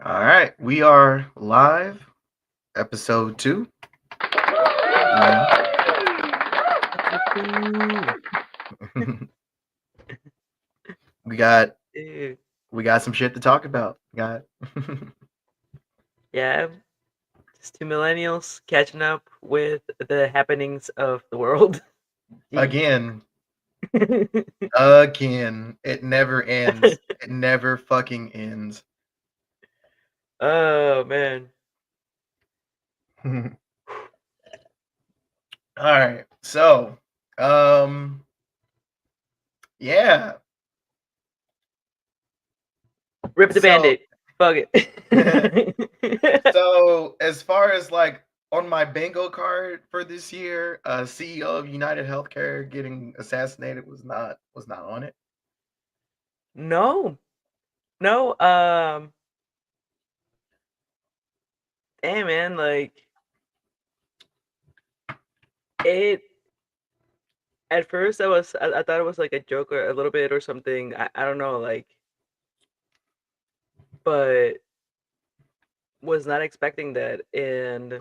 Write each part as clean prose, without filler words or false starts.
All right, we are live, episode 2. You know, we got Dude, we got some shit to talk about. Got yeah, just two millennials catching up with the happenings of the world. Jeez. again, again. It never ends. It never fucking ends. Oh man. All right, so um, yeah, Rip the so band-aid. Fuck it. so as far as like on my bingo card for this year, CEO of United Healthcare getting assassinated was not on it. No. No, damn man, like it at first I thought it was like a joke or a little bit or something. I don't know, like but was not expecting that and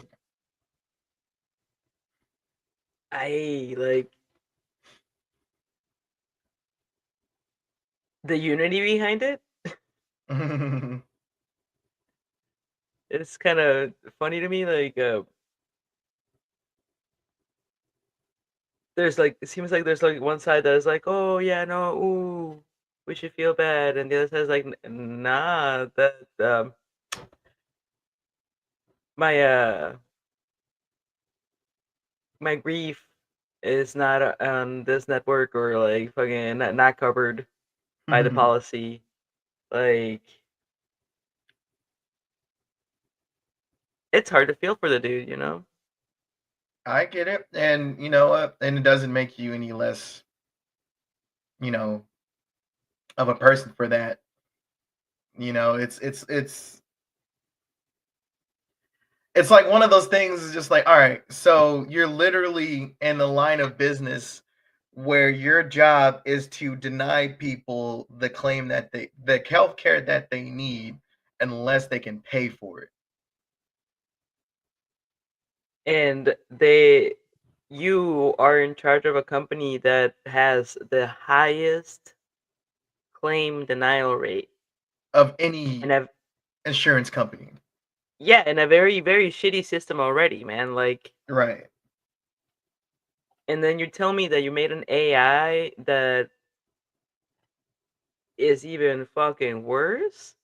I like the unity behind it. It's kind of funny to me. Like, there's like it seems like there's like one side that is like, oh yeah, no, ooh, we should feel bad, and the other side is like, nah, that my my grief is not on this network or like fucking not covered by the policy. Like, it's hard to feel for the dude, you know. I get it, and you know what? And it doesn't make you any less, you know, of a person for that. It's like one of those things. Is just like, all right, so you're literally in the line of business where your job is to deny people the claim that the health care that they need unless they can pay for it. And you are in charge of a company that has the highest claim denial rate Of any and have insurance company, yeah, and a very very shitty system already, man. Like, right? and then you tell me that you made an AI that is even fucking worse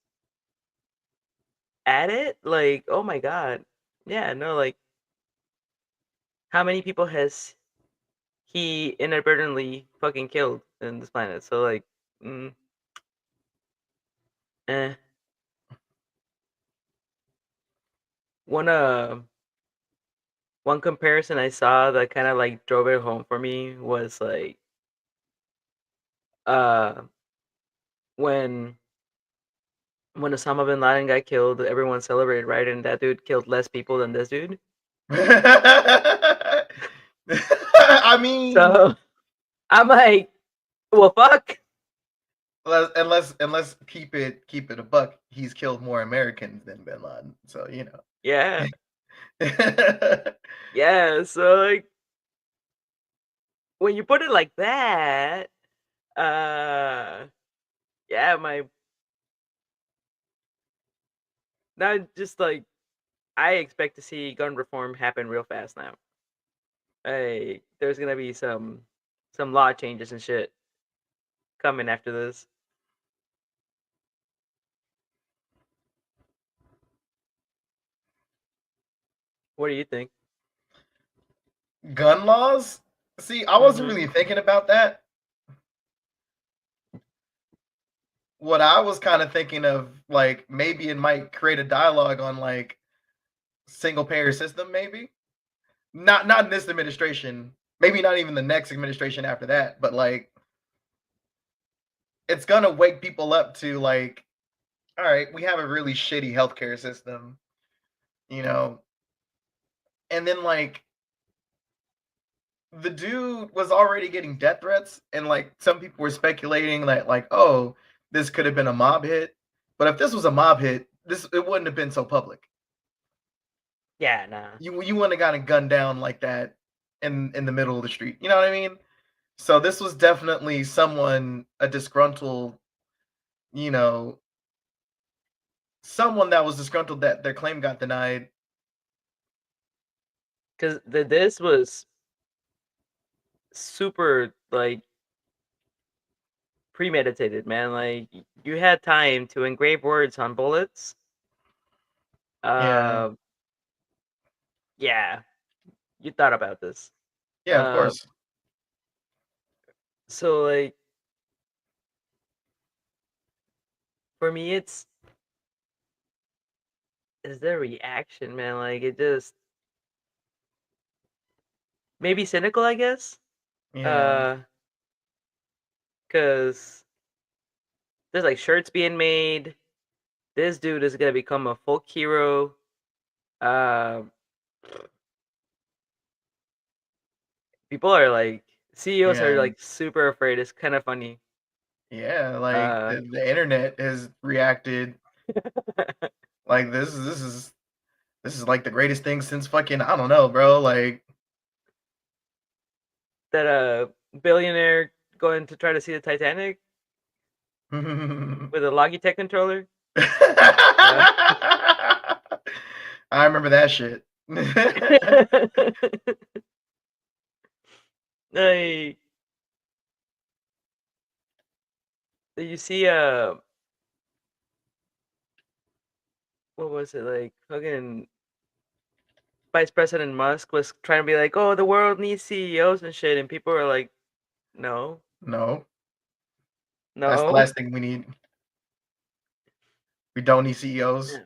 at it. Like, oh my god. Yeah, no, like how many people has he inadvertently fucking killed in this planet? So like, mm, eh. One one comparison I saw that kind of like drove it home for me was like uh when Osama bin Laden got killed, everyone celebrated, right? And that dude killed less people than this dude. I mean, So I'm like, well, fuck. unless keep it a buck, he's killed more Americans than Bin Laden. So Yeah, yeah. So like, when you put it like that, uh, yeah, my not just like I expect to see gun reform happen real fast now. Hey, there's gonna be some law changes and shit coming after this. What do you think? gun laws. See, I wasn't Mm-hmm. really thinking about that. What I was kind of thinking of, like, maybe it might create a dialogue on like single payer system, maybe not in this administration, maybe not even the next administration after that, but like it's gonna wake people up to like, all right, we have a really shitty healthcare system, you know, and then like the dude was already getting death threats, and like some people were speculating that like, oh, this could have been a mob hit. But if this was a mob hit, this it wouldn't have been so public. Yeah, nah. You wouldn't have gotten gunned down like that in the middle of the street. You know what I mean? So this was definitely someone a disgruntled, you know, someone that was disgruntled that their claim got denied. Because this was super like premeditated, man. Like you had time to engrave words on bullets. Yeah, Uh, yeah, you thought about this. yeah, of Uh, course. so like for me, it's the reaction, man. Like it just maybe cynical, I guess. Yeah, Uh, cause there's like shirts being made. This dude is gonna become a folk hero. Uh, people are like CEOs are yeah, like super afraid. It's kind of funny. yeah. Like Uh, the internet has reacted like this is like the greatest thing since fucking I don't know, bro. Like, that a billionaire going to try to see the Titanic I with a Logitech controller. Uh, remember that shit. like, you see, what was it like? Fucking Vice President Musk was trying to be like, "Oh, the world needs CEOs and shit," and people were like, "No, No, that's the no." last thing we need. We don't need CEOs. Yeah,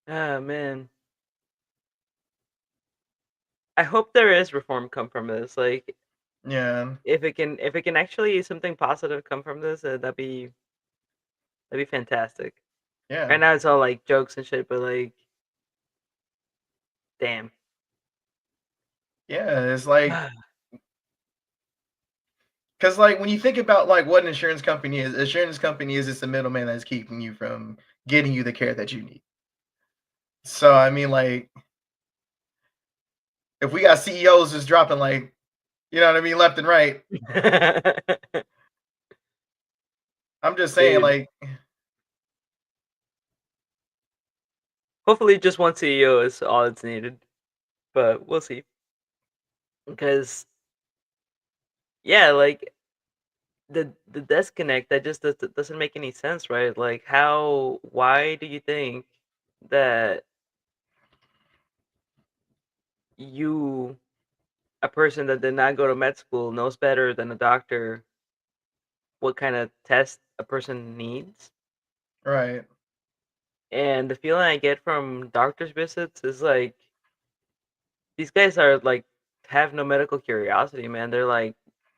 ah, man. I hope there is reform come from this. Like, Yeah, if it can actually something positive come from this, that'd be fantastic. yeah, Right now it's all like jokes and shit, but like, damn. yeah. It's like because like when you think about like what an insurance company is just a middleman that's keeping you from getting you the care that you need. So I mean, like if we got CEOs just dropping like you know what I mean left and right, I'm just saying Dude, like hopefully just one CEO is all it's needed, but we'll see. Because yeah, like the disconnect that just doesn't make any sense, right? Like how why do you think that you a person that did not go to med school knows better than a doctor what kind of test a person needs? right, And the feeling I get from doctor's visits is like these guys are like have no medical curiosity, man. They're like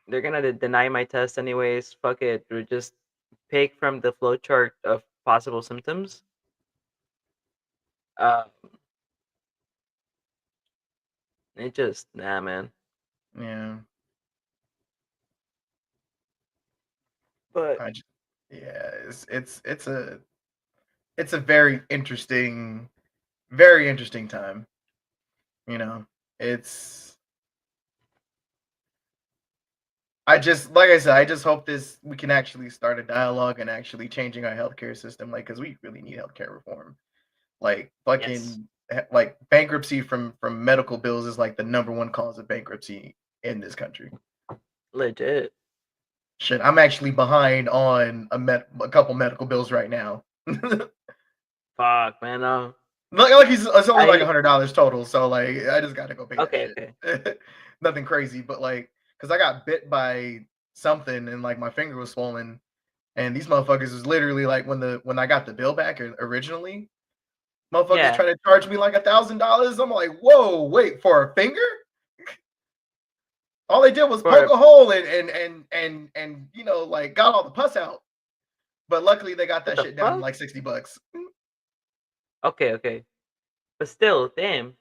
they're gonna deny my test anyways. Fuck it, or just pick from the flowchart of possible symptoms. Uh, it just nah, man. yeah. But I just, yeah, it's a very interesting time. You know, it's I just like I said, I just hope this we can actually start a dialogue and actually changing our healthcare system, like because we really need healthcare reform. Like yes, fucking like bankruptcy from medical bills is like the number one cause of bankruptcy in this country. legit. Shit, I'm actually behind on a couple medical bills right now. Fuck, man. Like it's only like I $100 total, so like I just gotta go pay that okay, shit. okay. Nothing crazy, but like because I got bit by something and like my finger was swollen, and these motherfuckers was literally like when I got the bill back originally, motherfuckers Yeah, trying to charge me like $1,000. I'm like, whoa, wait for a finger? All they did was for poke a hole and like got all the pus out. But luckily they got what that the shit down to fuck? like $60. Okay, okay. But still, damn,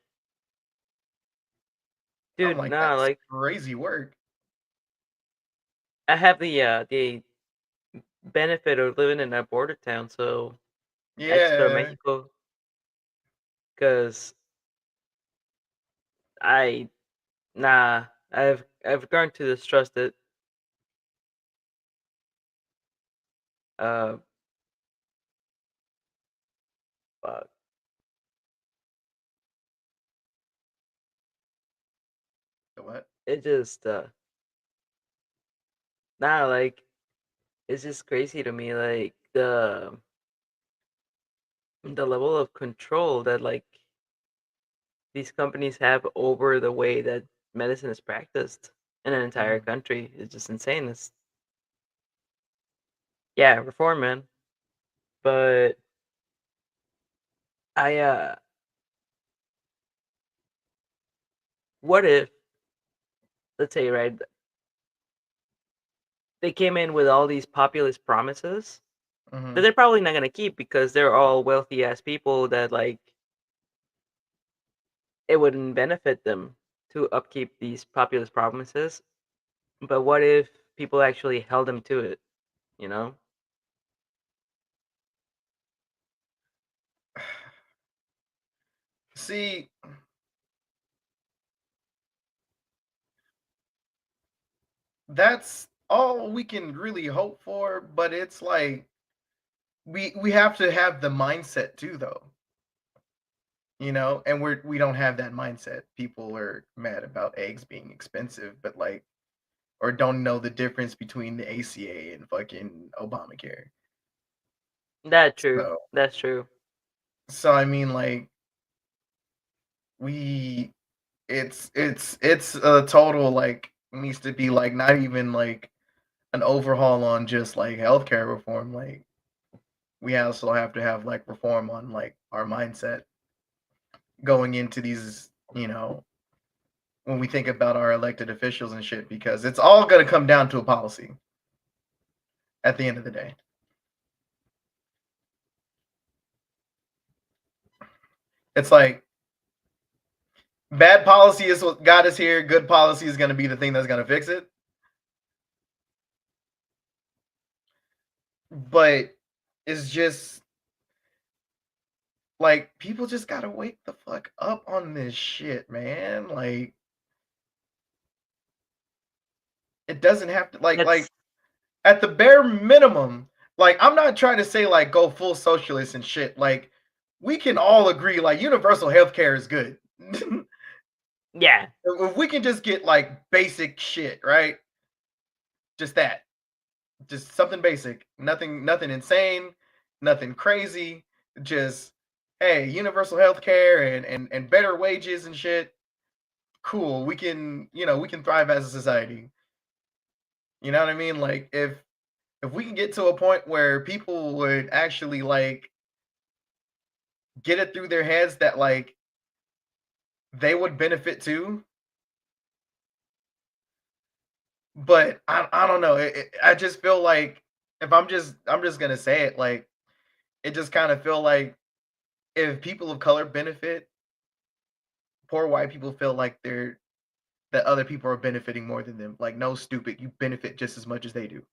I'm dude. like, Nah, that's like crazy work. I have the benefit of living in that border town. So Mexico or Yeah. Mexico, because I nah, I've grown to distrust it. Uh, but What? it just nah, like it's just crazy to me, like the level of control that like these companies have over the way that medicine is practiced in an entire Mhm. country is just insane. It's yeah, reform, man. But I what if, let's say, right, they came in with all these populist promises that Mhm. they're probably not gonna keep because they're all wealthy ass people that like it wouldn't benefit them to upkeep these populist promises. But what if people actually held them to it, you know? See, that's all we can really hope for, but it's like we have to have the mindset too though. And we don't have that mindset. People are mad about eggs being expensive, but like or don't know the difference between the ACA and fucking Obamacare. That's true. So That's true. so I mean like we it's a total like needs to be like not even like an overhaul on just like healthcare reform. Like we also have to have like reform on like our mindset going into these, when we think about our elected officials and shit, because it's all going to come down to a policy at the end of the day. It's like bad policy is what got us here. Good policy is going to be the thing that's going to fix it. But it's just like people just got to wake the fuck up on this shit, man. Like it doesn't have to like That's at the bare minimum, like I'm not trying to say like go full socialist and shit. Like we can all agree like universal healthcare is good. yeah. If we can just get like basic shit, right? Just that. Just something basic. Nothing insane, nothing crazy. Just hey, universal healthcare and better wages and shit. Cool. We can thrive as a society. You know what I mean? Like if we can get to a point where people would actually like get it through their heads that like they would benefit too. But I don't know. I just feel like if I'm just gonna say it, like it just kind of feel like if people of color benefit, poor white people feel like that other people are benefiting more than them. Like no, stupid, you benefit just as much as they do.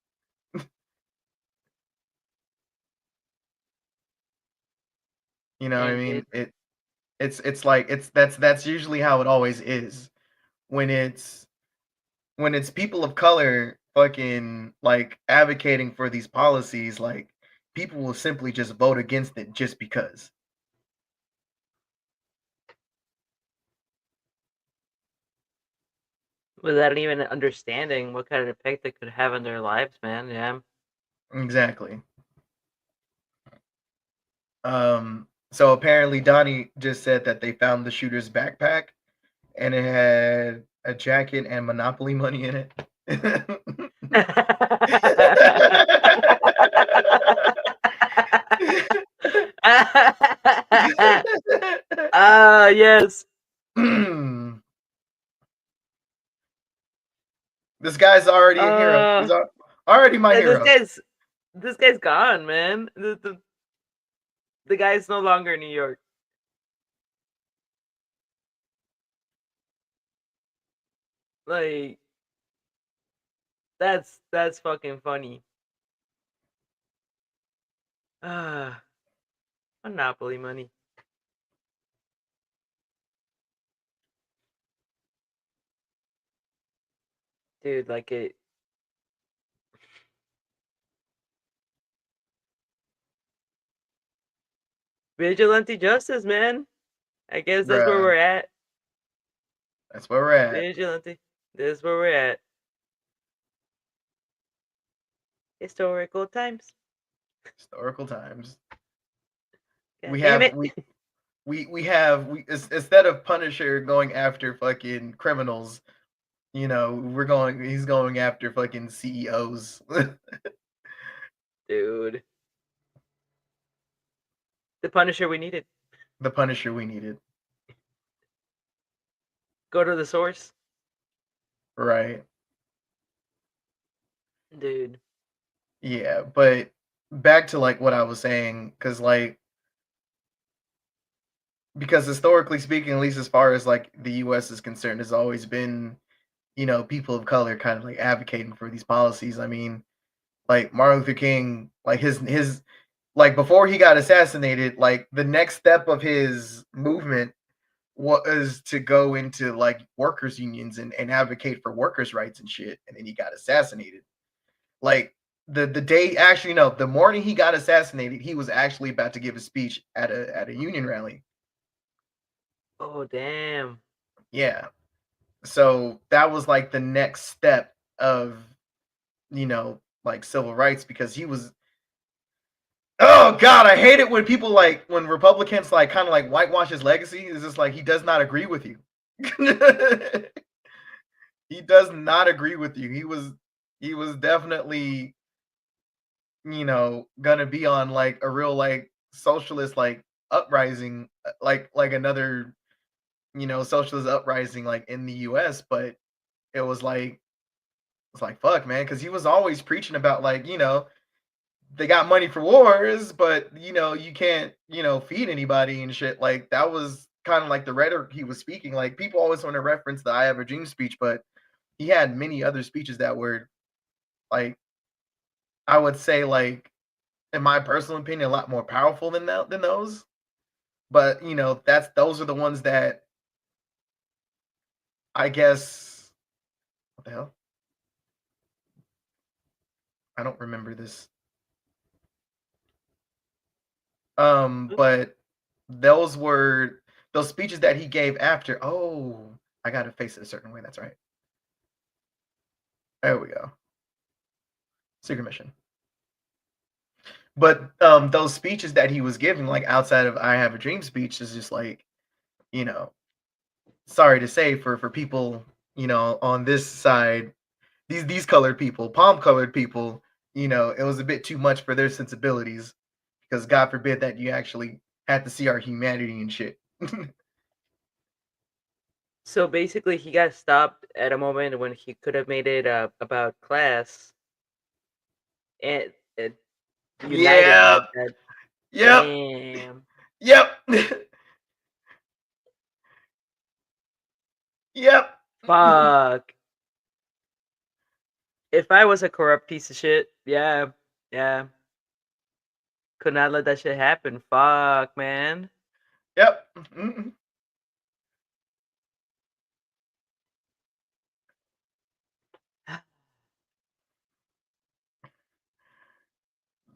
You know what I And mean? it It's like that's usually how it always is when it's people of color fucking like advocating for these policies, like people will simply just vote against it just because. without even understanding what kind of effect it could have on their lives, man. Yeah. Exactly. So apparently Donnie just said that they found the shooter's backpack and it had a jacket and Monopoly money in it. Ah, yes. This guy's already a hero. Uh, He's already my this hero. guy's gone, man. The guy's no longer in New York. Like that's fucking funny. Ah, Monopoly money, dude. Like it. Vigilante justice, man. I guess that's where Bruh. we're at. That's where we're at. Vigilante. This is where we're at. Historical times. Historical times. God We damn have it. instead of Punisher going after fucking criminals, he's going after fucking CEOs. Dude. The Punisher we needed. The Punisher we needed. Go to the source. Right. Dude. Yeah, but back to like what I was saying, because historically speaking, at least as far as like the US is concerned, has always been, people of color kind of like advocating for these policies. I mean, like Martin Luther King, like his like before he got assassinated, like the next step of his movement was to go into like workers unions and advocate for workers rights and shit, and then he got assassinated. Like the day, actually no, the morning he got assassinated, he was actually about to give a speech at a union rally. Oh damn. Yeah. So that was like the next step of, like civil rights, because he was, oh god, I hate it when people, like when Republicans like kind of like whitewash his legacy. It's just like he does not agree with you. He does not agree with you. He was definitely, gonna be on like a real like socialist like uprising, like another, socialist uprising like in the US, but it was like it's like fuck, man, because he was always preaching about like, they got money for wars, but you can't, feed anybody and shit. Like that was kind of like the rhetoric he was speaking. Like people always want to reference the "I Have a Dream" speech, but he had many other speeches that were like, I would say, like, in my personal opinion, a lot more powerful than those. But those are the ones that I guess. What the hell? I don't remember this. But those were those speeches that he gave after. Oh, I gotta face it a certain way. That's right. There we go. Secret mission. But those speeches that he was giving, like outside of "I Have a Dream" speech, is just like, you know, sorry to say for people, on this side, these colored people, palm colored people, it was a bit too much for their sensibilities, because God forbid that you actually had to see our humanity and shit. So basically, he got stopped at a moment when he could have made it about class and united Yeah. that. Yep. Damn. Yep. Yep. Fuck. If I was a corrupt piece of shit, yeah, yeah, could not let that shit happen. Fuck, man. Yep. Mhm.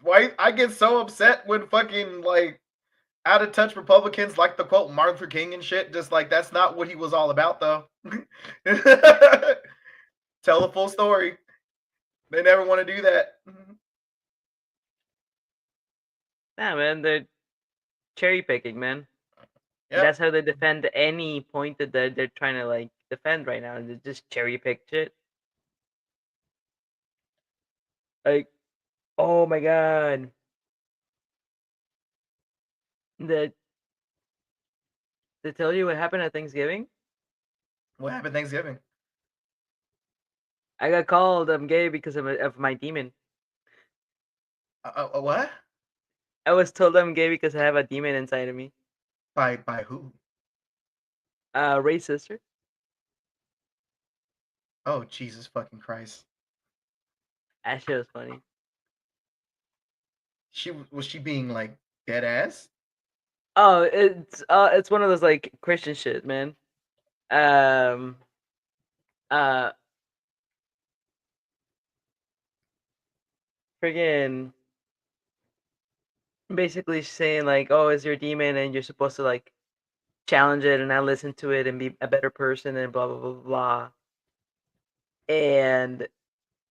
Why I get so upset when fucking like out of touch Republicans like to quote Martin Luther King and shit. Just like that's not what he was all about, though. Tell the full story. They never want to do that. Nah, man, they're cherry picking, man. Yep. That's how they defend any point that they're trying to like defend right now. They just cherry pick shit. Like, oh my god, the to tell you what happened at Thanksgiving. What happened Thanksgiving? I got called gay because of my demon. What? I was told I'm gay because I have a demon inside of me. By who? Ray's sister. Oh Jesus fucking Christ! That shit was funny. Was she being like dead ass? Oh, it's one of those like Christian shit, man. Um, uh, friggin' basically saying like, oh, it's your demon, and you're supposed to like challenge it and not listen to it and be a better person and blah blah blah blah. And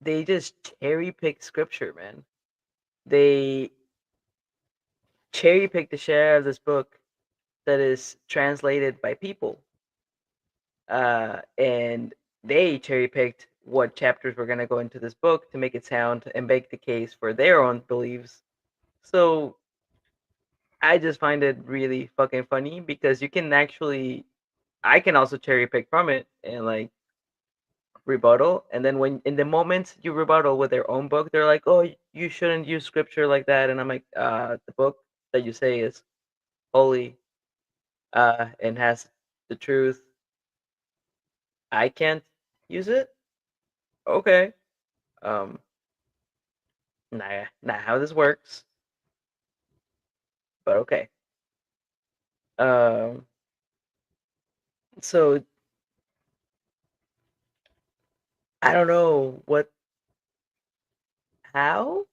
they just cherry pick scripture, man. They cherry pick the share of this book that is translated by people, and they cherry picked what chapters were going to go into this book to make it sound and make the case for their own beliefs. So I just find it really fucking funny because you can actually, I can also cherry pick from it and like rebuttal, and then when in the moment you rebuttal with their own book, they're like, oh, you shouldn't use scripture like that, and I'm like, the book that you say is holy, and has the truth, I can't use it. Okay. um not how this works, but okay. um so I don't know what, how,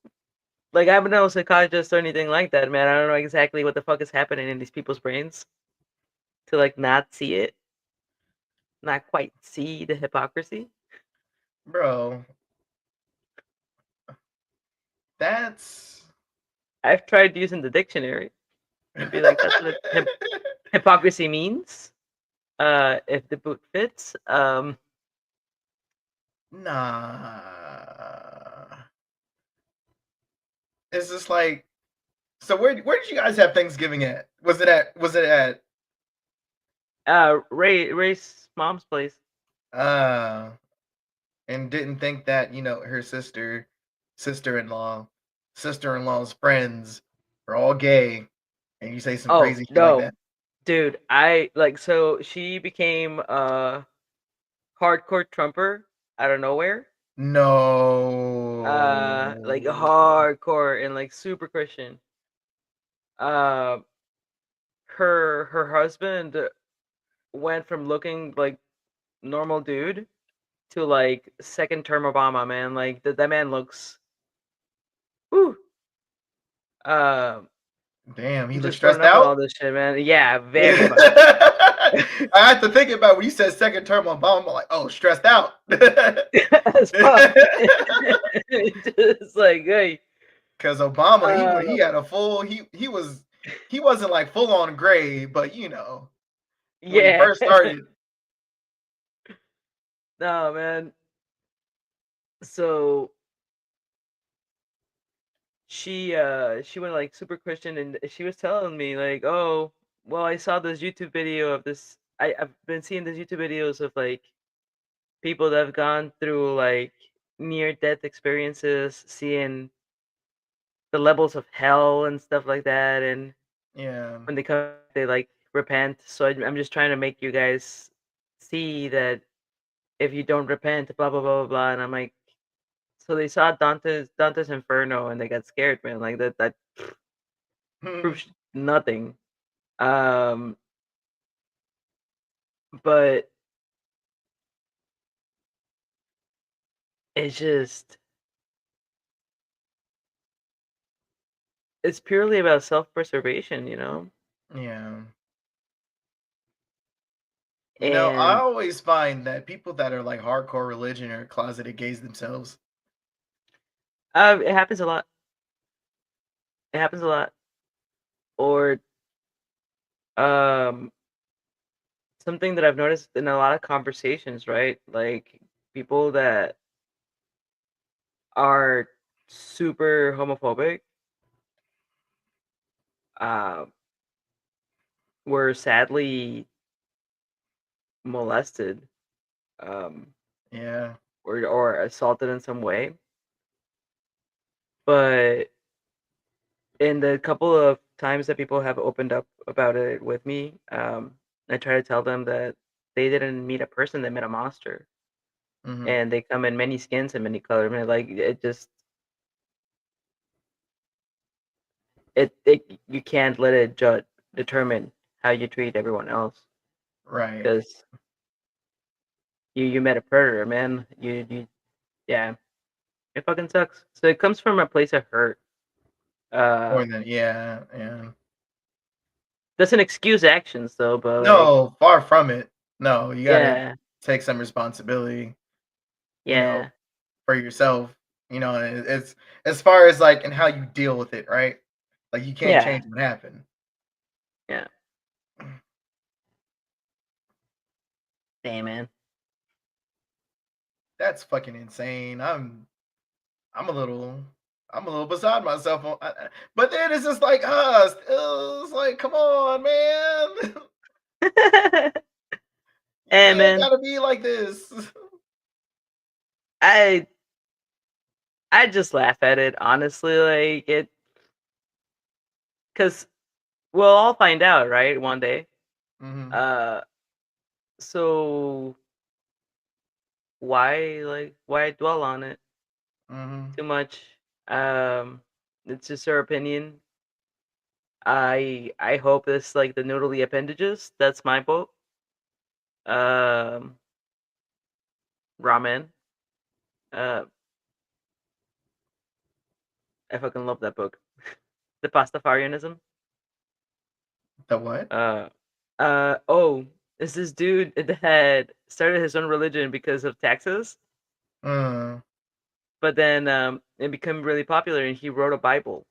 like, I'm no psychologist or anything like that, man. I don't know exactly what the fuck is happening in these people's brains to like not see it, not quite see the hypocrisy. Bro, that's I've tried using the dictionary and be like, that's what hypocrisy means. If the boot fits. nah. It's just like, so where did you guys have Thanksgiving at? Was it at Ray's mom's place. uh and didn't think that, her sister-in-law, sister-in-law's friends are all gay, and you say some Oh crazy shit like no, that. dude, I like, so she became a hardcore Trumper out of nowhere. Like No. hardcore and like super Christian. Uh, her husband went from looking like normal dude to like second term Obama, man. Like that man looks, whew, um, Damn, he looks just putting stressed up with out. all this shit, man. Yeah, very much. I had to think about when you said second term Obama. I'm like, oh, stressed out. As fuck. Just like, hey, Because Obama, uh, he had a full he wasn't like full on gray, but when he yeah. first started. No, man. So she went like super Christian, and she was telling me like, oh, well, I saw this YouTube video of this. I've been seeing these YouTube videos of like people that have gone through like near death experiences, seeing the levels of hell and stuff like that, and Yeah. when they come, they like repent. So I'm just trying to make you guys see that if you don't repent, blah blah blah blah blah. And I'm like, so they saw Dante's Inferno and they got scared, man. Like that proves nothing. Um, but it's just, it's purely about self-preservation, you know? Yeah. I And always find that people that are like hardcore religion are closeted gays themselves. it happens a lot. It happens a lot. Or um something that I've noticed in a lot of conversations, right? Like people that are super homophobic uh, were sadly molested, um, Yeah. or assaulted in some way. But in the couple of times that people have opened up about it with me, I try to tell them that they didn't meet a person; they met a monster, Hmm. and they come in many skins and many colors. I mean, like it just, you can't let it determine how you treat everyone else, Right. because you met a predator, man. Yeah, it fucking sucks. So it comes from a place of hurt. Uh, More than yeah, yeah. doesn't excuse actions though, but like, No, far from it. No, you gotta yeah, take some responsibility, you know, yeah, for yourself. It's as far as like and how you deal with it, right? Like you can't yeah, change what happened. yeah. Damn, man. That's fucking insane. I'm a little beside myself but then it's just like us. It's like, come on, man. You Hey, ain't man. gotta be like this. I I just laugh at it honestly, like it, because we'll all find out, right? One day. Hmm. Uh, so why dwell on it Hmm. too much? Um, it's just our opinion. I hope it's like the noodly appendages. That's my vote. Um, ramen. Uh, I fucking love that book. The Pastafarianism. The what? Uh, oh, is this dude that had started his own religion because of taxes, Mm, but then it became really popular, and he wrote a Bible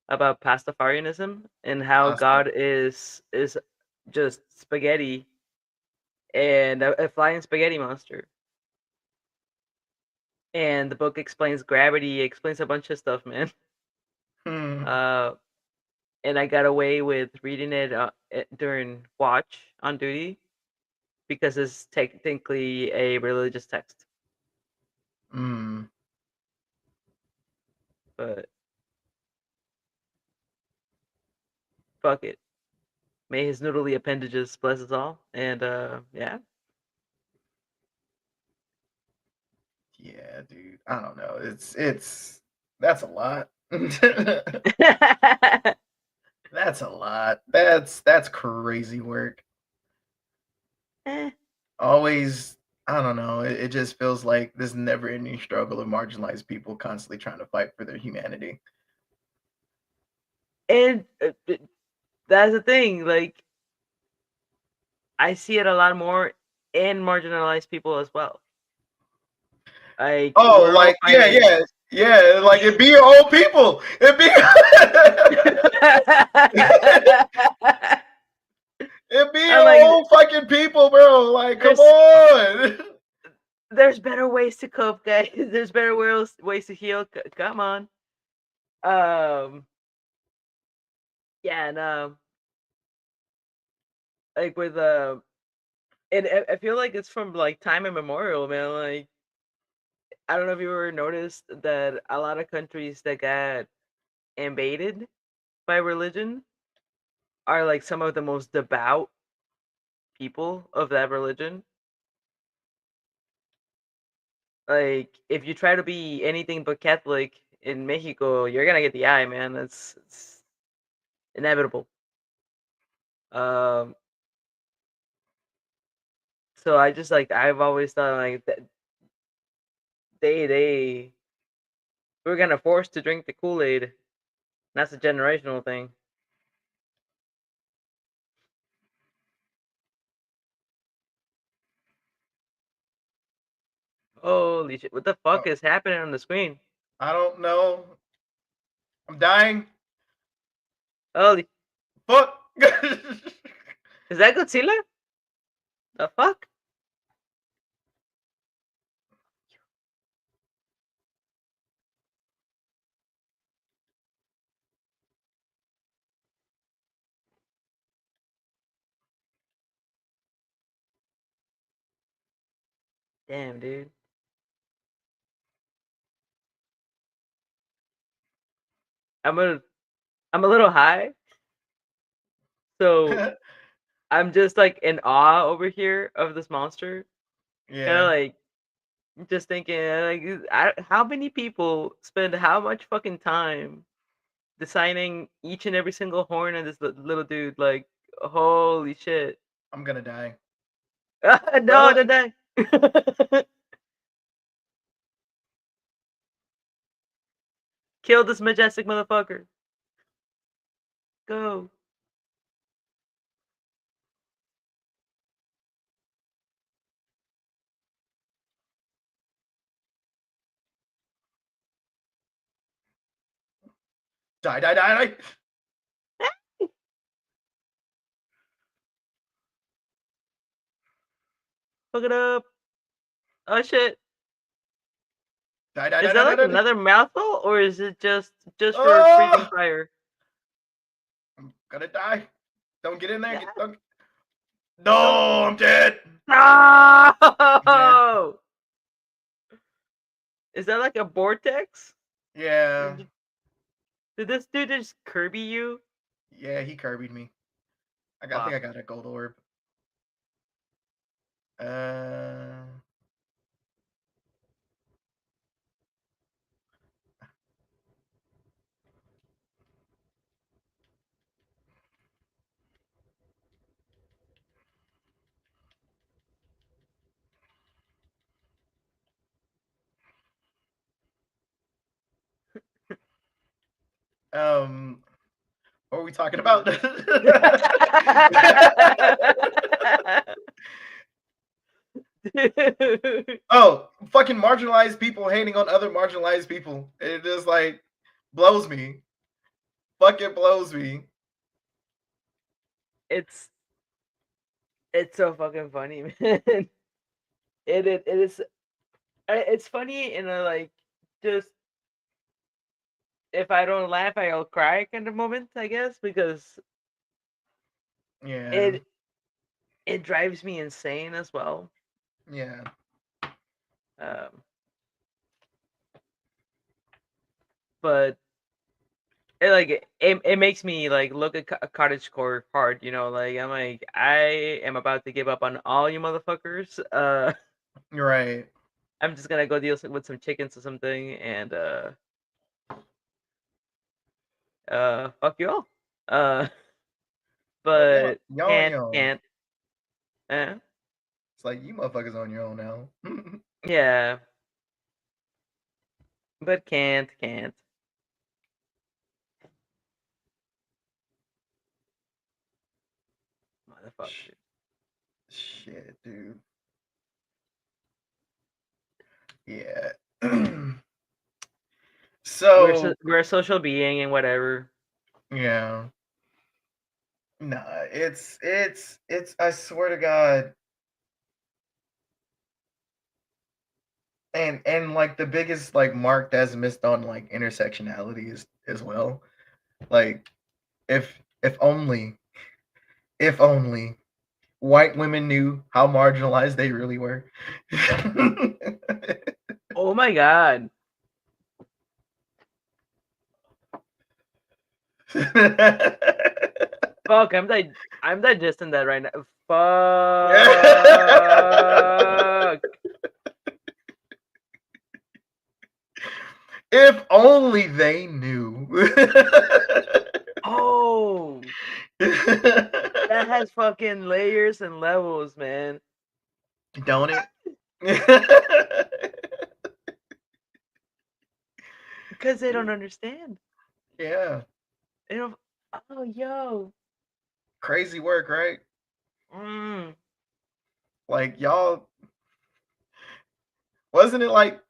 about Pastafarianism and how pasta. God is just spaghetti and a flying spaghetti monster. And the book explains gravity, explains a bunch of stuff, man. Hmm. Uh, and I got away with reading it during watch on duty because it's technically a religious text. Mm. But fuck it. May his noodly appendages bless us all. And yeah. Yeah, dude. I don't know. It's that's a lot. That's a lot. That's crazy work. Eh. Always, I don't know. It just feels like this never ending struggle of marginalized people constantly trying to fight for their humanity. And that's the thing. Like, I see it a lot more in marginalized people as well. Like, Oh, we're all like yeah, fighting. yeah, yeah. Like it be your own people. It be it be I'm your like, own fucking people, bro. Like, come there's on. there's better ways to cope, guys. There's better ways to heal. Come on. Um, yeah, and like with and I feel like it's from like time immemorial, man. Like, I don't know if you ever noticed that a lot of countries that got invaded by religion are like some of the most devout people of that religion. Like, if you try to be anything but Catholic in Mexico, you're gonna get the eye, man. It's inevitable. Um, so I just like I've always thought like that they we're gonna force to drink the Kool Aid. That's a generational thing. Holy shit! What the fuck Oh, is happening on the screen? I don't know. I'm dying. Holy, Fuck. is that Godzilla? The fuck? Damn, dude. I'm a I'm a little high, so I'm just like in awe over here of this monster. Kind of Yeah. like just thinking, like, how many people spend how much fucking time designing each and every single horn on this little dude. Like, holy shit! I'm gonna die. No, no, no. Kill this majestic motherfucker. Go. Die, die, die, die. Fuck it up. Oh shit. Die, die, Is die, that die, like die, die. another mouthful, or is it just for breathing Oh! fire? I'm gonna die. Don't get in there. Yeah. Don't... No, I'm dead. No! I'm Is that like a vortex? dead. Yeah. Did this dude just Kirby you? Yeah, he Kirby'd me. I Wow. think I got a gold orb. What are we talking about? Oh, fucking marginalized people hating on other marginalized people. It just like blows me. Fucking blows me. It's so fucking funny, man. It is. It's funny in a like just if I don't laugh, I'll cry kind of moment, I guess, because Yeah. it drives me insane as well. Yeah. But it makes me like look at cottagecore hard, you know, like I'm like I am about to give up on all you motherfuckers. You're right. I'm just gonna go deal with some chickens or something, and fuck you all. But Y'all on your own. can't. It's like you motherfuckers on your own now. Yeah. But can't. Motherfucker. Shit, dude. Yeah. So we're a social being and whatever. yeah. Nah, it's I swear to God. And like the biggest like mark that's missed on like intersectionality is as well. Like if only white women knew how marginalized they really were. Oh my god. Fuck, I'm digesting that right now. Fuck. If only they knew. Oh. That has fucking layers and levels, man. Don't it? Because they don't understand. Yeah. They don't. Oh, yo. Crazy work, right? Mm. Like y'all wasn't it like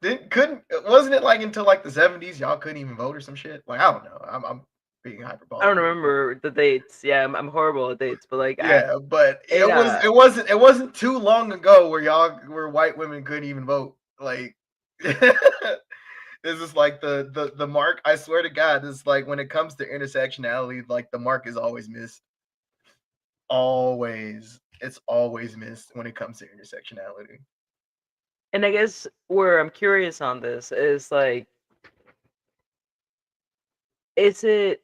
wasn't it like until like the 70s y'all couldn't even vote or some shit? Like I don't know. I'm being hyperbolic. I don't remember the dates. Yeah, I'm horrible at dates, but like yeah, but it wasn't too long ago where white women couldn't even vote. Like this is like the mark. I swear to God, this is like when it comes to intersectionality, like the mark is always missed. Always, it's always missed when it comes to intersectionality. And I guess where I'm curious on this is like, is it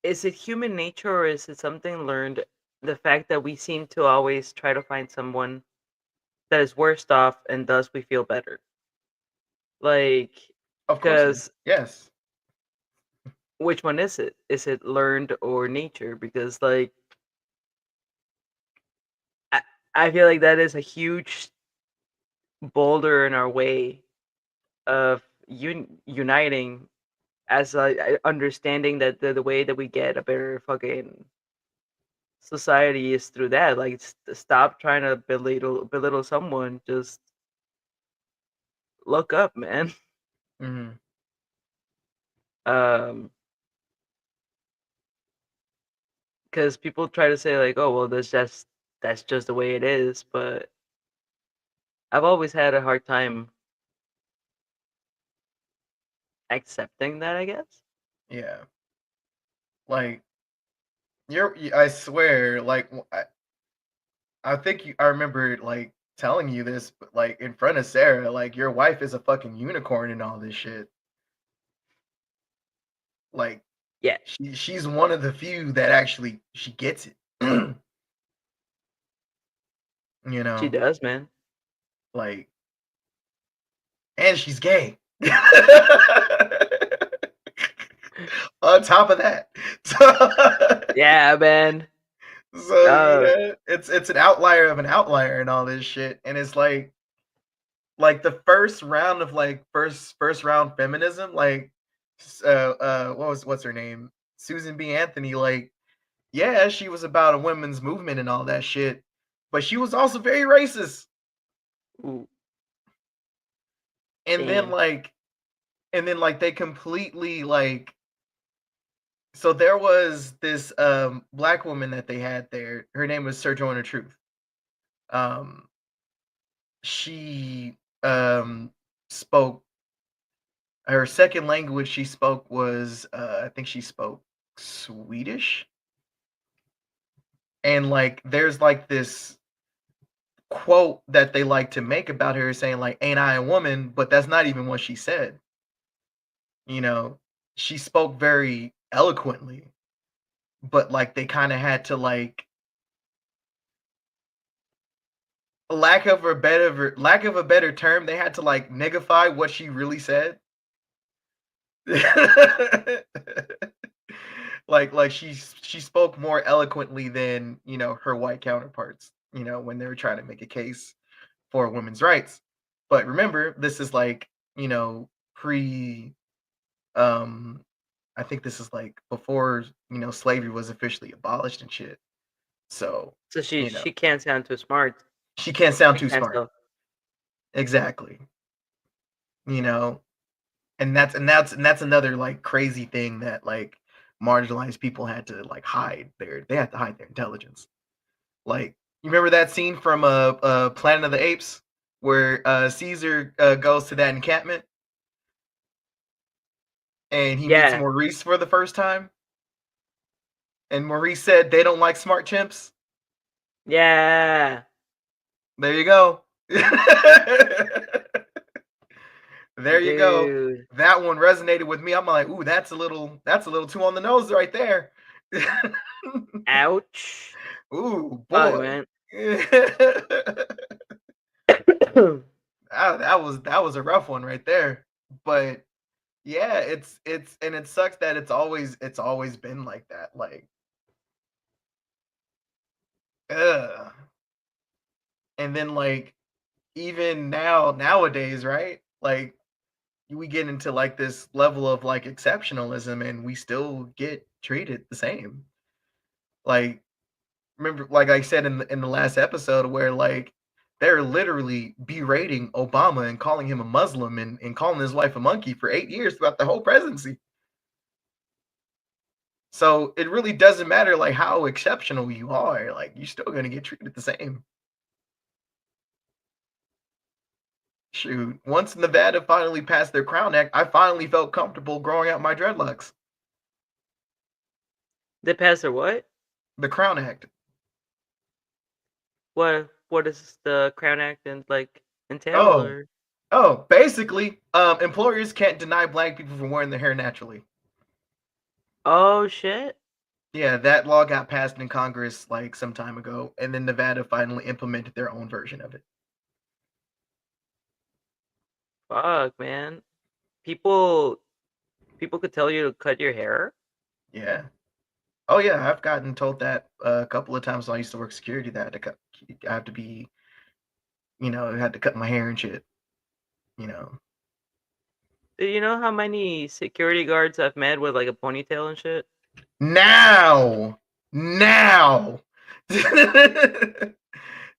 human nature or is it something learned? The fact that we seem to always try to find someone that is worse off and thus we feel better. Like, Of course, because yes. which one is it? Is it learned or nature? Because like I, I feel like that is a huge boulder in our way of uniting as understanding that the way that we get a better fucking society is through that. Like, stop trying to belittle someone. Just look up, man. Mm-hmm. Um, because people try to say like, oh well, that's just the way it is. But I've always had a hard time accepting that, I guess. Yeah, like I swear, like I think I remember like telling you this, but like in front of Sarah, like your wife is a fucking unicorn and all this shit. Like Yeah, she's one of the few that actually she gets it. You she know, does, man. like, and she's gay. On top of that, Yeah, man. so Uh, it's an outlier of an outlier and all this shit, and it's like the first round of like first round feminism, like what's her name, Susan B. Anthony, like yeah, she was about a women's movement and all that shit, but she was also very racist. ooh, And then damn. like they completely like so there was this black woman that they had there. Her name was Sojourner Truth. Um she spoke her second language she spoke was I think she spoke Swedish. And like there's like this quote that they like to make about her saying like ain't I a woman, but that's not even what she said. You know, she spoke very eloquently, but like they kind of had to like lack of a better term, they had to like nigify what she really said. Like she spoke more eloquently than, you know, her white counterparts, you know, when they were trying to make a case for women's rights. But remember, this is like, you know, pre um I think this is like before, you know, slavery was officially abolished and shit. So, So you know, she can't sound too smart. she can't sound She too can't smart. still. Exactly. You know, and that's another like crazy thing that like marginalized people had to like hide they had to hide their intelligence. Like you remember that scene from Planet of the Apes where Caesar goes to that encampment and he meets Yeah, Maurice for the first time, and Maurice said they don't like smart chimps. yeah, There you go. There you go. dude. That one resonated with me. I'm like, ooh, that's a little too on the nose right there. Ouch. Ooh, Fuck, boy. man. That was a rough one right there. But yeah, it's and it sucks that it's always been like that. Like, ugh. And then like even nowadays, right? Like we get into like this level of like exceptionalism and we still get treated the same. Like remember like I said in the last episode where like they're literally berating Obama and calling him a Muslim and calling his wife a monkey for 8 years throughout the whole presidency. So it really doesn't matter like how exceptional you are, like you're still gonna get treated the same. Shoot, once Nevada finally passed their Crown Act, I finally felt comfortable growing out my dreadlocks. They passed or what? The Crown Act. What does the Crown Act and like entail Oh, or? basically, employers can't deny black people from wearing their hair naturally. Oh shit. Yeah, that law got passed in Congress like some time ago, and then Nevada finally implemented their own version of it. Fuck, man. People. People could tell you to cut your hair. Yeah. Oh yeah, I've gotten told that a couple of times when I used to work security that I had to cut, I have to be, I had to cut my hair and shit. You know. Do you know how many security guards I've met with like a ponytail and shit? Now, now,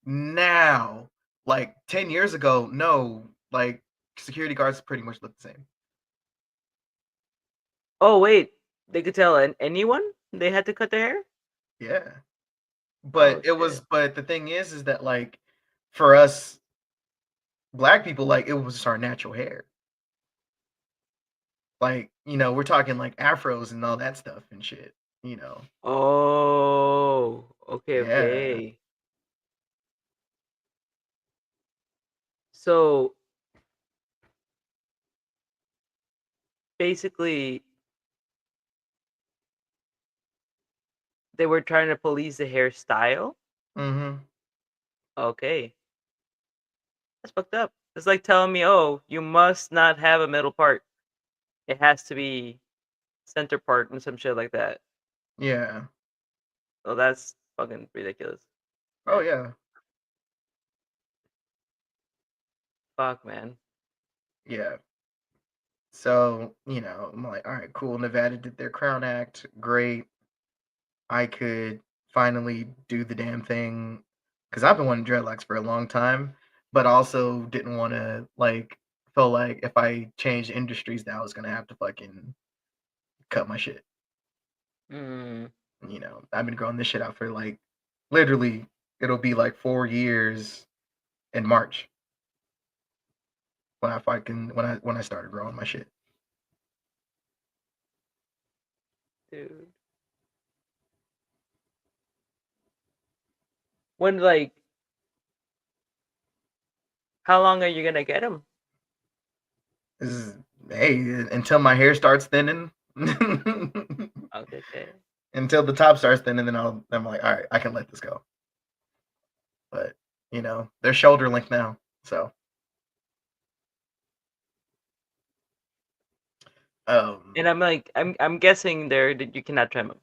now, like 10 years ago, no, like security guards pretty much look the same. Oh wait, they could tell anyone they had to cut their hair. Yeah. Oh shit. But the thing is that like for us black people, like it was just our natural hair. Like, we're talking like afros and all that stuff and shit, you know. Oh, okay, Yeah. okay. So basically, they were trying to police the hairstyle. Mm-hmm. Okay, that's fucked up. It's like telling me, oh, you must not have a middle part. It has to be center part and some shit like that. Yeah. Oh, that's fucking ridiculous. Oh Eh, yeah. fuck, man. Yeah. So, I'm like, all right, cool. Nevada did their Crown Act. Great. I could finally do the damn thing because I've been wanting dreadlocks for a long time, but also didn't want to like feel like if I changed industries that I was gonna have to fucking cut my shit. Mm, I've been growing this shit out for like literally it'll be like 4 years in March when I fucking when I started growing my shit. dude. When like, how long are you gonna get them? This is hey until my hair starts thinning. Okay, okay. Until the top starts thinning, then I'm like, all right, I can let this go. But they're shoulder length now, so um, And I'm like, I'm guessing there that you cannot trim them.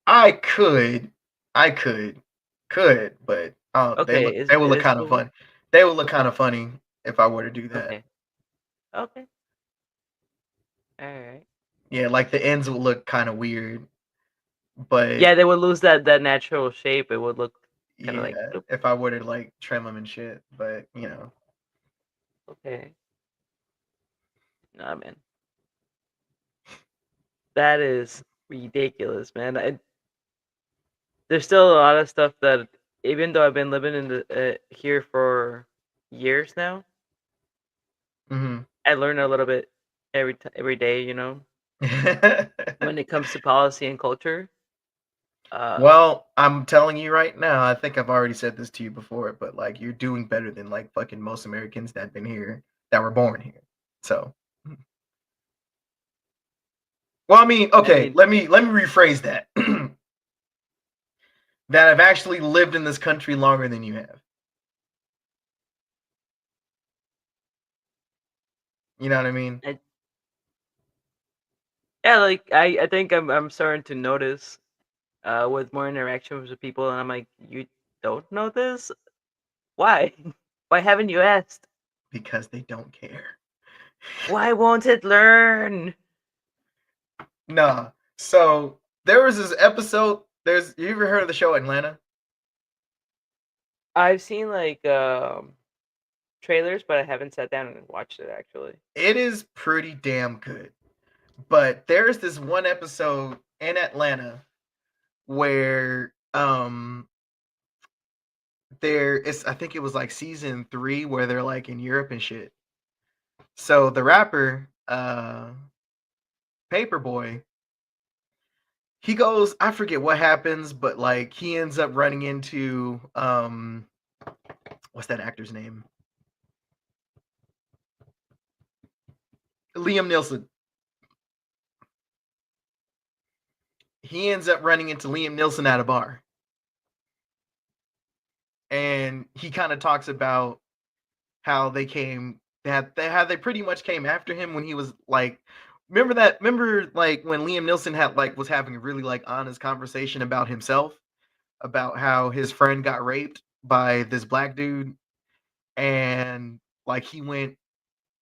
I could, but Okay, they will it look is kind of cool. fun. They will look kind of funny if I were to do that. Okay, okay, all right. Yeah, like the ends will look kind of weird, but Yeah, they would lose that natural shape. It would look kind of like yeah, bloop. if I were to like trim them and shit, but Okay. Nah, man, that is ridiculous, man. There's still a lot of stuff that, even though I've been living in the here for years now, mhm. I learn a little bit every day. When it comes to policy and culture. Uh, Well, I'm telling you right now, I think I've already said this to you before, but like you're doing better than like fucking most Americans that been here that were born here. So, well, I mean, I okay, mean, let me rephrase that. That I've actually lived in this country longer than you have. You know what I mean? I, yeah, like I think I'm starting to notice with more interactions with people, and I'm like, you don't know this? Why? Why haven't you asked? Because they don't care. Why won't it learn? Nah. So there was this episode. You ever heard of the show Atlanta? I've seen like trailers, but I haven't sat down and watched it actually. It is pretty damn good. But there's this one episode in Atlanta where there is I think it was like season 3 where they're like in Europe and shit. So the rapper Paperboy, he goes, I forget what happens, but like he ends up running into what's that actor's name? Liam Neeson. He ends up running into Liam Neeson at a bar. And he kind of talks about how they came that they pretty much came after him when he was like remember that? Remember like when Liam Neeson had like was having a really like honest conversation about himself, about how his friend got raped by this black dude, and like he went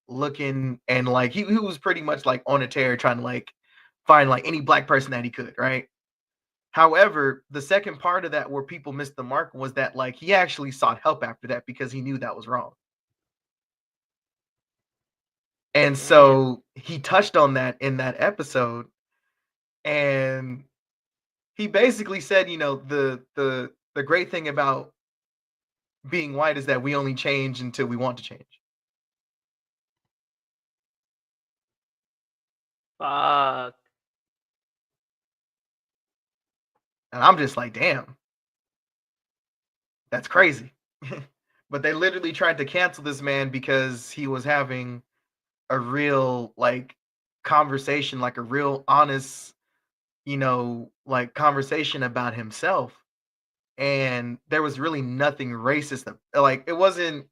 looking and like he was pretty much like on a tear trying to like find like any black person that he could, right? However, the second part of that where people missed the mark was that like he actually sought help after that because he knew that was wrong. And Damn. so he touched on that in that episode, and he basically said, you know, the great thing about being white is that we only change until we want to change. Fuck. And I'm just like, damn, that's crazy. But they literally tried to cancel this man because he was having a real like conversation, like a real honest, you know, like conversation about himself. And there was really nothing racist. Like it wasn't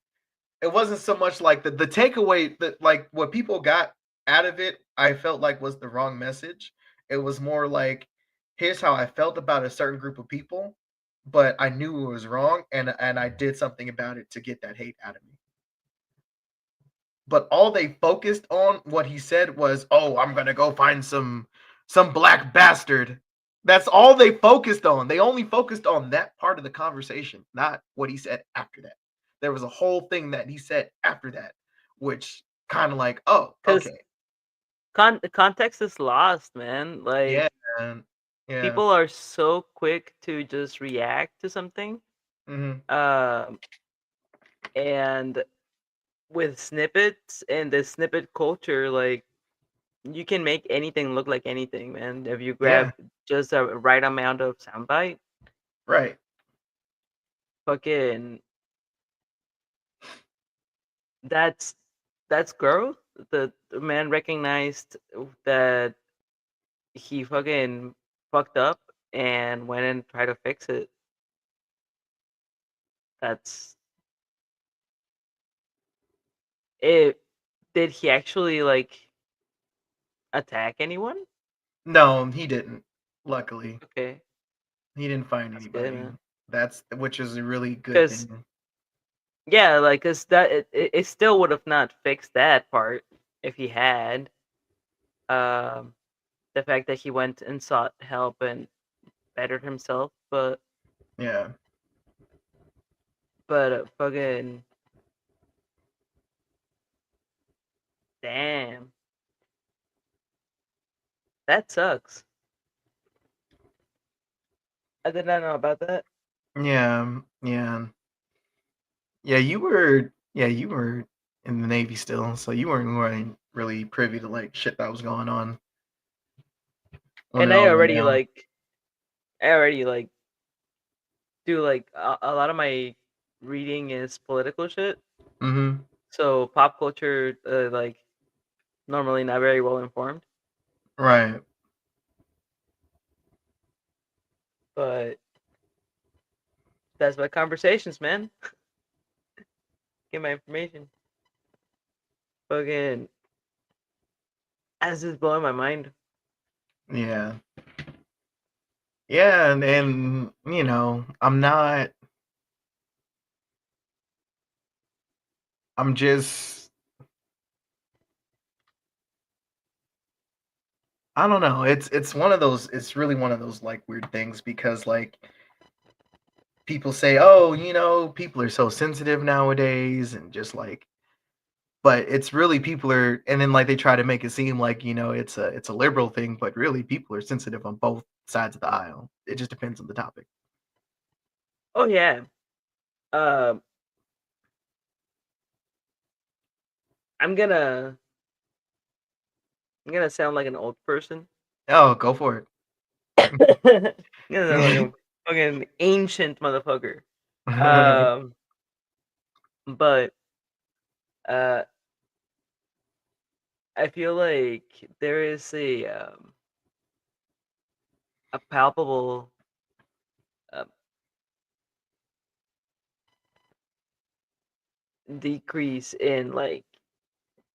so much like the takeaway that like what people got out of it, I felt like was the wrong message. It was more like, here's how I felt about a certain group of people, but I knew it was wrong, and I did something about it to get that hate out of me. But all they focused on what he said was, "Oh, I'm gonna go find some black bastard." That's all they focused on. They only focused on that part of the conversation, not what he said after that. There was a whole thing that he said after that, which kind of like, oh, Because okay, the context is lost, man. yeah, Like man. Yeah, people are so quick to just react to something. hmm, Um, and with snippets and the snippet culture, like you can make anything look like anything, man. If you grab yeah, just a right amount of soundbite, right, fucking that's that's growth. The man recognized that he fucking fucked up and went and tried to fix it. That's it. Did he actually like attack anyone? no, he didn't. Luckily, Okay, he didn't find that's good, anybody. man. That's which is a really good Cause thing. yeah, like cause that it still would have not fixed that part if he had. Um, the fact that he went and sought help and bettered himself, Yeah, but fucking damn, that sucks. I did not know about that. yeah, yeah. Yeah, you were in the Navy still, so you weren't really privy to like shit that was going on when it And all went down. I already like do like a lot of my reading is political shit. Mm-hmm. So pop culture, like normally not very well informed, Right. but that's my conversations, man. Get my information. Fucking, as is blowing my mind. Yeah. Yeah, and you know, I'm just I don't know. It's one of those it's really one of those like weird things because like people say, "Oh, you know, people are so sensitive nowadays," and just like, but it's really people are, and then like they try to make it seem like, you know, it's a liberal thing, but really people are sensitive on both sides of the aisle. It just depends on the topic. Oh yeah. Um, I'm gonna I'm gonna sound like an old person. Oh, go for I'm gonna sound like it. a fucking ancient motherfucker. Um, but uh, I feel like there is a palpable uh, decrease in like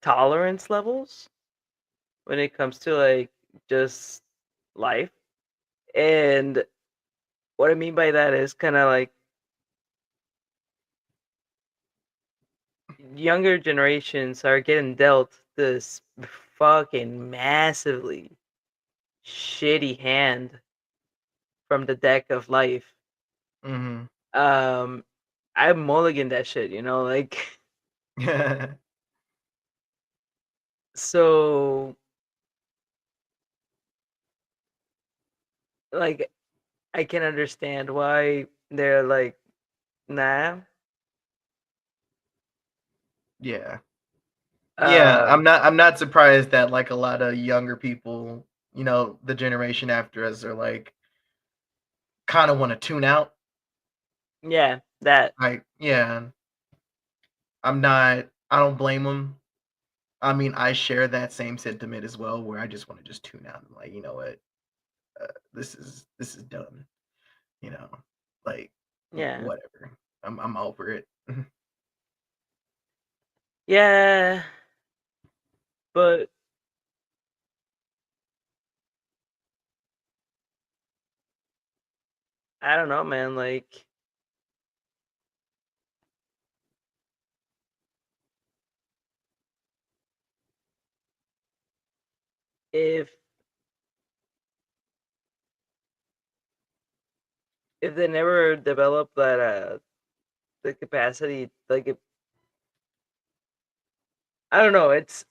tolerance levels when it comes to like just life. And what I mean by that is kind of like younger generations are getting dealt this fucking massively shitty hand from the deck of life. Mm-hmm. Um, I mulligan that shit, you know, like so like I can understand why they're like, nah. Yeah. Yeah, Um, I'm not surprised that like a lot of younger people, you know, the generation after us are like kind of want to tune out. yeah, that. Like, yeah, I don't blame them. I mean, I share that same sentiment as well, where I just want to just tune out. I'm like, you know what, this is dumb. You know, like Yeah. whatever. I'm over it. Yeah, but I don't know, man. Like, if if they never develop that the capacity, like, if, I don't know, it's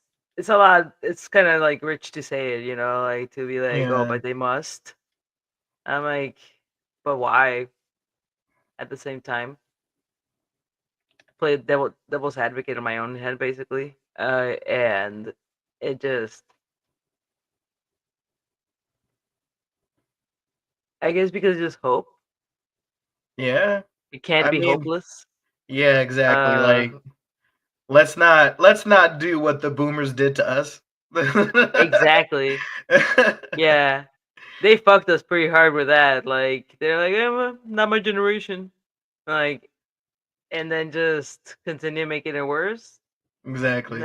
a lot. It's kind of like rich to say it, you know, like to be like, oh, Yeah, but they must. I'm like, but why? At the same time, play devil's advocate in my own head, basically. And it just, I guess, because it's just hope. yeah. It can't I be mean, hopeless. yeah, exactly. Uh, Like, let's not do what the boomers did to us. exactly. Yeah, they fucked us pretty hard with that. Like they're like, well, not my generation. Like, and then just continue making it worse. Exactly.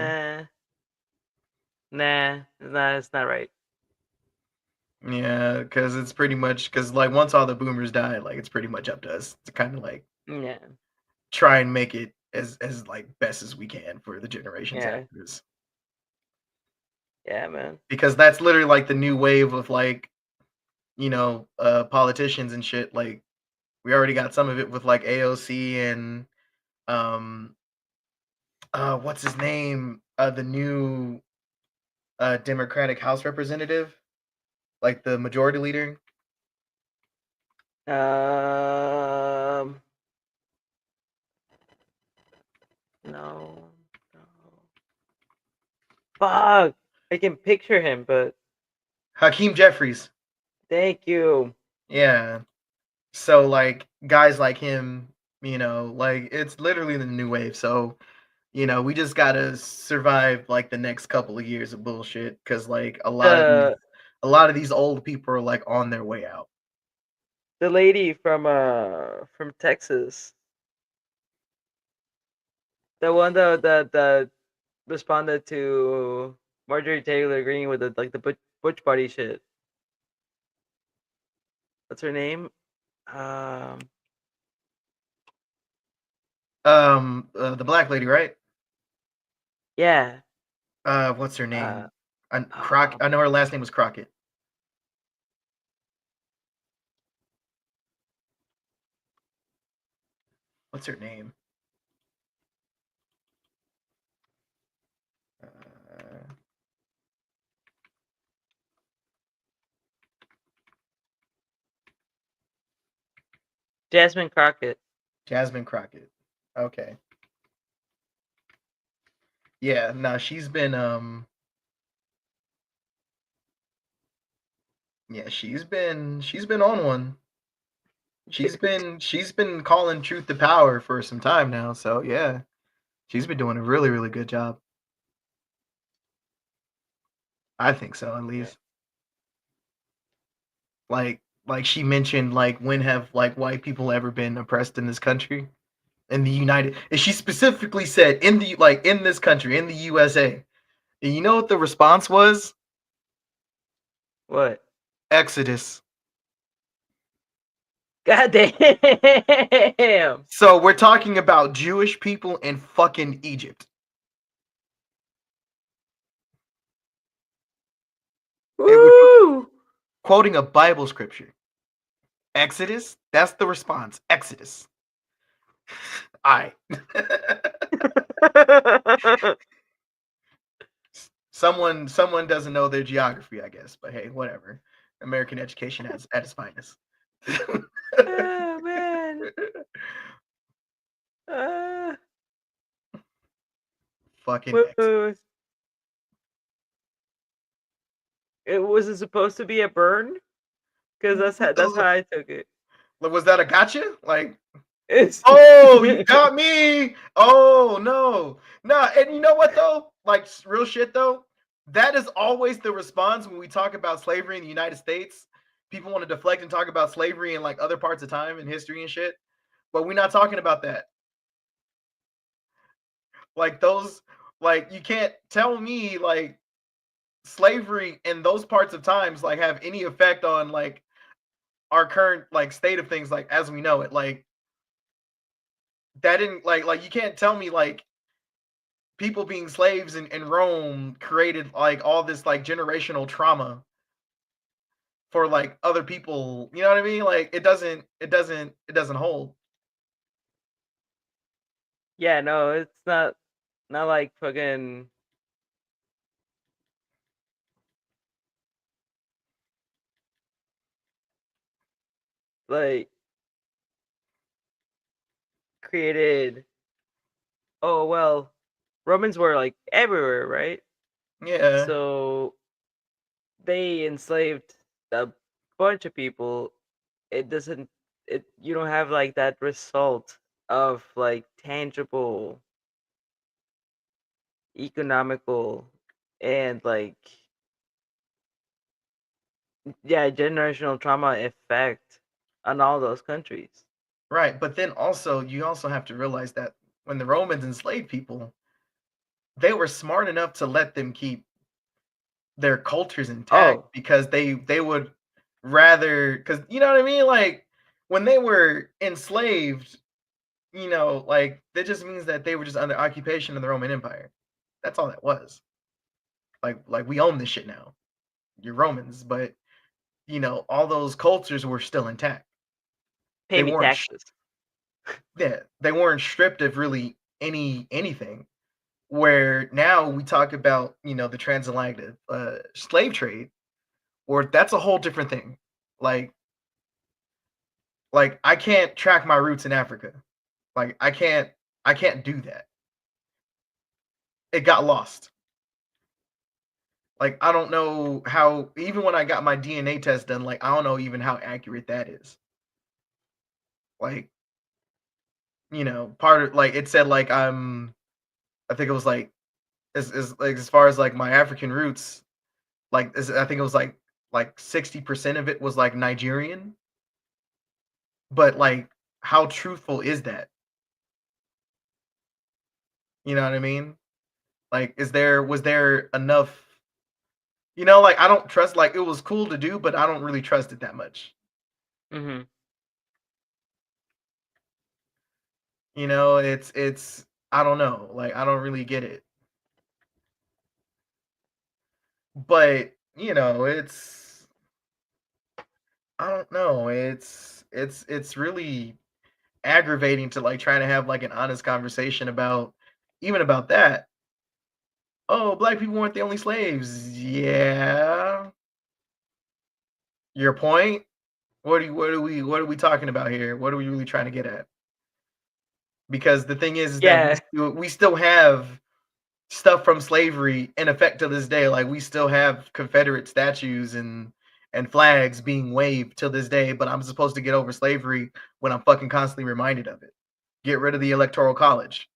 Nah, nah, it's not right. Yeah, because it's pretty much because like once all the boomers die, like it's pretty much up to us to kind of like Yeah, try and make it as like best as we can for the generations yeah, after us. yeah, man. Because that's literally like the new wave of like, you know, politicians and shit. Like we already got some of it with like AOC and um what's his name? The new Democratic House representative, like the majority leader. Um, no, no. Fuck, I can picture him, but Hakeem Jeffries. thank you. Yeah. So like guys like him, you know, like it's literally the new wave. So, you know, we just gotta survive like the next couple of years of bullshit because like The a lot of these old people are like on their way out. the lady from Texas, the one that responded to Marjorie Taylor Greene with the like the butch party shit. What's her name? Um, The black lady, right? yeah. What's her Uh, name? um, I know her last name was Crockett. What's her name? Uh, Jasmine Crockett. Jasmine Crockett. Okay. Yeah, no, she's been on one. She's been calling truth to power for some time now. So yeah, she's been doing a really really good job. I think so at Yeah. least. Like she mentioned like when have like white people ever been oppressed in this country? In the United and she specifically said in the like in this country, in the USA. And you know what the response was? What? Exodus. God damn. So we're talking about Jewish people in fucking Egypt. Woo! Quoting a Bible scripture. Exodus? That's the response. Exodus. I. someone doesn't know their geography, I guess, but hey, whatever. American education at its finest. Oh man. Fucking Exodus. Woo. It wasn't supposed to be a burn, because that's how I took it. Was that a gotcha? Like, It's oh, you got me. Oh no, nah. And you know what though? Like real shit though. That is always the response when we talk about slavery in the United States. People want to deflect and talk about slavery in like other parts of time and history and shit, but we're not talking about that. Like those, like you can't tell me like slavery in those parts of times like have any effect on like our current like state of things like as we know it. Like that didn't like you can't tell me like people being slaves in Rome created like all this like generational trauma for like other people. You know what I mean? Like it doesn't hold. yeah, no, it's not like fucking like created. Oh well, Romans were like everywhere, right? Yeah. So they enslaved a bunch of people. It doesn't. It You don't have like that result of like tangible, economical, and like yeah, generational trauma effect on all those countries. Right. But then also you also have to realize that when the Romans enslaved people, they were smart enough to let them keep their cultures intact Oh, because they would rather because you know what I mean? Like when they were enslaved, like that just means that they were just under occupation of the Roman Empire. That's all that was. Like we own this shit now. You're Romans, but all those cultures were still intact. pay They me weren't taxes. yeah, they weren't stripped of really anything. Where now we talk about, the transatlantic slave trade, or that's a whole different thing. Like I can't track my roots in Africa. Like I can't do that. It got lost. Like I don't know how even when I got my DNA test done, like I don't know even how accurate that is. Like, part of like it said like I think it was like as far as like my African roots, like I think it was like 60% of it was like Nigerian, but like how truthful is that? You know what I mean? Like was there enough, like I don't trust, like it was cool to do, but I don't really trust it that much. Hmm. It's I don't know, like I don't really get it. But, I don't know, it's really aggravating to like try to have like an honest conversation about even about that. Oh, black people weren't the only slaves. Yeah. Your point? What are we talking about here? What are we really trying to get at? Because the thing is that we Yeah, still, we still have stuff from slavery in effect to this day. Like we still have Confederate statues and flags being waved till this day, but I'm supposed to get over slavery when I'm fucking constantly reminded of it. Get rid of the electoral college.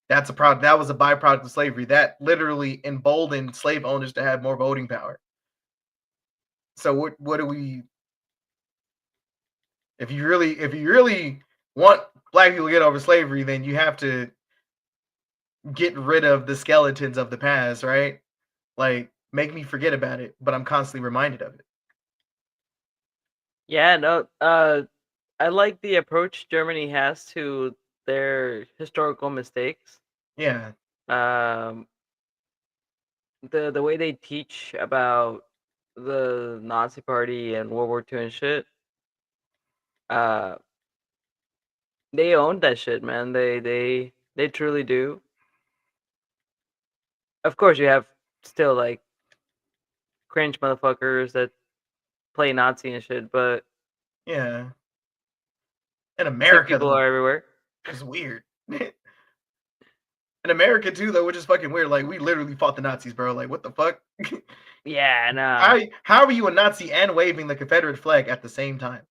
That's a product. That was a byproduct of slavery. That literally emboldened slave owners to have more voting power. So what do we? If you really want black people to get over slavery, then you have to get rid of the skeletons of the past, right? Like make me forget about it, but I'm constantly reminded of it. Yeah, no. I like the approach Germany has to their historical mistakes. Yeah, Um, the way they teach about the Nazi Party and World War II and shit. Uh, they own that shit, man. They truly do. Of course, you have still like cringe motherfuckers that play Nazi and shit, but yeah. In sick America people though, are everywhere. it's weird. In America too, though, which is fucking weird. Like we literally fought the Nazis, bro. Like what the fuck? Yeah, nah. How are you a Nazi and waving the Confederate flag at the same time?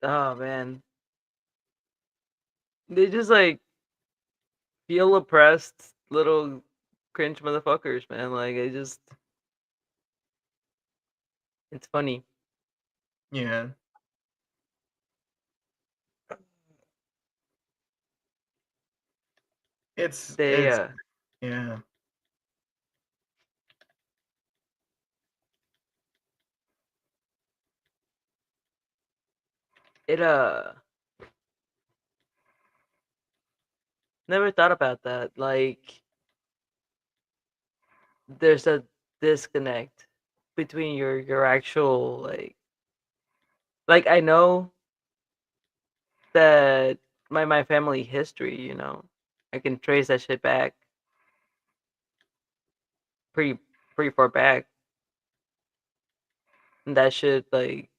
Oh man, they just like feel oppressed, little cringe motherfuckers, man. Like it's funny. Yeah, They it's yeah. it never thought about that. Like there's a disconnect between your actual like I know that my family history, you know. I can trace that shit back pretty pretty far back. And that shit like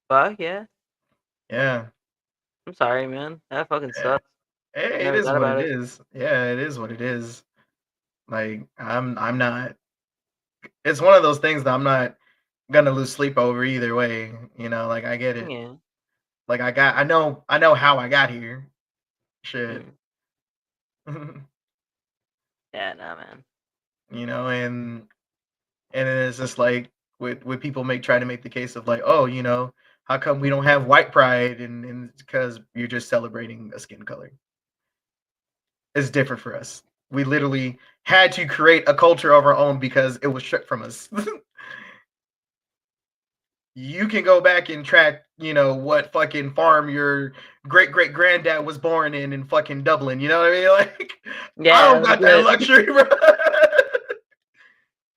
fuck yeah. Yeah. I'm sorry, man. That fucking Yeah. sucks. Hey, it Never is thought what about it it. is. Yeah, it is what it is. Like I'm not it's one of those things that I'm not gonna lose sleep over either way, like I get it. Yeah. Like I know how I got here. Shit. Mm. Yeah, nah, man. And then it's just like with people try to make the case of like, oh, how come we don't have white pride and it's because you're just celebrating a skin color. It's different for us. We literally had to create a culture of our own because it was stripped from us. You can go back and track, what fucking farm your great great granddad was born in fucking Dublin. You know what I mean? Like, I Yeah, don't got that legit. luxury, bro.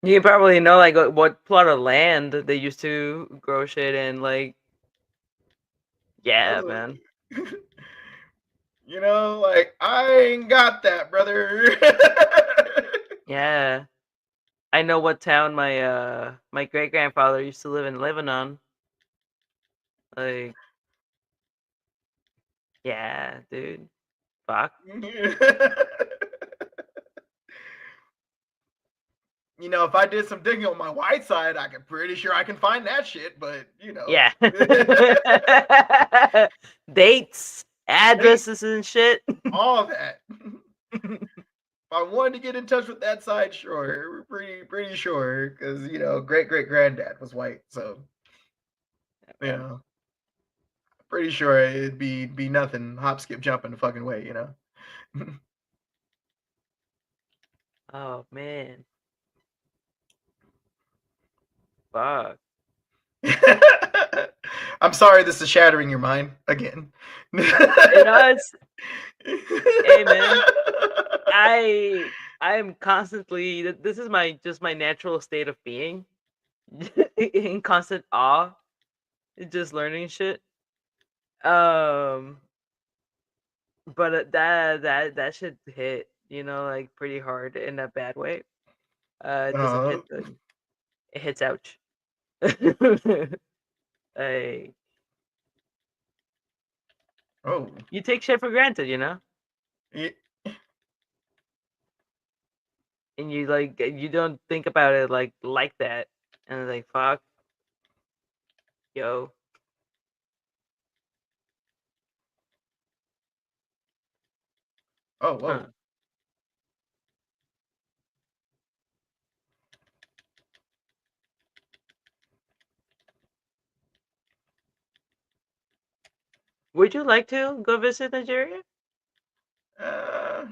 You probably know like what plot of land they used to grow shit in. Like, I yeah, was man. like, like I ain't got that, brother. Yeah. I know what town my great grandfather used to live in Lebanon. Like, yeah, dude. Fuck. If I did some digging on my white side, I can pretty sure I can find that shit. But Yeah. Dates, date addresses and shit. all that. If I wanted to get in touch with that side, sure, pretty sure, because great great granddad was white, so you Man. know, pretty sure it'd be nothing hop skip jump in the fucking way. Oh man. Fuck. I'm sorry, this is shattering your mind again. You know, it's hey man. I am constantly this is my just my natural state of being in constant awe, just learning shit. Um, but that should hit, you know, like pretty hard in a bad way. It doesn't uh, hit good. It hits ouch. Like oh, you take shit for granted, you know, yeah, and you like you don't think about it like that, and it's like fuck, yo, oh, huh. whoa. Would you like to go visit Nigeria? Uh,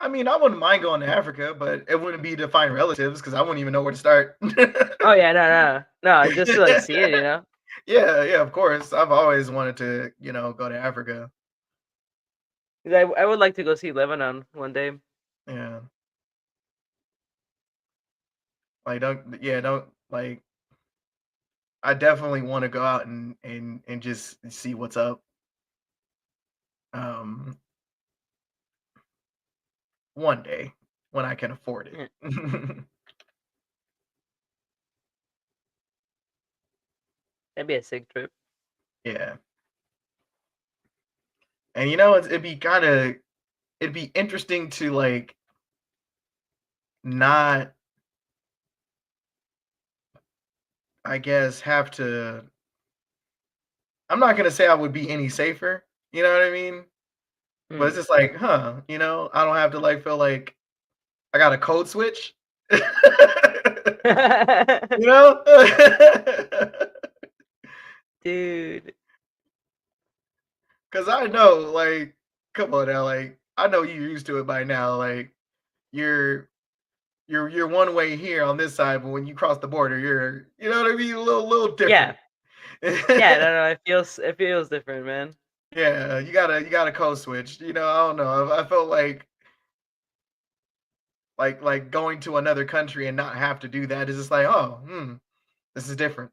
I mean, I wouldn't mind going to Africa, but it wouldn't be to find relatives because I wouldn't even know where to start. Oh yeah, no, just to like see it, you know. Yeah, yeah, of course. I've always wanted to, go to Africa. 'Cause I would like to go see Lebanon one day. Yeah. Like don't like I definitely want to go out and just see what's up. Um One day when I can afford Yeah, it. that'd be a sick trip. Yeah. And it'd be interesting to like not, I guess, have to. I'm not gonna say I would be any safer, you know what I mean? But it's Hmm. just like, huh, I don't have to like feel like I got a code switch. You know? Dude. Cause I know, like, come on now, like, I know you're used to it by now. Like, you're you're one way here on this side, but when you cross the border, you know what I mean, a little Yeah. different. Yeah, no, it feels different, man. Yeah, you gotta code switch. I don't know. I felt like going to another country and not have to do that is just like, oh, this is different.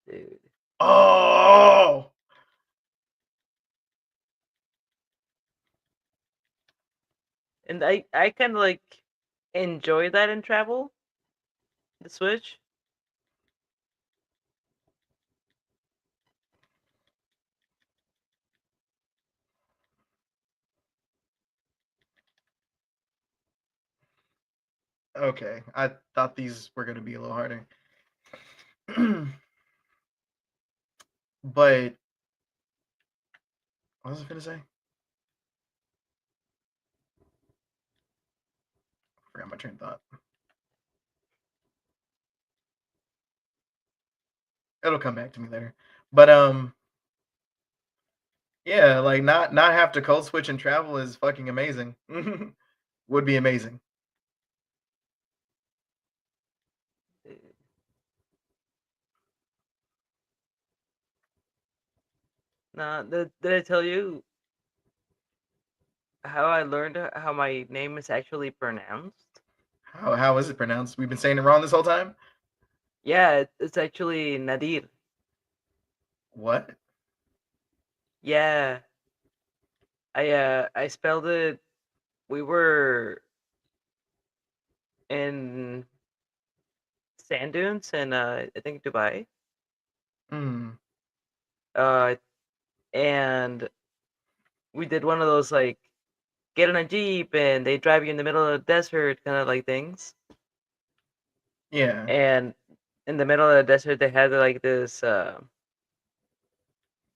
Dude. Oh, And I kind of like enjoy that in travel, the switch. okay. I thought these were gonna be a little harder. But what was I gonna say? Forgot my train of thought. It'll come back to me later. But yeah, like not have to code switch and travel is fucking amazing. Would be amazing. Nah, did I tell you how I learned how my name is actually pronounced? How is it pronounced? We've been saying it wrong this whole time. Yeah, it's actually Nadir. What? Yeah, I spelled it. We were in sand dunes in I think Dubai. Hmm. Uh, and we did one of those like get in a jeep and they drive you in the middle of the desert kind of like things. Yeah. And in the middle of the desert, they had like this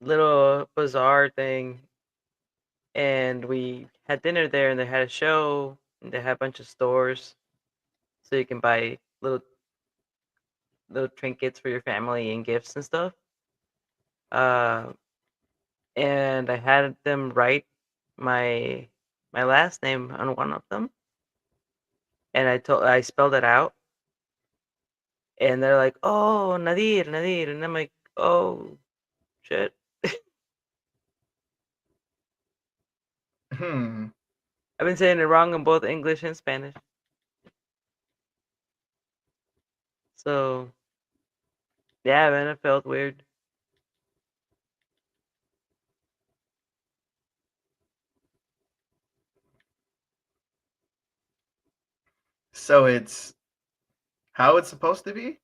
little bazaar thing, and we had dinner there, and they had a show, and they had a bunch of stores, so you can buy little trinkets for your family and gifts and stuff. Uh, and I had them write my my last name on one of them, and I spelled it out, and they're like, "Oh, Nadir, Nadir," and I'm like, "Oh, shit." Hmm. I've been saying it wrong in both English and Spanish. So yeah, man, it felt weird. So it's how it's supposed to be?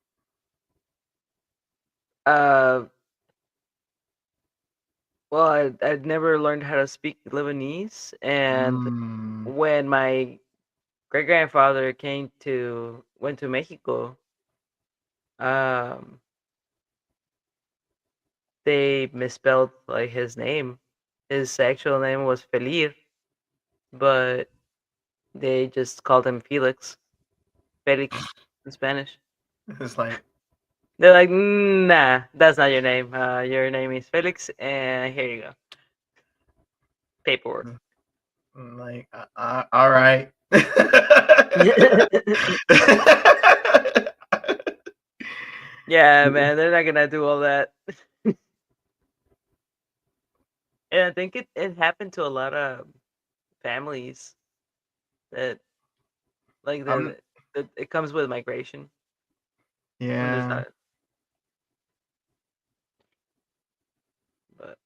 Uh, well, I'd never learned how to speak Lebanese, and Mm. when my great grandfather went to Mexico, um, they misspelled like his name. His actual name was Felir, but they just called him Felix, Felix in Spanish. It's like, They're like, nah, that's not your name. Your name is Felix, and here you go. paperwork. Like, all right. Yeah, man, they're not gonna do all that. And I think it happened to a lot of families that like I'm the it comes with migration when there's yeah. not, but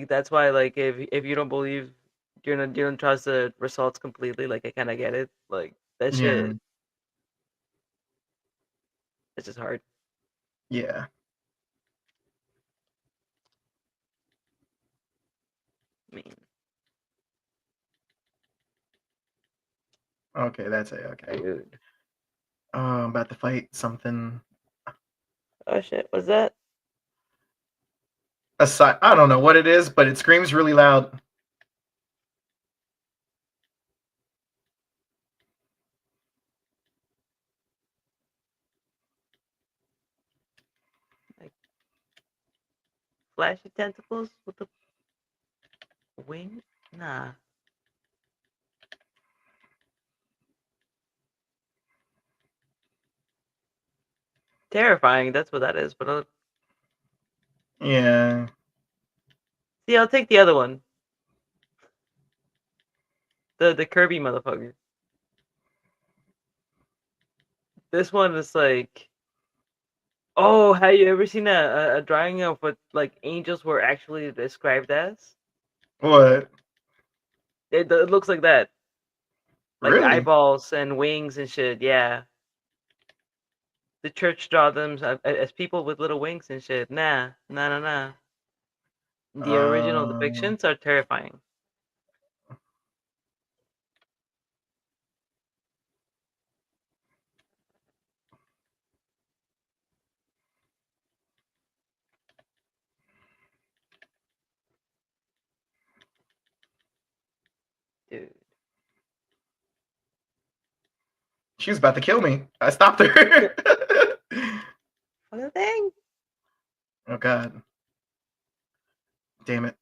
that's why like if you don't believe you don't trust the results completely, like I kind of get it. Like that Yeah. shit, it's just hard. Yeah. I mean, Okay, that's it. Okay. dude. I'm about to fight something. Oh shit, what's that? Aside, I don't know what it is, but it screams really loud. Like flashy tentacles with the wing? Nah. Terrifying, that's what that is. But Yeah. see, I'll take the other one. The Kirby motherfucker. This one is like, oh, have you ever seen a drawing of what like angels were actually described as? What? It looks like that, like Really? eyeballs and wings and shit. Yeah, the church draw them as people with little wings and shit. Nah, nah, nah, nah. The original Um. depictions are terrifying. Dude. She was about to kill me. I stopped her. What a thing. Oh God. Damn it.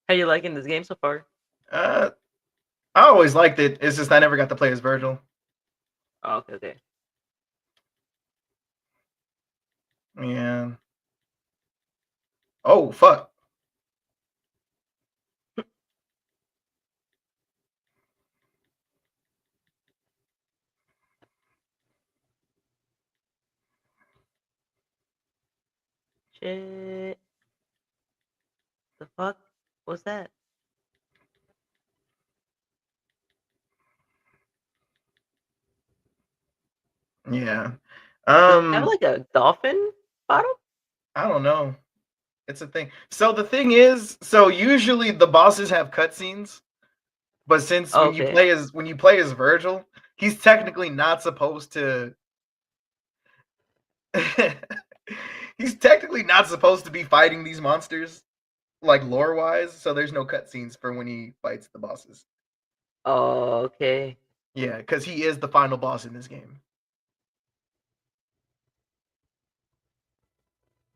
How you liking this game so far? Uh, I always liked it. It's just I never got to play as Virgil. Oh, okay, okay. Yeah. Oh fuck. Shit. The fuck? What's that? Yeah. Does it have Um. like a dolphin bottom? I don't know. It's a thing. So the thing is, so usually the bosses have cutscenes, but since Oh, okay. when you play as Virgil, he's technically not supposed to. He's technically not supposed to be fighting these monsters, like lore wise. So there's no cutscenes for when he fights the bosses. Oh, okay. Yeah, because he is the final boss in this game.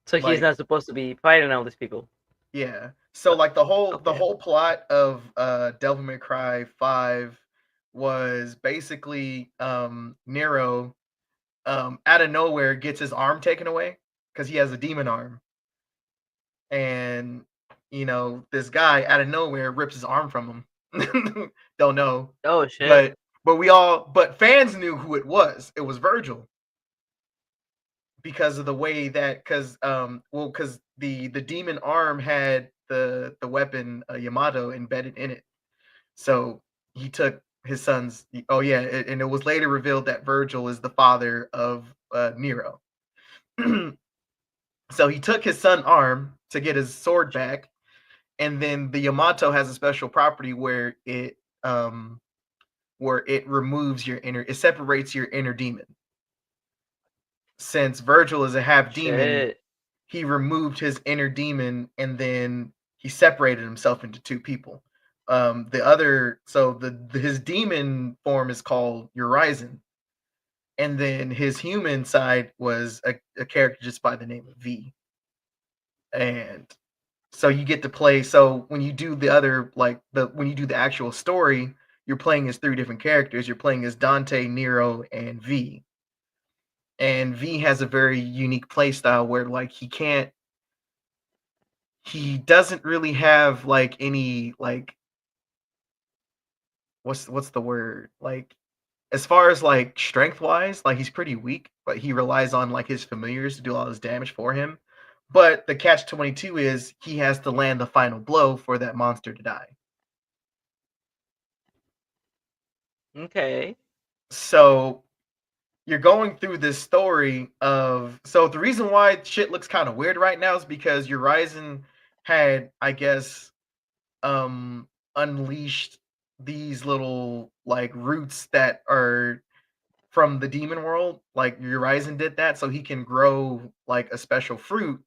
So he's Like, not supposed to be fighting all these people. yeah. So like the Okay. whole plot of Devil May Cry 5 was basically Nero out of nowhere gets his arm taken away because he has a demon arm. And this guy out of nowhere rips his arm from him. Don't know. Oh shit. But fans knew who it was. It was Virgil because of the way that because the demon arm had the weapon Yamato embedded in it. So he took his son's. Oh yeah, and it was later revealed that Virgil is the father of Nero. So he took his son arm to get his sword back, and then the Yamato has a special property where it removes it separates your inner demon. Since Virgil is a half demon, Shit. he removed his inner demon and then he separated himself into two people. The other, so his demon form is called Urizen, and then his human side was a character just by the name of V. And so you get to play. So when you do the other, like the when you do the actual story, you're playing as three different characters. You're playing as Dante, Nero, and V. And V has a very unique play style where like he doesn't really have like any like what's the word, like as far as like strength wise, like he's pretty weak, but he relies on like his familiars to do all his damage for him. But the catch 22 is he has to land the final blow for that monster to die. Okay. So you're going through this story of, so the reason why shit looks kind of weird right now is because Urizen had, I guess, unleashed these little like roots that are from the demon world. Like Urizen did that so he can grow like a special fruit,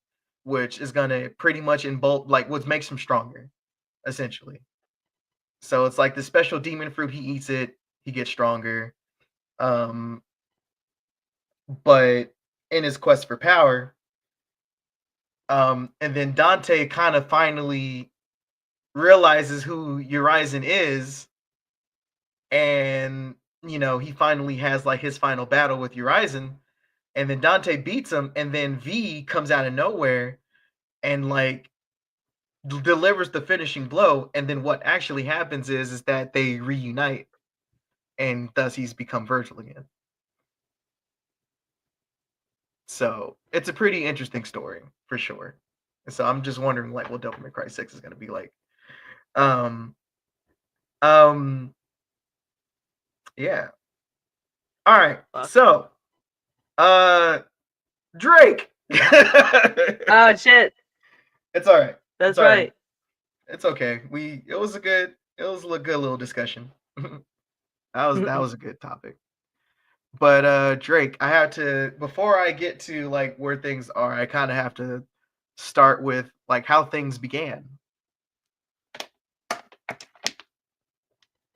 which is gonna pretty much in bulk like what makes him stronger, essentially. So it's like the special demon fruit, he eats it, he gets stronger. Um, but in his quest for power, and then Dante kind of finally realizes who Urizen is, and he finally has like his final battle with Urizen, and then Dante beats him, and then V comes out of nowhere and like delivers the finishing blow, and then what actually happens is that they reunite, and thus he's become Virgil again. So it's a pretty interesting story for sure. And so I'm just wondering like what Devil May Cry 6 is gonna be like. Um um yeah. All right. Fuck. So Drake. Oh shit. It's all right. It's That's all right. right. It's okay. It was a good little discussion. That was a good topic. But Drake, I have to, before I get to like where things are, I kind of have to start with like how things began.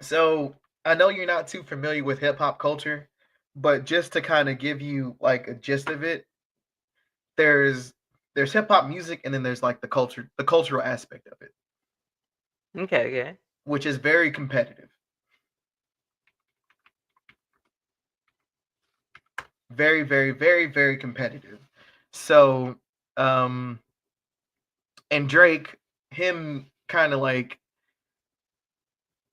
So I know you're not too familiar with hip hop culture, but just to kind of give you like a gist of it, there's hip hop music, and then there's like the cultural aspect of it, Okay, okay. which is very competitive. Very, very, very, very competitive. So, um, and Drake, him kind of like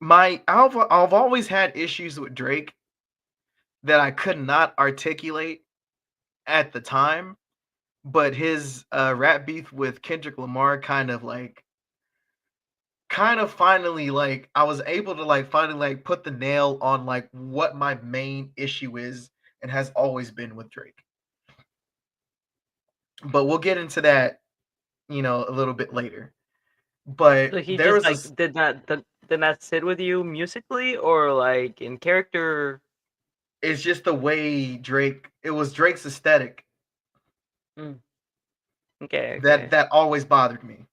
I've always had issues with Drake that I could not articulate at the time, but his rap beef with Kendrick Lamar kind of finally like I was able to like finally like put the nail on like what my main issue is and has always been with Drake. But we'll get into that, a little bit later. But So he there just was like this did not sit with you musically or like in character. it's just the way Drake, it was Drake's aesthetic Mm. Okay, that okay. always bothered me.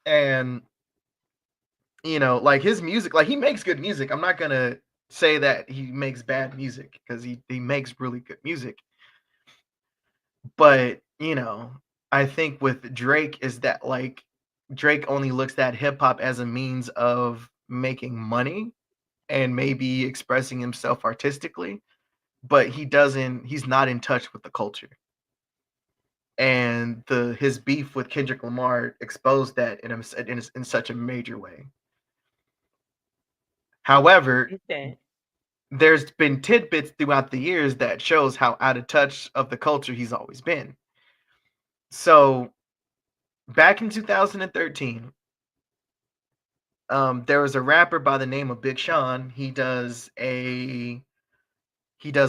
And like his music, like he makes good music. I'm not gonna say that he makes bad music because he makes really good music. But I think with Drake is that like Drake only looks at hip hop as a means of making money and maybe expressing himself artistically, but he's not in touch with the culture. And his beef with Kendrick Lamar exposed that in such a major way. However, Okay. there's been tidbits throughout the years that shows how out of touch of the culture he's always been. So back in 2013, there was a rapper by the name of Big Sean. He does a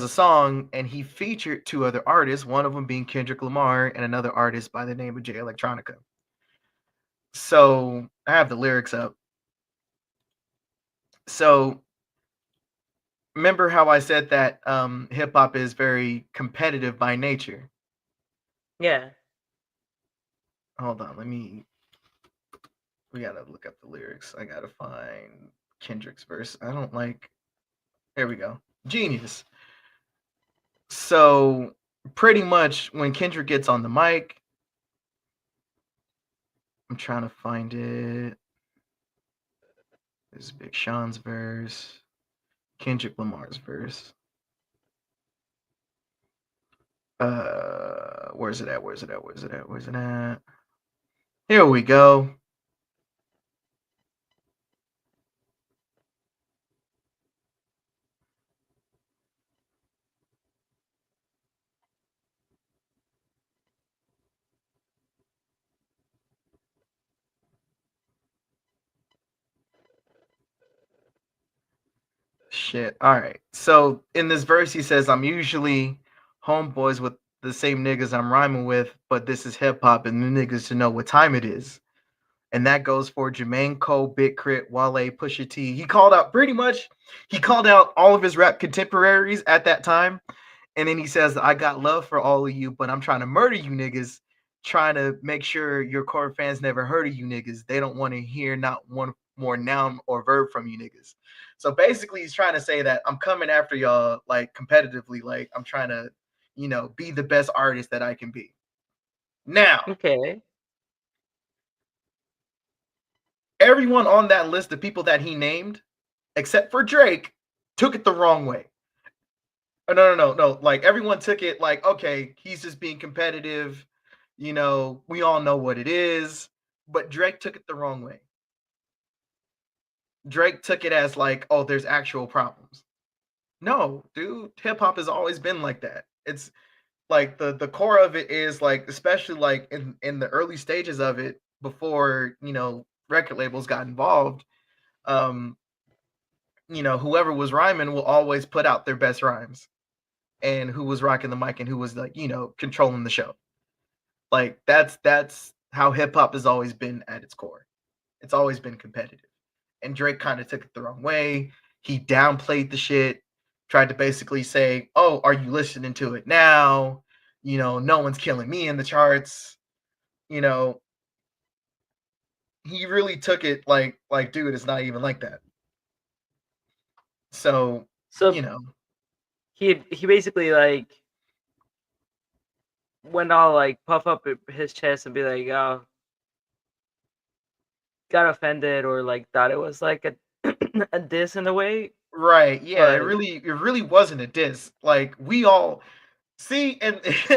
song, and he featured two other artists, one of them being Kendrick Lamar and another artist by the name of Jay Electronica. So I have the lyrics up. So remember how I said that hip hop is very competitive by nature? Yeah. Hold on, we gotta look up the lyrics. I gotta find Kendrick's verse. I don't like. There we go. Genius. So pretty much when Kendrick gets on the mic, I'm trying to find it. This is Big Sean's verse, Kendrick Lamar's verse. Where's it at? Where's it at? Where's it at? Where's it at? Here we go. Shit. All right. So in this verse, he says, I'm usually homeboys with the same niggas I'm rhyming with, but this is hip hop and the niggas to know what time it is. And that goes for Jermaine Cole, Big Crit, Wale, Pusha T. He called out all of his rap contemporaries at that time. And then he says, I got love for all of you, but I'm trying to murder you niggas, trying to make sure your core fans never heard of you niggas. They don't want to hear not one more noun or verb from you niggas. So basically, he's trying to say that I'm coming after y'all like competitively, like I'm trying to, be the best artist that I can be. Now, Okay. everyone on that list of people that he named, except for Drake, took it the wrong way. No. Like everyone took it like, okay, he's just being competitive. We all know what it is. But Drake took it the wrong way. Drake took it as like, oh, there's actual problems. No, dude, hip hop has always been like that. It's like the core of it is like, especially like in the early stages of it, before record labels got involved. Whoever was rhyming will always put out their best rhymes, and who was rocking the mic and who was like, controlling the show. Like that's how hip hop has always been at its core. It's always been competitive. And Drake kind of took it the wrong way. He downplayed the shit, tried to basically say, "Oh, are you listening to it now? No one's killing me in the charts." He really took it like dude, it's not even like that. So, So you know, he basically like went all like puff up his chest and be like, oh, got offended or like thought it was like a a diss in a way. right, yeah, it But really wasn't a diss. Like we all see, and this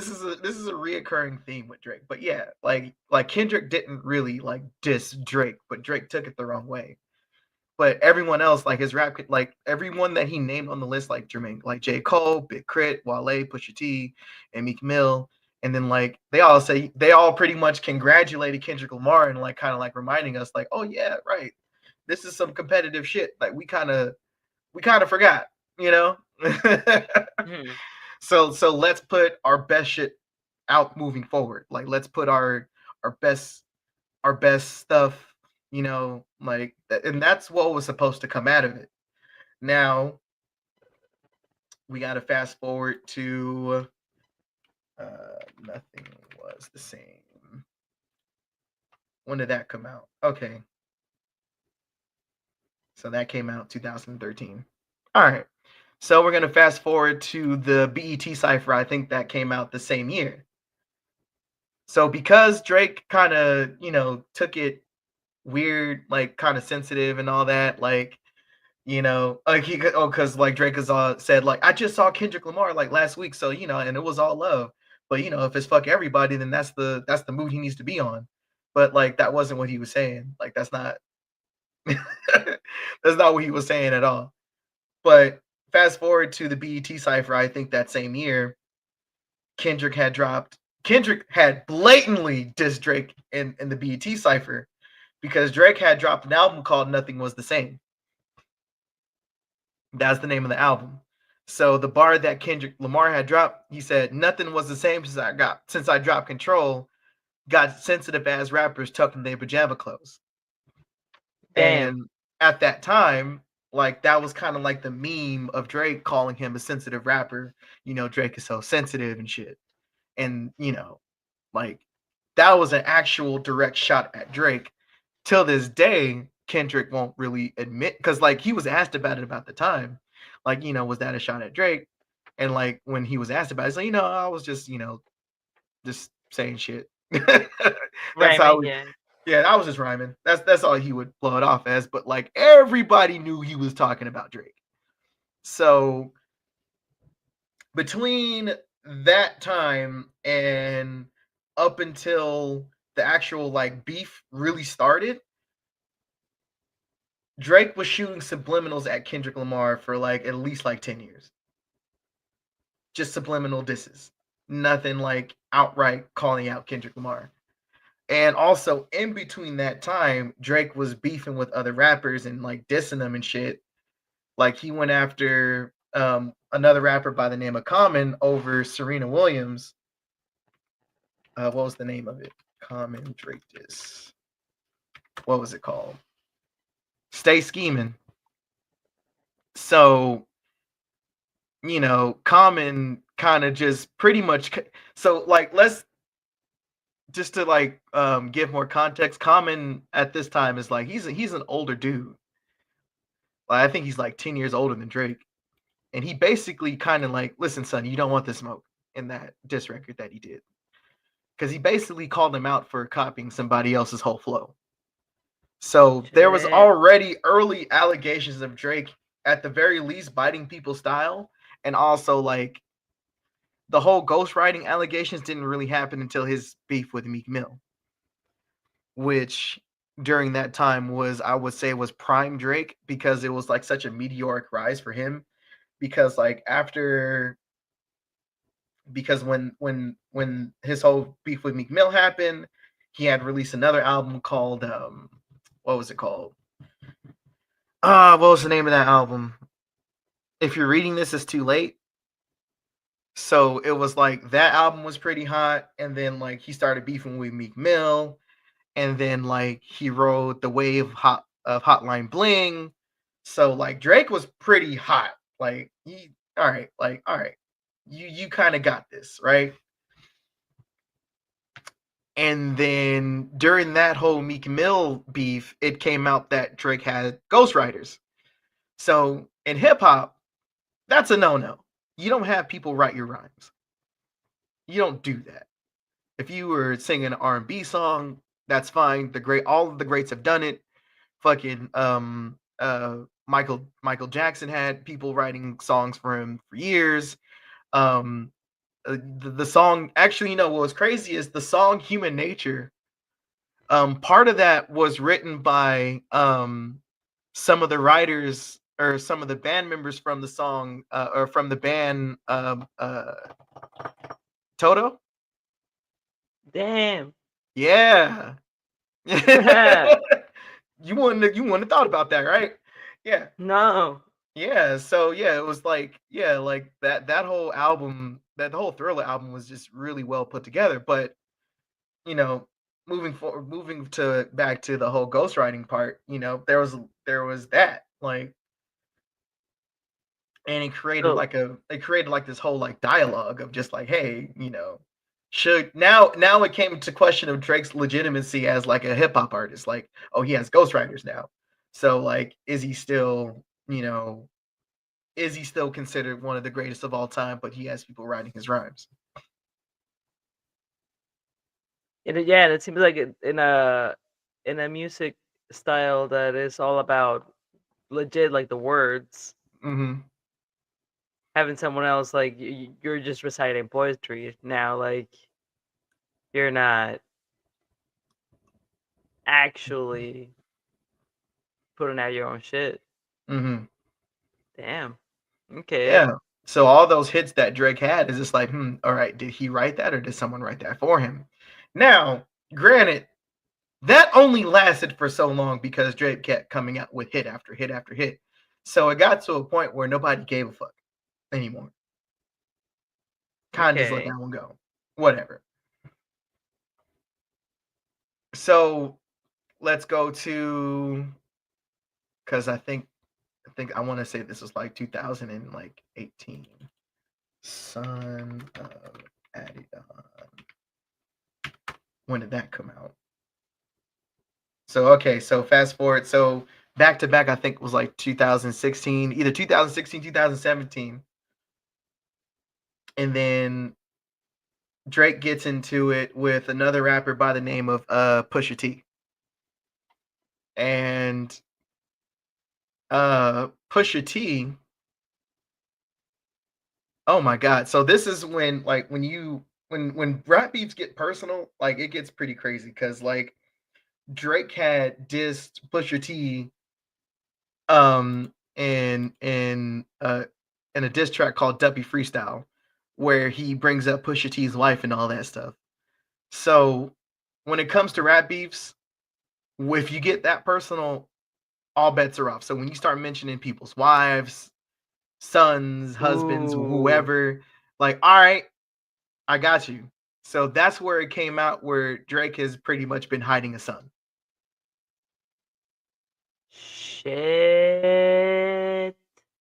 is a reoccurring theme with Drake. But yeah, like Kendrick didn't really like diss Drake, but Drake took it the wrong way. But everyone else, like his rap, like everyone that he named on the list, like Jermaine, like J. Cole, Big Crit, Wale, Pusha T, and Meek Mill, and then like they all pretty much congratulated Kendrick Lamar and like kind of like reminding us, like, oh yeah, right, this is some competitive shit. Like we kind of forgot, you know. mhm. So let's put our best shit out moving forward. Like let's put our best stuff, like, and that's what was supposed to come out of it. Now we got to fast forward to Nothing Was the Same. When did that come out? Okay, so that came out 2013. All right, so we're gonna fast forward to the BET Cipher. I think that came out the same year. So because Drake kind of took it weird, like kind of sensitive and all that, like like because like Drake has said like, I just saw Kendrick Lamar like last week, so and it was all love. But if it's fuck everybody, then that's the mood he needs to be on. But like that wasn't what he was saying. Like that's not that's not what he was saying at all. But fast forward to the BET Cipher, I think that same year, Kendrick had blatantly dissed Drake in the BET Cipher, because Drake had dropped an album called Nothing Was the Same. That's the name of the album. So the bar that Kendrick Lamar had dropped, he said, nothing was the same since I dropped Control. Got sensitive ass rappers tucking their pajama clothes. Damn. And at that time, like that was kind of like the meme of Drake calling him a sensitive rapper. Drake is so sensitive and shit. And like that was an actual direct shot at Drake. Till this day, Kendrick won't really admit, because like he was asked about it about the time, Like, was that a shot at Drake? And like when he was asked about it, he's like, I was just, just saying shit. That's how Rhyming, we, yeah. yeah, I was just rhyming. That's all he would blow it off as. But like everybody knew he was talking about Drake. So between that time and up until the actual like beef really started, Drake was shooting subliminals at Kendrick Lamar for like at least like 10 years. Just subliminal disses. Nothing like outright calling out Kendrick Lamar. And also in between that time, Drake was beefing with other rappers and like dissing them and shit. Like he went after another rapper by the name of Common over Serena Williams. What was the name of it? Common Drake diss. What was it called? Stay Scheming. So, Common kind of just pretty much. So, like, let's just to like give more context. Common at this time is like he's an older dude. Like, I think he's like 10 years older than Drake, and he basically kind of like, listen, son, you don't want the smoke in that diss record that he did, because he basically called him out for copying somebody else's whole flow. So there was Shit. already early allegations of Drake at the very least biting people's style, and also like the whole ghostwriting allegations didn't really happen until his beef with Meek Mill, which during that time was, I would say, was prime Drake, because it was like such a meteoric rise for him, because like because when his whole beef with Meek Mill happened, he had released another album called what was it called? What was the name of that album? If you're reading this, it's too late. So it was like that album was pretty hot, and then like he started beefing with Meek Mill, and then like he rode the wave of Hotline Bling. So like Drake was pretty hot. Like he, all right, you kind of got this, right? And then during that whole Meek Mill beef, it came out that Drake had ghostwriters. So in hip hop, that's a no-no. You don't have people write your rhymes. You don't do that. If you were singing an R&B song, that's fine. All of the greats have done it. Fucking Michael Jackson had people writing songs for him for years. The song, actually, what was crazy is the song Human Nature. Part of that was written by some of the writers or some of the band members from the song or from the band Toto. Damn. Yeah. you wouldn't have thought about that, right? Yeah. No. Yeah, so yeah, it was like, yeah, like that whole album, that whole Thriller album was just really well put together. But you know, moving to back to the whole ghostwriting part, there was that, like, and So it created like this whole like dialogue of just like, hey, should now it came to question of Drake's legitimacy as like a hip hop artist. Like, oh, he has ghostwriters now, so like, is he still considered one of the greatest of all time, but he has people writing his rhymes? yeah, it seems like in a music style that is all about legit like the words, Mm-hmm. having someone else like you're just reciting poetry now, like you're not actually putting out your own shit. Mm-hmm. Damn. Okay. Yeah. So all those hits that Drake had is just like, all right, did he write that or did someone write that for him? Now, granted, that only lasted for so long because Drake kept coming out with hit after hit after hit. So it got to a point where nobody gave a fuck anymore. Kind of just let Okay. that one go. Whatever. So let's go to, because I want to say this was like 2018. Son of Adidon. When did that come out? So okay, so fast forward. So back to back. I think it was like 2016, either 2016, 2017, and then Drake gets into it with another rapper by the name of Pusha T. And Pusha T, oh my god. So this is when like when rap beefs get personal, like it gets pretty crazy cuz like Drake had dissed Pusha T in a diss track called Duppy Freestyle where he brings up Pusha T's wife and all that stuff. So when it comes to rap beefs, if you get that personal, all bets are off. So when you start mentioning people's wives, sons, husbands, Ooh. whoever, like, all right, I got you. So that's where it came out where Drake has pretty much been hiding a son. Shit.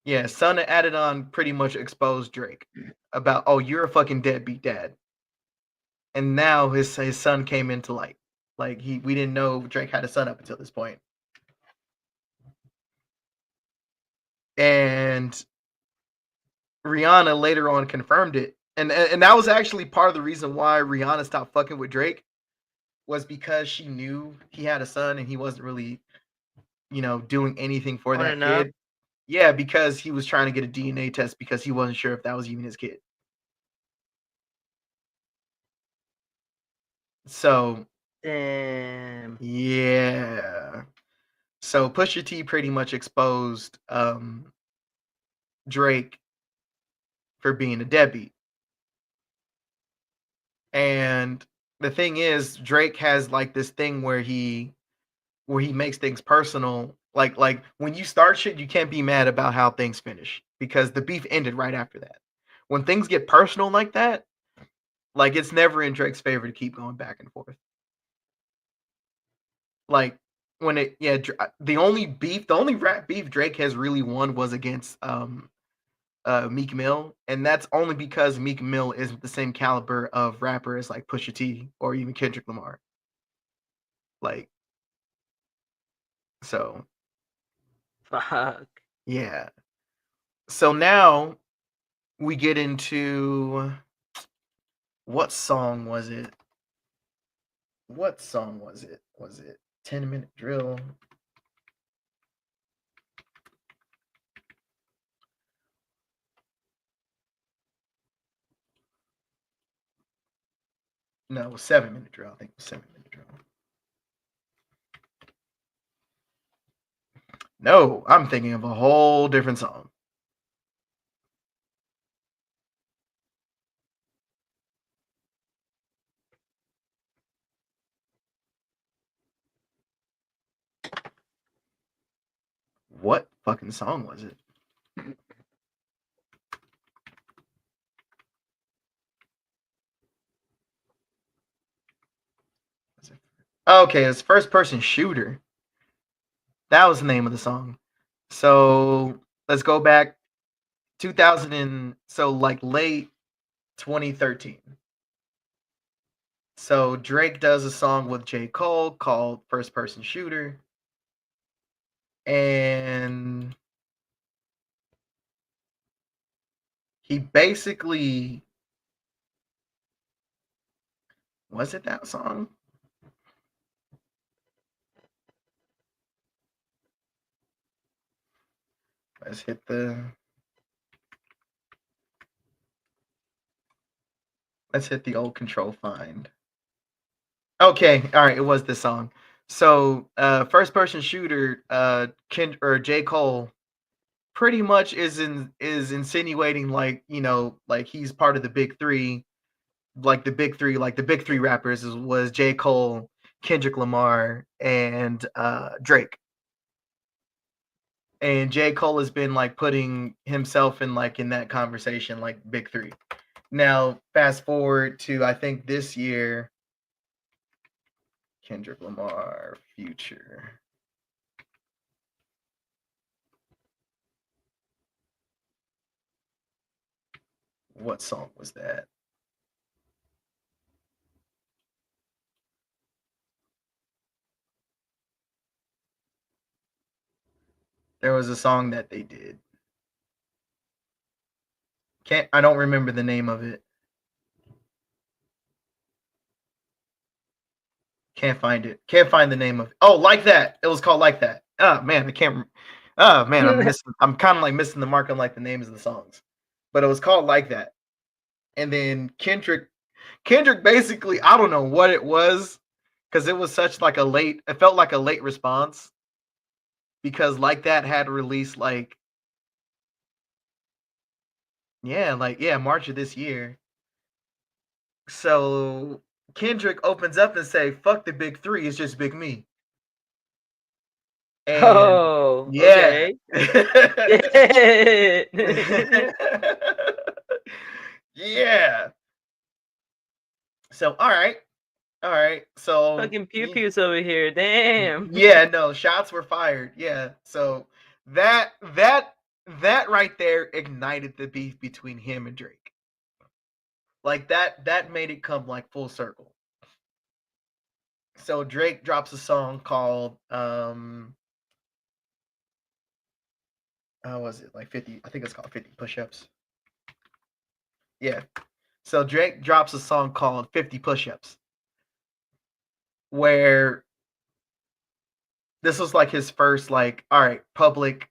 Yeah, son added on pretty much exposed Drake about, oh, you're a fucking deadbeat dad. And now his son came into light. Like we didn't know Drake had a son up until this point. And Rihanna later on confirmed it. And that was actually part of the reason why Rihanna stopped fucking with Drake was because she knew he had a son and he wasn't really, doing anything for On that enough. kid. Yeah, because he was trying to get a DNA test because he wasn't sure if that was even his kid. So, Damn. yeah. So Pusha T pretty much exposed Drake for being a deadbeat. And the thing is, Drake has like this thing where he makes things personal. Like when you start shit, you can't be mad about how things finish because the beef ended right after that. When things get personal like that, like it's never in Drake's favor to keep going back and forth. Like when it yeah, the only rap beef Drake has really won was against Meek Mill, and that's only because Meek Mill isn't the same caliber of rapper as like Pusha T or even Kendrick Lamar. Like so, Fuck. yeah. So now we get into what song was it? What song was it? Was it 10-minute drill? No, it was 7-minute drill. I think it was 7-minute drill. No, I'm thinking of a whole different song. What fucking song was it? Okay, it's First Person Shooter. That was the name of the song. So let's go back 2000 and so like late 2013. So Drake does a song with J. Cole called First Person Shooter. And he basically was it that song? Let's hit the old control find. Okay, all right, it was this song. So First Person Shooter, J. Cole pretty much is insinuating like, like he's part of the big three, like the big three rappers was J. Cole, Kendrick Lamar, and Drake. And J. Cole has been like putting himself in like in that conversation, like big three. Now, fast forward to I think this year, Kendrick Lamar, Future. What song was that? There was a song that they did. I don't remember the name of it. Can't find it. Can't find the name of it. Oh, Like That. It was called Like That. Oh man, I can't. Oh man, I'm missing. I'm kind of like missing the mark on like the names of the songs, but it was called Like That. And then Kendrick basically, I don't know what it was, because it was such like a late. It felt like a late response, because Like That had released like March of this year. So Kendrick opens up and say, "Fuck the big three, it's just Big Me." And Oh, yeah. okay. Yeah. Yeah. So all right. So Fucking pew pews over here. Damn. yeah, no, shots were fired. Yeah. So that that that right there ignited the beef between him and Drake. Like that made it come like full circle. So Drake drops a song called how was it? Like 50, I think it's called 50 Push-Ups. Yeah. So Drake drops a song called 50 Push-Ups, where this was like his first like, all right, public,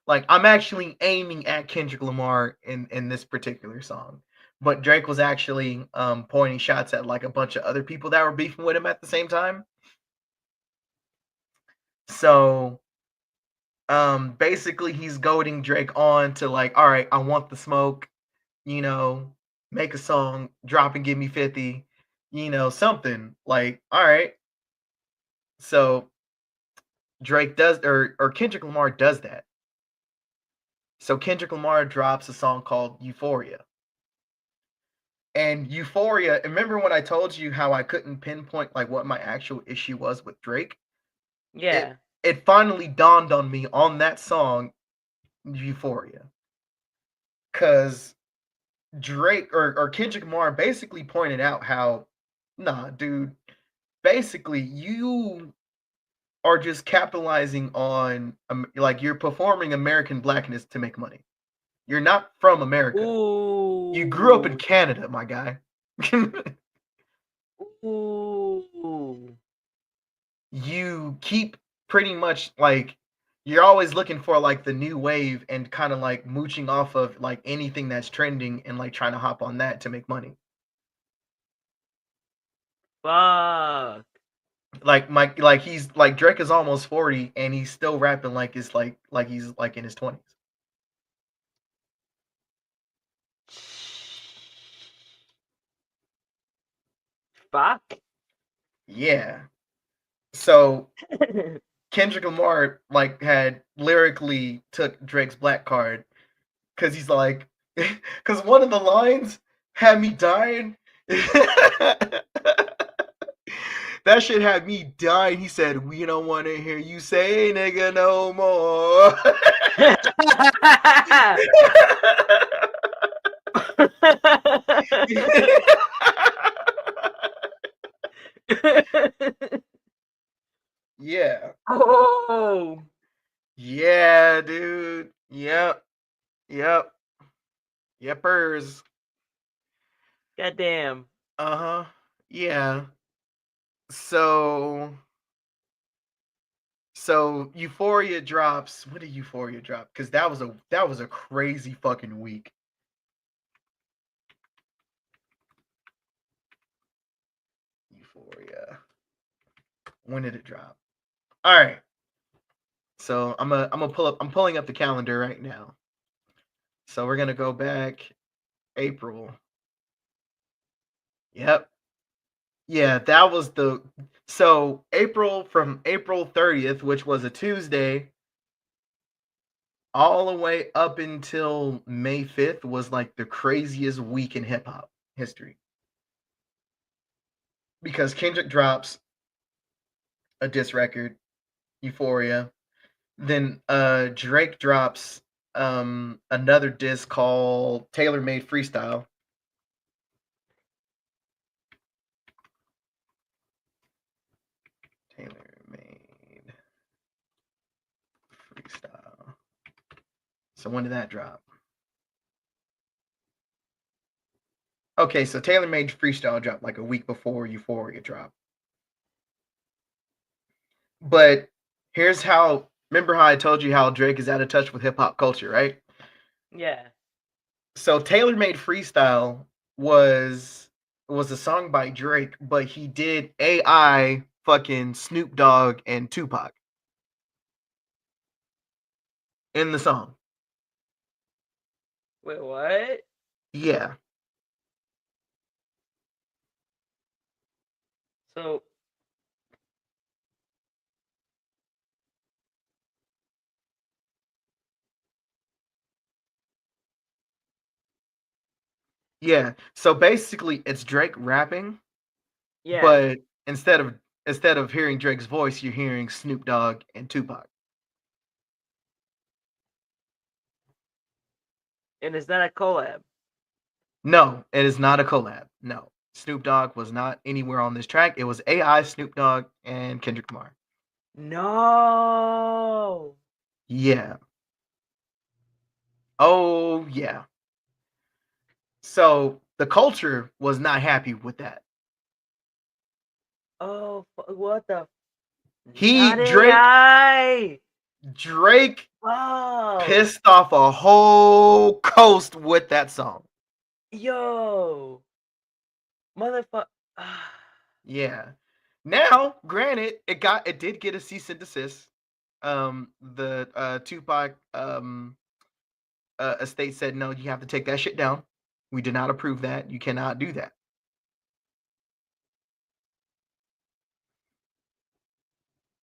like I'm actually aiming at Kendrick Lamar in this particular song. But Drake was actually pointing shots at like a bunch of other people that were beefing with him at the same time. So basically he's goading Drake on to like, all right, I want the smoke, you know, make a song, drop and give me 50, something. Like, all right. So Drake does, or Kendrick Lamar does that. So Kendrick Lamar drops a song called Euphoria. And Euphoria, remember when I told you how I couldn't pinpoint like what my actual issue was with Drake? Yeah. It finally dawned on me on that song, Euphoria. Cause Drake or Kendrick Lamar basically pointed out how, nah, dude, basically you are just capitalizing on like you're performing American blackness to make money. You're not from America. You grew up in Ooh. Canada, my guy. Ooh. You keep pretty much like you're always looking for like the new wave and kind of like mooching off of like anything that's trending and like trying to hop on that to make money. Fuck. Like he's like Drake is almost 40 and he's still rapping like it's like he's like in his 20s. Fuck. Yeah. So Kendrick Lamar like had lyrically took Drake's black card because he's like, because one of the lines had me dying. That shit had me dying. He said, "We don't want to hear you say nigga no more." Yeah. Oh. Yeah, dude. Yep. Yep. Yepers. Goddamn. Uh-huh. Yeah. So Euphoria drops. When did Euphoria drop? Because that was a crazy fucking week. Euphoria. When did it drop? All right. So I'm pulling up the calendar right now. So we're gonna go back April. Yep. Yeah, that was the so April from April 30th, which was a Tuesday, all the way up until May 5th was like the craziest week in hip hop history. Because Kendrick drops a diss record, Euphoria. Then Drake drops another diss called Tailor Made Freestyle. Tailor Made Freestyle. So when did that drop? Okay, so Taylor Made Freestyle dropped like a week before Euphoria dropped. But here's how. Remember how I told you how Drake is out of touch with hip hop culture, right? Yeah. So Taylor Made Freestyle was was a song by Drake, but he did AI fucking Snoop Dogg and Tupac in the song. Wait, what? Yeah. So Yeah. So basically it's Drake rapping, yeah. but instead of hearing Drake's voice, you're hearing Snoop Dogg and Tupac. And is that a collab? No, it is not a collab. No. Snoop Dogg was not anywhere on this track. It was AI, Snoop Dogg, and Kendrick Lamar. No. Yeah. Oh, yeah. So the culture was not happy with that. Oh, what the? He Not AI. Drake Wow. pissed off a whole coast with that song. Yo. Motherfucker. Yeah. Now, granted, it did get a cease and desist. The Tupac estate said no, you have to take that shit down. We did not approve that. You cannot do that.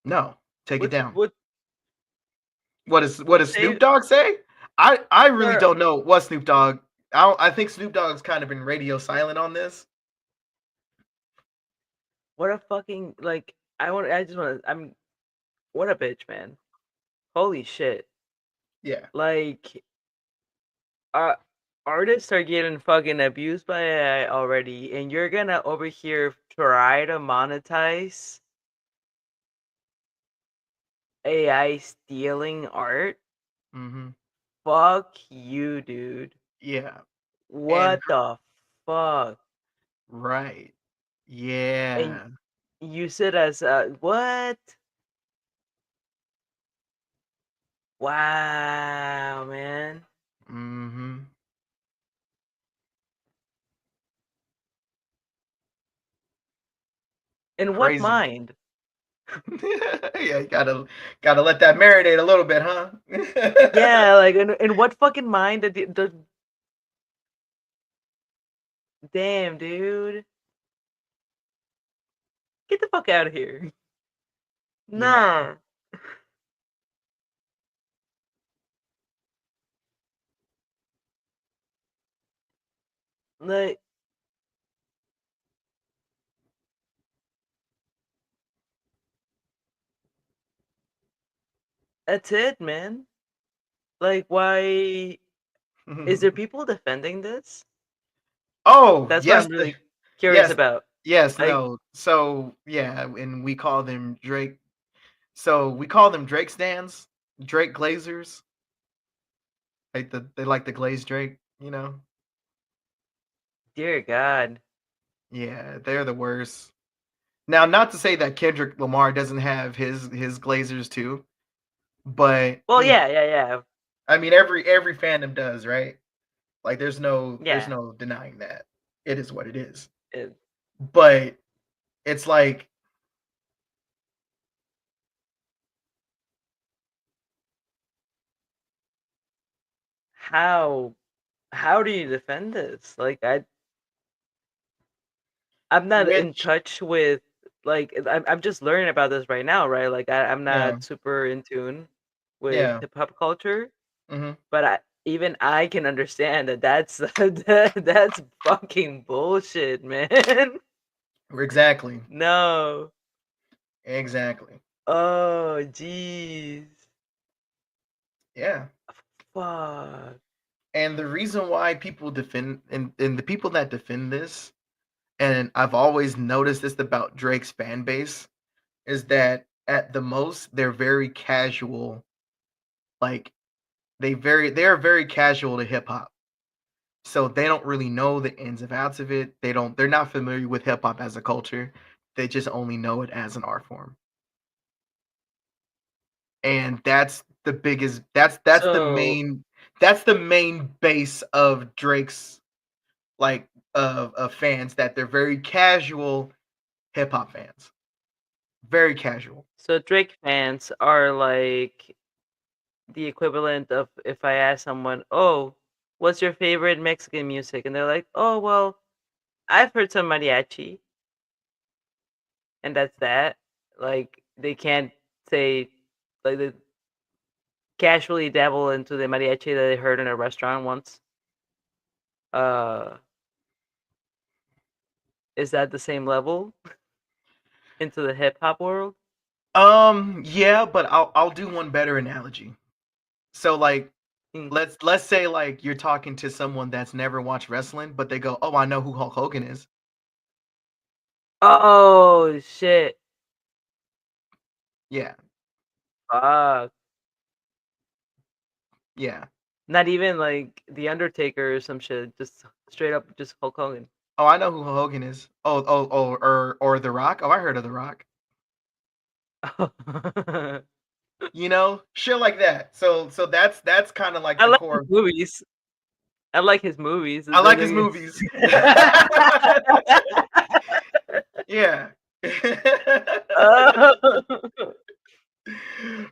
No, take it What's down. what? What does Snoop Say, Dogg say? I really sir. don't know what Snoop Dogg. I think Snoop Dogg's kind of been radio silent on this. What a fucking like. I want. I just want to. I'm. What a bitch, man. Holy shit. Yeah. Like, uh, artists are getting fucking abused by AI already, and you're gonna over here try to monetize AI stealing art? Mm-hmm. Fuck you, dude. Yeah. And What the fuck? right. And Yeah. you said as what? Wow, man. Mm-hmm. In what Crazy. mind? Yeah, you gotta let that marinate a little bit, huh? Yeah, like in what fucking mind did the damn dude? Get the fuck out of here. Yeah. Nah. Like that's it, man. Like why is there people defending this? Oh, That's what yes, I'm really curious yes, about. yes, Like no. So yeah, and we call them Drake. So we call them Drake stands, Drake Glazers. They like the glazed Drake, you know? dear God. Yeah, they're the worst. Now, not to say that Kendrick Lamar doesn't have his Glazers too, but Well, you know, yeah, yeah, yeah. I mean every fandom does, right? Like there's Yeah. no denying that. It is what it is. It, But it's like how how do you defend this? Like I'm not in which touch with like I'm just learning about this right now, right? Like I'm yeah, not super in tune with yeah. hip hop culture, Mhm. but even I can understand that that's that's fucking bullshit, man. Exactly. No. Exactly. Oh, jeez. Yeah. Fuck. And the reason why people defend and the people that defend this, and I've always noticed this about Drake's fan base, is that at the most they're very casual, like They're very casual to hip hop. So they don't really know the ins and outs of it. They're not familiar with hip hop as a culture. They just only know it as an art form. And So that's the main base of Drake's like of fans, that they're very casual hip hop fans. Very casual. so Drake fans are like the equivalent of if I ask someone, "Oh, what's your favorite Mexican music?" and they're like, "Oh, well, I've heard some mariachi," and that's that. Like they can't say like they casually dabble into the mariachi that they heard in a restaurant once. Uh, is that the same level into the hip hop world? Yeah, but I'll do one better analogy. So like Mm. let's say like you're talking to someone that's never watched wrestling, but they go, "Oh, I know who Hulk Hogan is." Oh shit! Yeah. Fuck! Yeah. Not even like the Undertaker or some shit. Just straight up, just Hulk Hogan. Oh, I know who Hulk Hogan is. Or The Rock. Oh, I heard of The Rock. You know, shit like that. So that's kind of like I the like his core. movies. I like his movies. I It like doesn't his mean. movies. Yeah. Oh,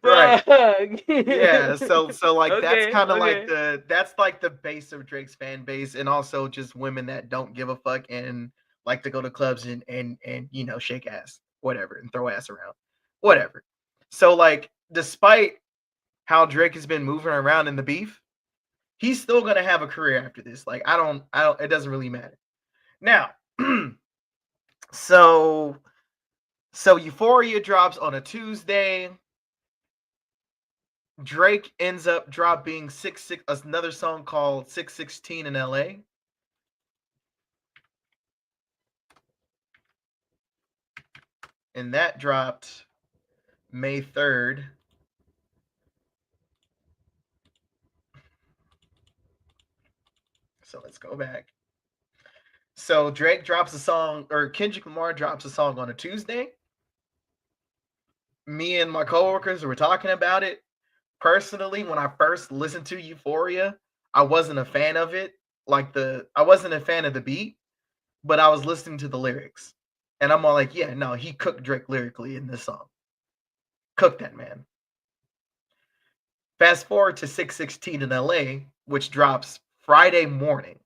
Right. fuck. Yeah, so like that's Okay, kind of like okay. the base of Drake's fan base, and also just women that don't give a fuck and like to go to clubs and you know, shake ass, whatever, and throw ass around, whatever. So like, despite how Drake has been moving around in the beef, he's still gonna have a career after this. Like, I don't. It doesn't really matter now. so so Euphoria drops on a Tuesday. Drake ends up dropping another song called 616 in LA. And that dropped May 3rd. So let's go back. So Drake drops a song, or Kendrick Lamar drops a song on a Tuesday. Me and my coworkers were talking about it. Personally, when I first listened to Euphoria, I wasn't a fan of it. I wasn't a fan of the beat, but I was listening to the lyrics. And I'm all like, yeah, no, he cooked Drake lyrically in this song. Cooked that man. Fast forward to 616 in LA, which drops Friday morning.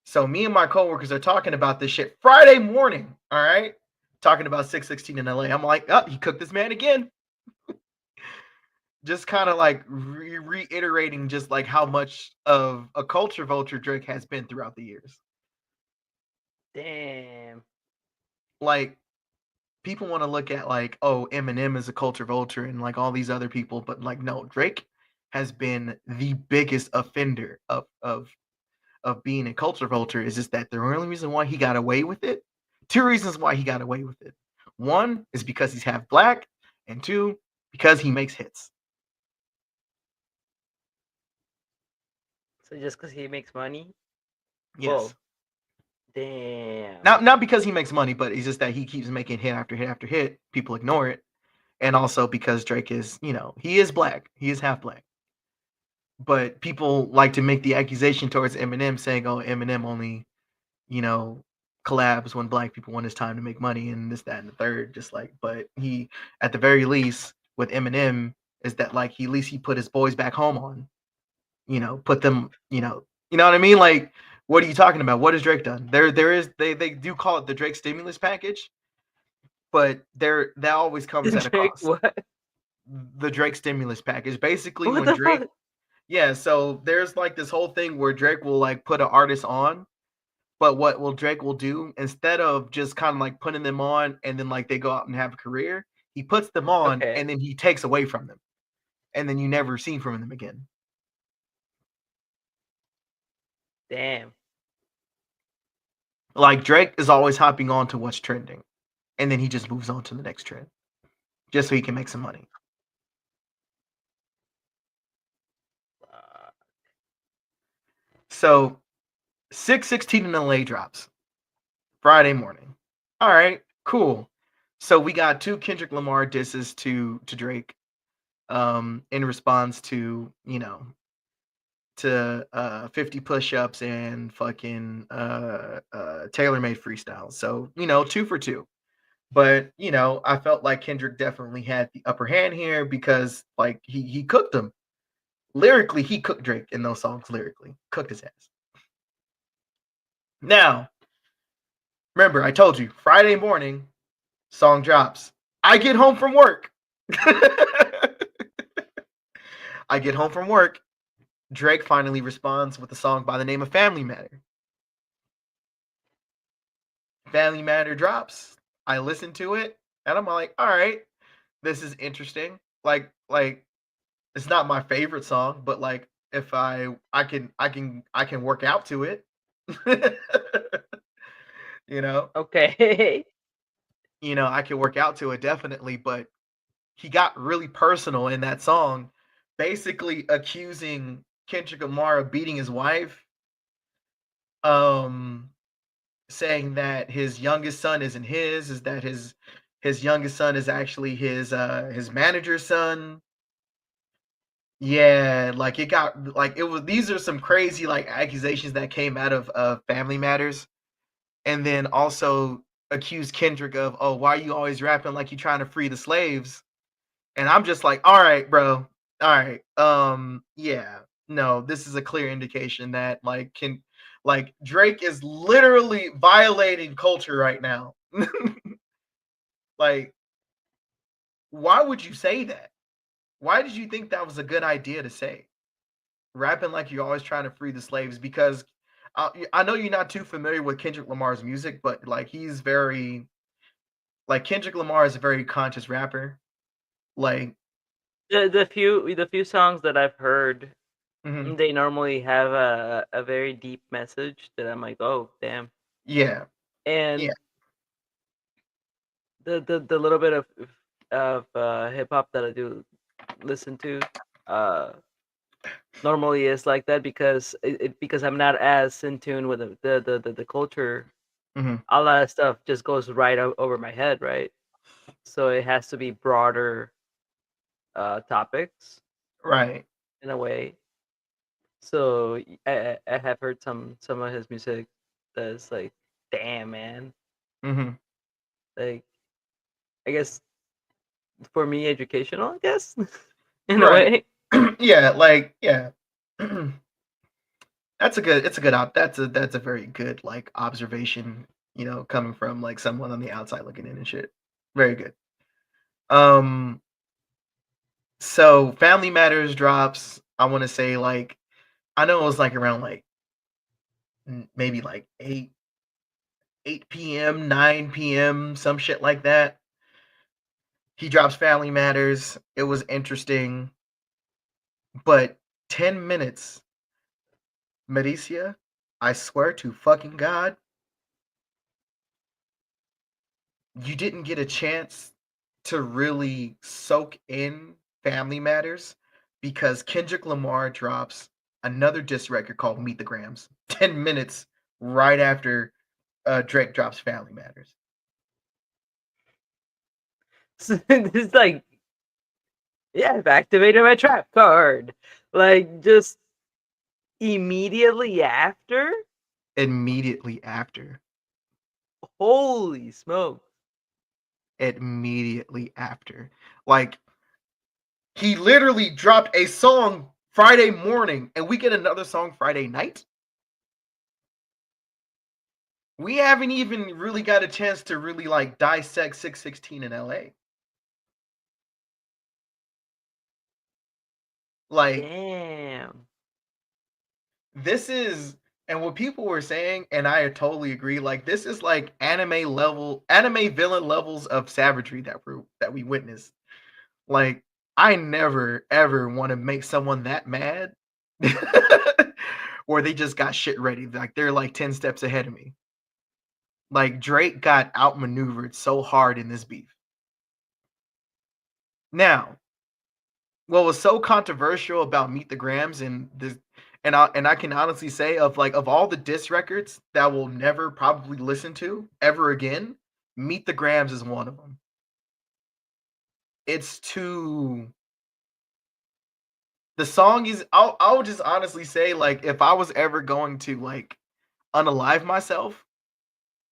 So me and my coworkers are talking about this shit Friday morning. All right. Talking about 616 in LA. I'm like, oh, he cooked this man again. Just kind of like reiterating just like how much of a culture vulture Drake has been throughout the years. Damn. Like, people want to look at like, oh, Eminem is a culture vulture and like all these other people, but like, no, Drake has been the biggest offender of being a culture vulture. Is just that the only reason why he got away with it? Two reasons why he got away with it. One is because he's half black, and two, because he makes hits. So just because he makes money? Yes. Whoa. Damn. Not because he makes money, but it's just that he keeps making hit after hit after hit. People ignore it. And also because Drake is, you know, he is black. He is half black. But people like to make the accusation towards Eminem saying, oh, Eminem only, you know, collabs when black people want his time to make money and this, that, and the third. Just like, but he, at the very least, with Eminem, is that like he at least he put his boys back home on, you know, put them, you know what I mean? Like, what are you talking about? What has Drake done? They do call it the Drake stimulus package, but that always comes at a Drake, cost. what? The Drake stimulus package, basically, What when the Drake, fuck? yeah, so there's like this whole thing where Drake will like put an artist on, but what will Drake will do, instead of just kind of like putting them on and then like they go out and have a career, he puts them on Okay. and then he takes away from them, and then you never see from them again. Damn. Like, Drake is always hopping on to what's trending, and then he just moves on to the next trend just so he can make some money. So 616 in LA drops Friday morning. All right, cool. So we got two Kendrick Lamar disses to Drake in response to, to 50 push-ups and fucking tailor-made freestyles. So, two for two. But, I felt like Kendrick definitely had the upper hand here because like he cooked him. Lyrically, he cooked Drake in those songs lyrically. Cooked his ass. Now, remember, I told you, Friday morning, song drops. I get home from work. I get home from work. Drake finally responds with a song by the name of Family Matter. Family Matter drops. I listen to it and I'm like, all right, this is interesting. Like it's not my favorite song, but like if I can work out to it. you know, Okay. I can work out to it definitely, but he got really personal in that song, basically accusing Kendrick Lamar of beating his wife, um, saying that his youngest son isn't his, is that his youngest son is actually his manager's son. Yeah, like it got like it was these are some crazy like accusations that came out of Family Matters, and then also accused Kendrick of, oh, why are you always rapping like you trying to free the slaves? And I'm just like, all right, bro. All right. Yeah. No, this is a clear indication that like Drake is literally violating culture right now. Like, why would you say that? Why did you think that was a good idea to say? Rapping like you're always trying to free the slaves because I know you're not too familiar with Kendrick Lamar's music, but like he's very like Kendrick Lamar is a very conscious rapper. Like, The few songs that I've heard, mhm, they normally have a very deep message that I'm like, oh damn. yeah, yeah, And the little bit of hip hop that I do listen to, uh, normally is like that because because I'm not as in tune with the culture. mhm, A lot of stuff just goes right over my head, right? So it has to be broader topics right. in a way. So I have heard some of his music that's like, damn man, Mhm. like I guess for me educational, I guess in a Right. way. Yeah, like, yeah. That's a very good, like, observation, coming from, like, someone on the outside looking in and shit. Very good. Um, so Family Matters drops, I wanna say, like, I know it was, like, around, like, maybe, like, 8 p.m., 9 p.m., some shit like that. He drops Family Matters. It was interesting, but 10 minutes, Medicia, I swear to fucking God, you didn't get a chance to really soak in Family Matters because Kendrick Lamar drops another diss record called Meet the Grams 10 minutes right after Drake drops Family Matters. So it's like, yeah, I've activated my trap card. Like just immediately after. Immediately after. Holy smoke! Immediately after. Like, he literally dropped a song Friday morning and we get another song Friday night. We haven't even really got a chance to really like dissect 616 in LA. Like, Damn. this is, and what people were saying, and I totally agree, like this is like anime villain levels of savagery that we witnessed. Like, I never ever want to make someone that mad or they just got shit ready. Like they're like 10 steps ahead of me. Like Drake got outmaneuvered so hard in this beef. Now, what was so controversial about Meet the Grams and this And I can honestly say of all the diss records that we'll never probably listen to ever again, Meet the Grams is one of them. It's too the song is I'll just honestly say, like, if I was ever going to, like, unalive myself,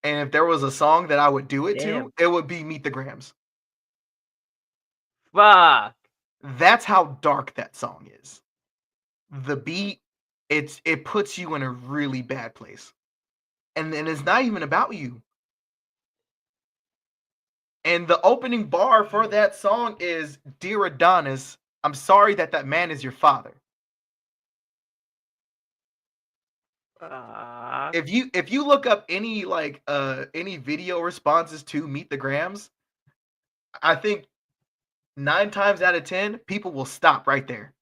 and if there was a song that I would do it to, Damn. it would be Meet the Grams. Fuck. That's how dark that song is. The beat, it puts you in a really bad place. And then it's not even about you. And the opening bar for that song is, "Dear Adonis, I'm sorry that that man is your father." Fuck. If you look up any video responses to Meet the Grams, I think 9 times out of 10 people will stop right there.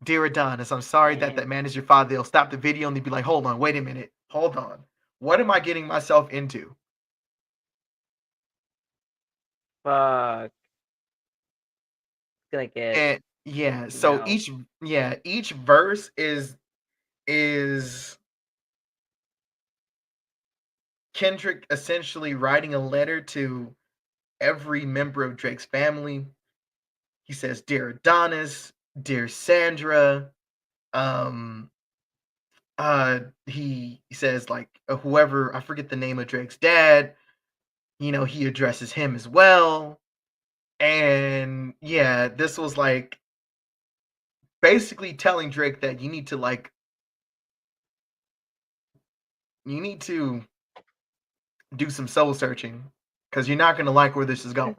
"Dear Adonis, I'm sorry that that Damn. man is your father." They'll stop the video and they'll be like, "Hold on, wait a minute. Hold on. What am I getting myself into?" Fuck. It's gonna get, And yeah, you so know. each verse is Kendrick essentially writing a letter to every member of Drake's family. He says, "Dear Adonis, dear Sandra." Um, he says, like, whoever, I forget the name of Drake's dad. He addresses him as well. And yeah, this was like basically telling Drake that you need to do some soul searching because you're not gonna like where this is going.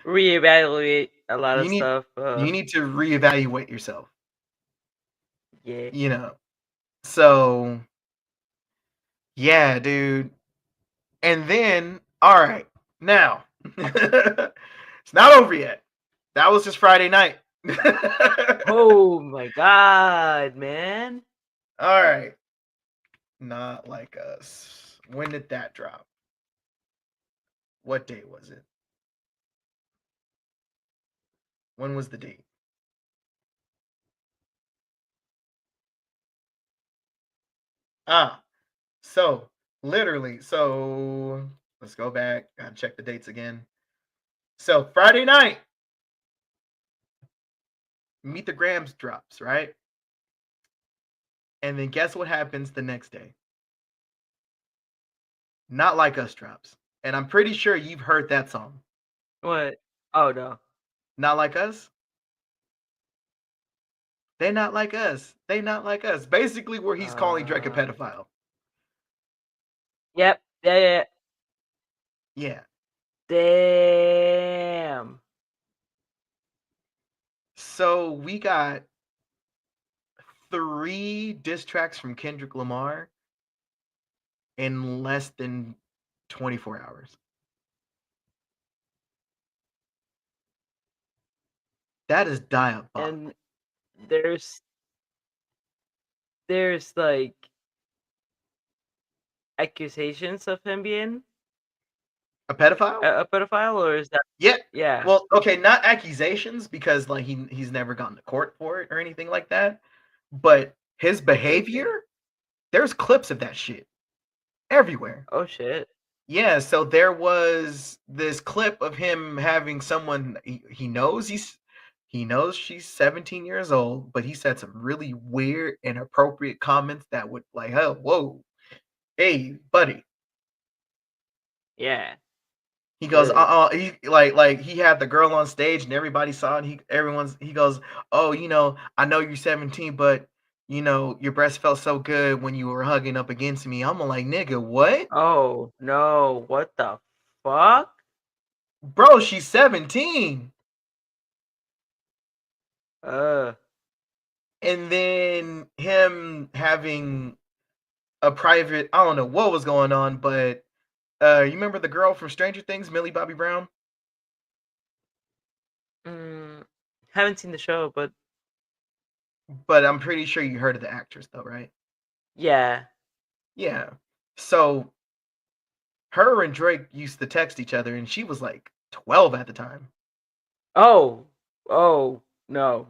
Reevaluate a lot you of need stuff. you need to reevaluate yourself. Yeah. You know. So yeah, dude. And then, all right, now it's not over yet. That was just Friday night. Oh my god, man. All right, Not Like Us. When did that drop? What day was it? When was the date? Ah, so literally, so let's go back. Gotta check the dates again. So Friday night, Meet the Grams drops, right? And then guess what happens the next day? Not Like Us drops. And I'm pretty sure you've heard that song. What? Oh no. Not Like Us? They not like us. They not like us. Basically, where he's calling Drake a Uh. pedophile. Yep. Yeah. Yeah. Yeah. Damn. So we got 3 diss tracks from Kendrick Lamar in less than 24 hours. That is diabolical. And there's like accusations of him being A pedophile? a pedophile, or is that? Yeah. Yeah. Well, okay, not accusations because like he's never gone to court for it or anything like that. But his Okay. behavior, there's clips of that shit everywhere. Oh shit. Yeah, so there was this clip of him having someone he knows he knows she's 17 years old, but he said some really weird, inappropriate comments that would like, oh, whoa, hey, buddy. Yeah. He goes, Good. he like he had the girl on stage and everybody saw it. He goes, "Oh, I know you're 17, but your breast felt so good when you were hugging up against me." I'm like, "Nigga, what?" Oh no. What the fuck? Bro, she's 17. Uh. And then him having a private, I don't know what was going on, but you remember the girl from Stranger Things, Millie Bobby Brown? Mm, haven't seen the show, but But I'm pretty sure you heard of the actress though, right? yeah. Yeah. So her and Drake used to text each other and she was like 12 at the time. Oh. Oh no.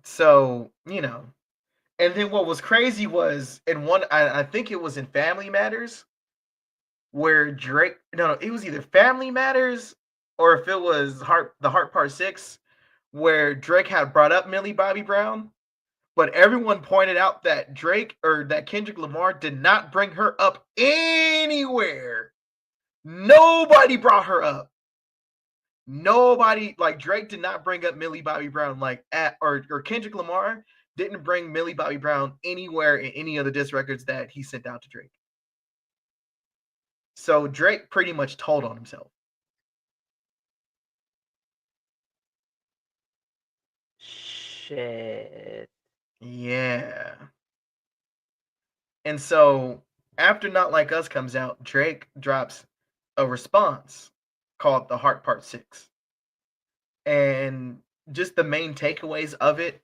So, and then what was crazy was in one, I think it was in Family Matters, where Drake, no, it was either Family Matters or if it was the Heart Part 6, where Drake had brought up Millie Bobby Brown, but everyone pointed out that Drake or that Kendrick Lamar did not bring her up anywhere. Nobody brought her up. Nobody, like Drake did not bring up Millie Bobby Brown or Kendrick Lamar didn't bring Millie Bobby Brown anywhere in any of the diss records that he sent out to Drake. So Drake pretty much told on himself. Shit. Yeah. And so after Not Like Us comes out, Drake drops a response called The Heart Part 6. And just the main takeaways of it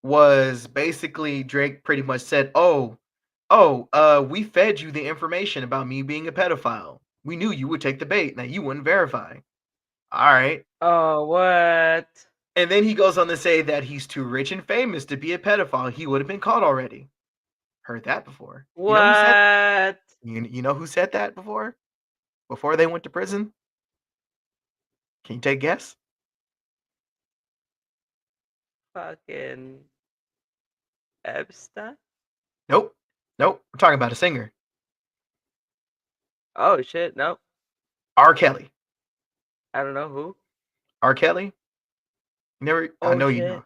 was basically Drake pretty much said, we fed you the information about me being a pedophile. We knew you would take the bait. Now you wouldn't verify. All right. Oh, what? And then he goes on to say that he's too rich and famous to be a pedophile. He would have been caught already. Heard that before. You know who said that? What? You know who said that before? Before they went to prison? Can you take a guess? Fucking Epstein? Nope. Nope. We're talking about a singer. Oh shit, nope. R. Kelly. I don't know who. R. Kelly? I Oh know you shit. know.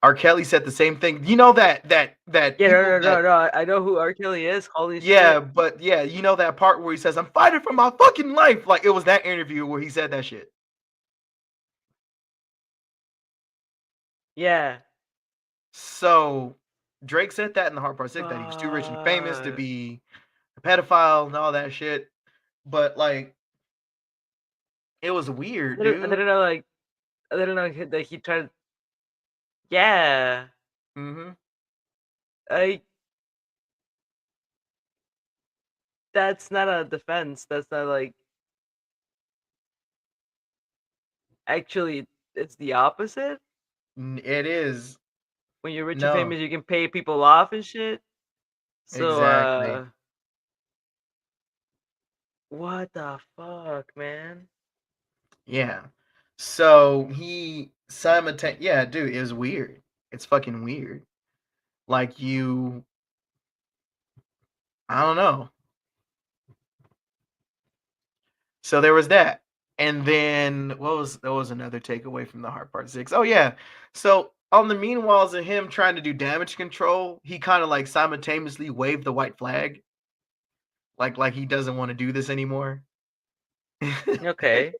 R. Kelly said the same thing. You know that Yeah, people no. I know who R. Kelly is. Holy yeah, shit. but yeah, you know that part where he says, "I'm fighting for my fucking life." Like it was that interview where he said that shit. Yeah. So Drake said that in the Hard Part 6 that he was too rich and famous to Fuck. be a pedophile and all that shit. But like it was weird, I dude. didn't know that he tried. Yeah. Mm-hmm. I. That's not a defense. That's not like. Actually, it's the opposite. It is. When you're rich and No, famous, you can pay people off and shit. So, exactly. what the fuck, man? Yeah. So he yeah, dude, it was weird. It's fucking weird. Like I don't know. So there was that. And then there was another takeaway from the Heart Part 6. Oh yeah. So on the meanwhiles of him trying to do damage control, he kind of like simultaneously waved the white flag. Like he doesn't want to do this anymore. Okay.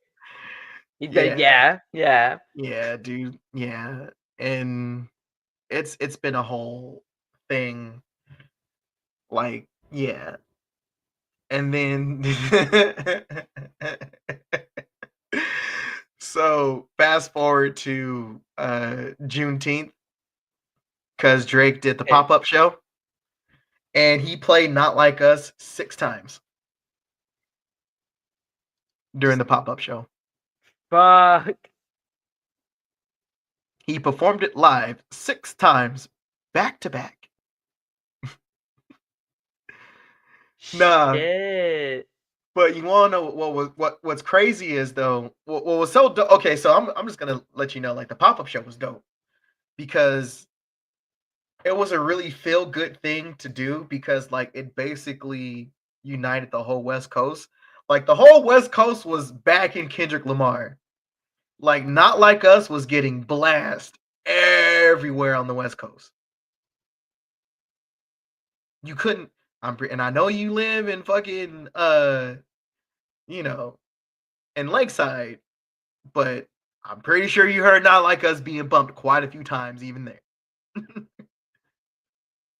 Yeah. Yeah. Yeah, dude. Yeah. And it's been a whole thing. Like, yeah. And then so fast forward to Juneteenth because Drake did the Okay. pop-up show and he played Not Like Us 6 times during the pop-up show. Fuck. He performed it live 6 times back to back. Nah, Shit. but you want to know what's crazy is though what was so okay, so I'm just gonna let you know like the pop-up show was dope because it was a really feel good thing to do because like it basically united the whole West Coast. Like the whole West Coast was backing Kendrick Lamar. Like Not Like Us was getting blast everywhere on the West Coast. You couldn't and I know you live in fucking you know, in Lakeside, but I'm pretty sure you heard Not Like Us being bumped quite a few times even there.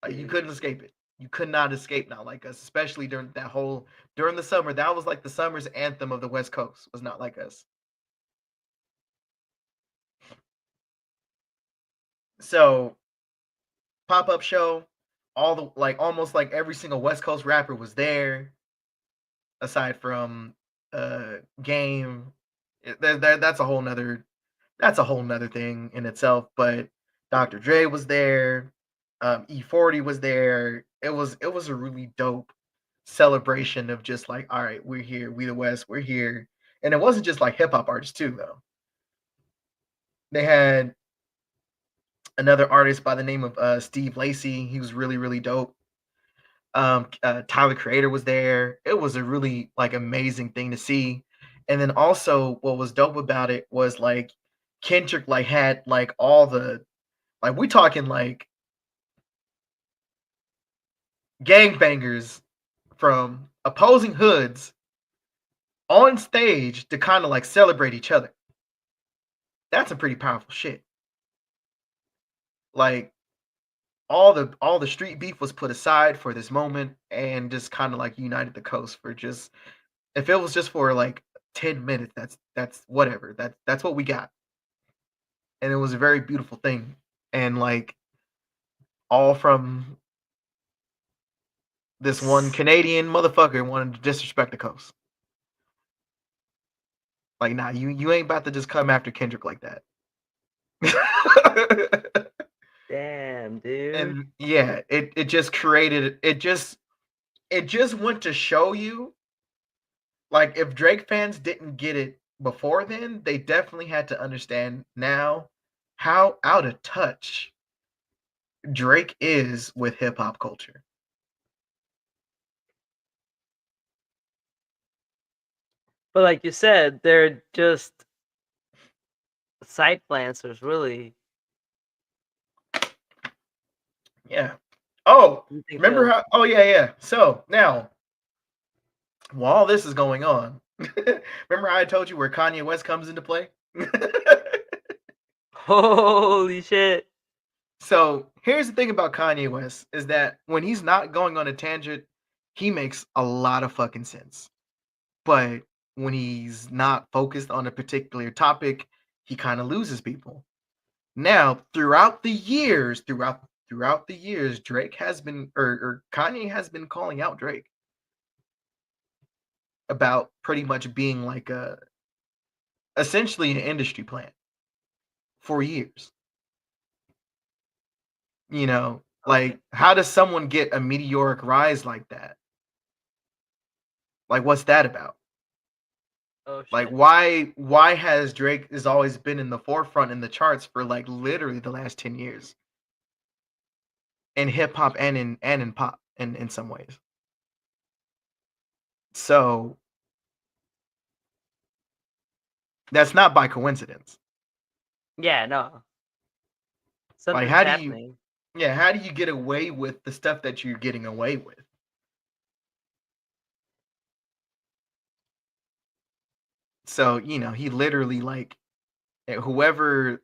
Like you couldn't escape it. You could not escape Not Like Us, especially during the summer. That was like the summer's anthem of the West Coast was Not Like Us. So pop-up show, all the like almost like every single West Coast rapper was there, aside from Game, That's a whole nother thing in itself. But Dr. Dre was there, E40 was there. It was a really dope celebration of just like, all right, we're here, we the West, we're here. And it wasn't just like hip hop artists too, though. They had another artist by the name of Steve Lacy. He was really, really dope. Tyler Creator was there. It was a really like amazing thing to see. And then also what was dope about it was like Kendrick like had like all the like we talking like gangbangers from opposing hoods on stage to kind of like celebrate each other. That's some pretty powerful shit. Like all the street beef was put aside for this moment and just kind of like united the coast for just if it was just for like 10 minutes, that's whatever. That's what we got. And it was a very beautiful thing. And like all from this one Canadian motherfucker wanted to disrespect the coast. Like, nah, you ain't about to just come after Kendrick like that. Damn, dude. And yeah, it just created it just went to show you like if Drake fans didn't get it before then, they definitely had to understand now how out of touch Drake is with hip hop culture. But like you said, they're just side glancers, really. Yeah. Oh, You think remember so? how? Oh yeah, yeah. So now, while this is going on, remember how I told you where Kanye West comes into play? Holy shit! So here's the thing about Kanye West is that when he's not going on a tangent, he makes a lot of fucking sense. But when he's not focused on a particular topic, he kind of loses people. Now, throughout the years, Drake has been or Kanye has been calling out Drake about pretty much being like a essentially an industry plant for years. You know, Okay. like how does someone get a meteoric rise like that? Like what's that about? Oh Like shit. why has Drake has always been in the forefront in the charts for like literally the last 10 years in hip hop and in pop in some ways. So that's not by coincidence. Yeah, no. Like Something's happening. how do you get away with the stuff that you're getting away with? So, he literally like whoever's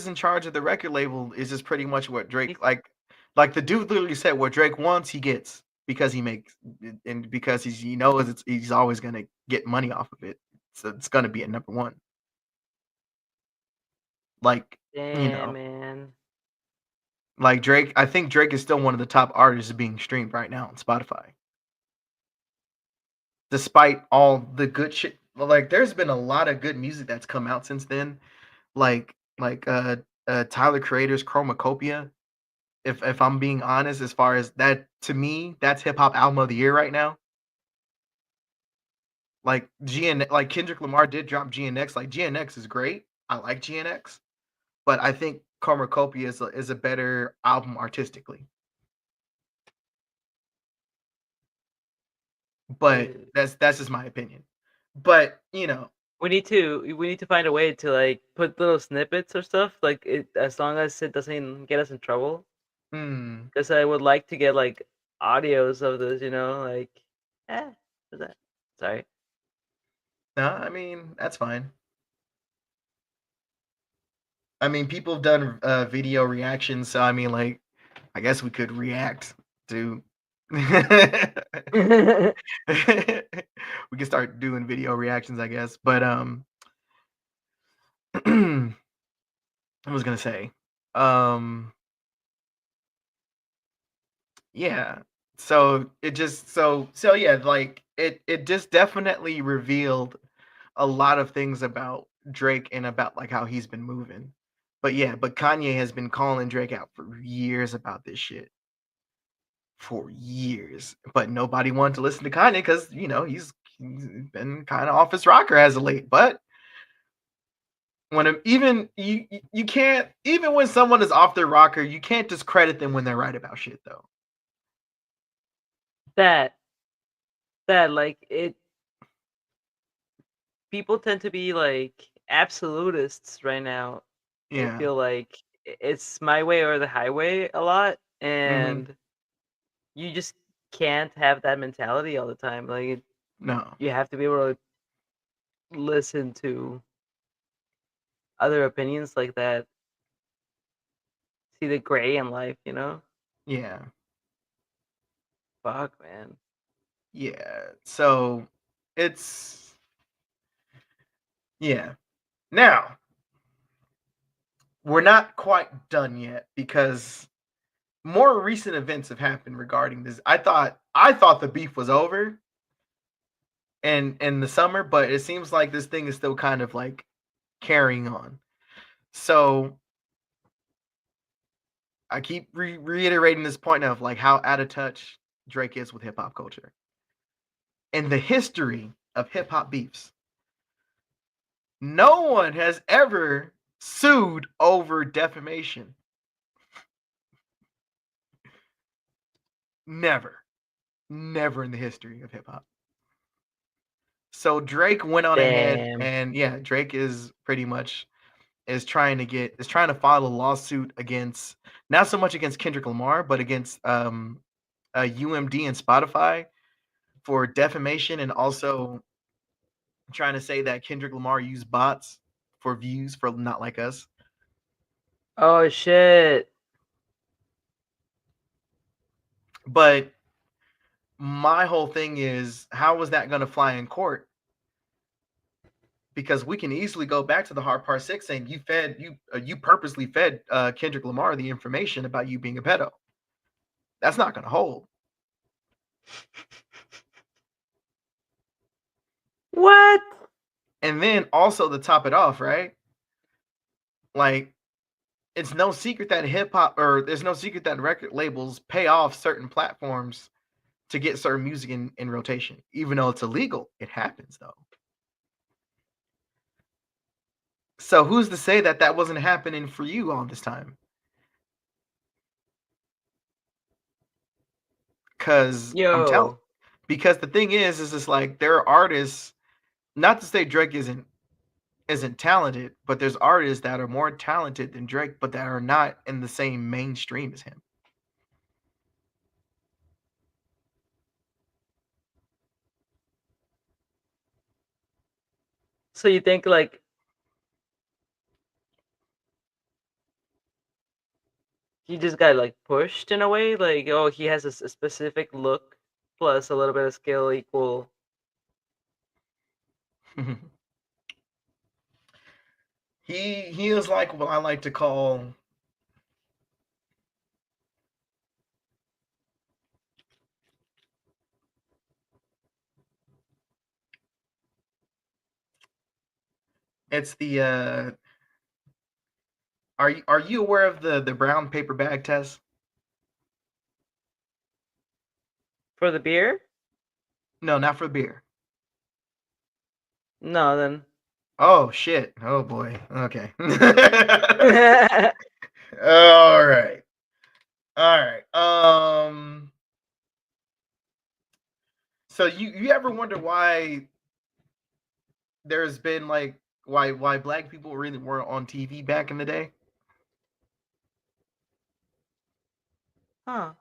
in charge of the record label is just pretty much what He's Drake like the dude literally said what Drake wants, he gets because he makes and because he knows he's always gonna get money off of it. So it's gonna be at number one. Like, you damn, know, man. like Drake, I think Drake is still one of the top artists being streamed right now on Spotify. Despite all the good shit, like there's been a lot of good music that's come out since then. Like Tyler Creator's Chromacopia. If I'm being honest, as far as that to me, that's hip hop album of the year right now. Like like Kendrick Lamar did drop GNX. Like GNX is great. I like GNX, but I think Chromacopia is a better album artistically. But Dude. that's just my opinion. But We need to find a way to like put little snippets or stuff like it as long as it doesn't get us in trouble. hmm, Because I would like to get like audios of this, like what's that? Sorry. no, I mean that's fine. I mean people have done video reactions, so I mean like I guess we could react to we can start doing video reactions, I guess. But I was gonna say, um, yeah. So it just so yeah, like it just definitely revealed a lot of things about Drake and about like how he's been moving. But yeah, but Kanye has been calling Drake out for years about this shit. For years. But nobody wanted to listen to Kanye because he's been kind of off his rocker as of late. But even you can't, even when someone is off their rocker, you can't discredit them when they're right about shit though. That like it, people tend to be like absolutists right now. I Yeah. feel like it's my way or the highway a lot, Mm-hmm. and you just can't have that mentality all the time. Like No. you have to be able to listen to other opinions like that. See the gray in life, you know? Yeah. Fuck, man. Yeah. So it's yeah. Now, we're not quite done yet because more recent events have happened regarding this. I thought the beef was over in the summer, but it seems like this thing is still kind of like carrying on. So I keep reiterating this point of like how out of touch Drake is with hip hop culture. In the history of hip hop beefs, no one has ever sued over defamation. Never. Never in the history of hip hop. So Drake went on ahead Damn. and yeah, Drake is pretty much is trying to file a lawsuit against, not so much against Kendrick Lamar, but against UMD and Spotify for defamation, and also trying to say that Kendrick Lamar used bots for views for Not Like Us. Oh shit. But my whole thing is, how was that going to fly in court? Because we can easily go back to the hard part 6 saying you purposely fed Kendrick Lamar the information about you being a pedo. That's not going to hold. What? And then also to top it off, right? Like, it's no secret that there's no secret that record labels pay off certain platforms to get certain music in rotation. Even though it's illegal, it happens though. So who's to say that wasn't happening for you all this time? Because Yo. because the thing is it's like there are artists. Not to say Drake isn't talented, but there's artists that are more talented than Drake, but that are not in the same mainstream as him. So you think like he just got like pushed in a way? Like, oh, he has a specific look plus a little bit of skill equal. He is like what I like to call it's the are you aware of the brown paper bag test? For the beer? No, not for beer. No, then. Oh shit. Oh boy. Okay. All right. All right. So you ever wonder why there's been like why black people really weren't on TV back in the day? Huh.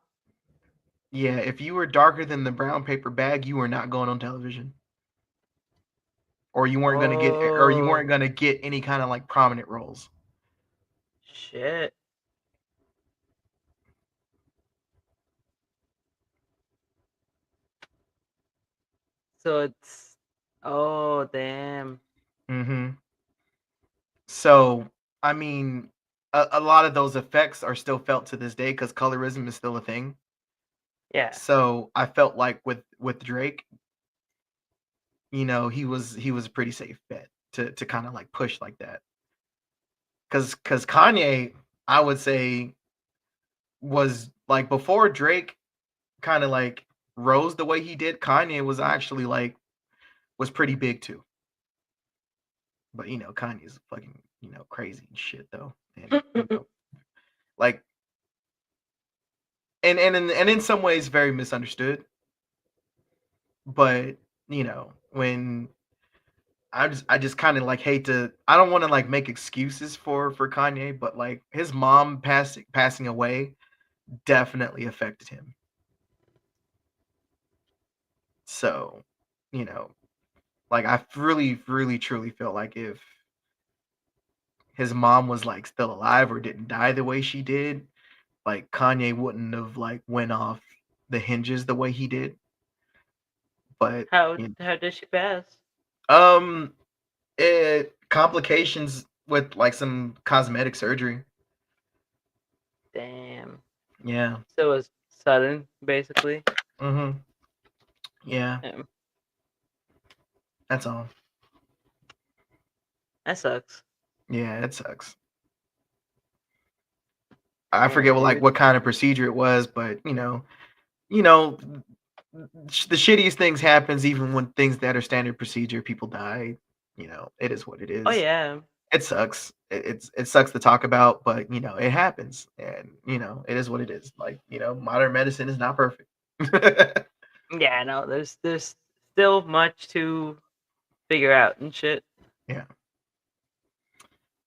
Yeah, if you were darker than the brown paper bag, you were not going on television. Or you weren't Oh going to get any kind of like prominent roles. shit. So it's, oh damn. Mhm. So, I mean, a lot of those effects are still felt to this day cuz colorism is still a thing. Yeah. So, I felt like with Drake, he was a pretty safe bet to kind of like push like that. Cause Kanye, I would say, was like before Drake kind of like rose the way he did, Kanye was actually like was pretty big too. But Kanye's fucking, crazy and shit though. And like and in some ways very misunderstood. But, when I just kind of like hate to I don't want to like make excuses for Kanye, but like his mom passing away definitely affected him. So, you know, like I really, really, truly feel like if his mom was like still alive or didn't die the way she did, like Kanye wouldn't have like went off the hinges the way he did. But how did she pass? um it complications with like some cosmetic surgery. Damn. Yeah. So it was sudden, basically. Mm-hmm. Yeah. Yeah, That's all. that sucks. Yeah, it sucks. I forget Damn, dude. what kind of procedure it was, but you know, the shittiest things happens even when things that are standard procedure, people die. It is what it Oh is. yeah. It sucks. It sucks to talk about, but it happens, and it is what it is. Like modern medicine is not perfect. Yeah, no, there's still much to figure out and shit. Yeah,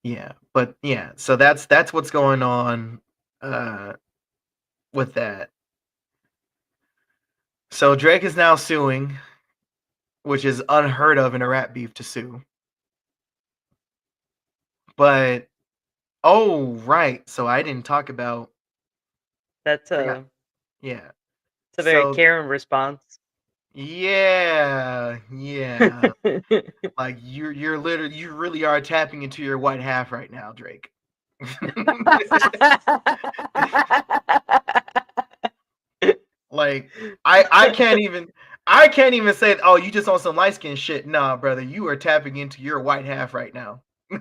yeah, but yeah. So that's what's going on uh, with that. So Drake is now suing, which is unheard of in a rap beef to sue. But oh right, so I didn't talk about. That's Forgot. a Yeah. it's a very So Karen response. yeah. Like you really are tapping into your white half right now, Drake. Like I can't even say, oh, you just on some light skin shit. Nah, brother, you are tapping into your white half right now. Woo,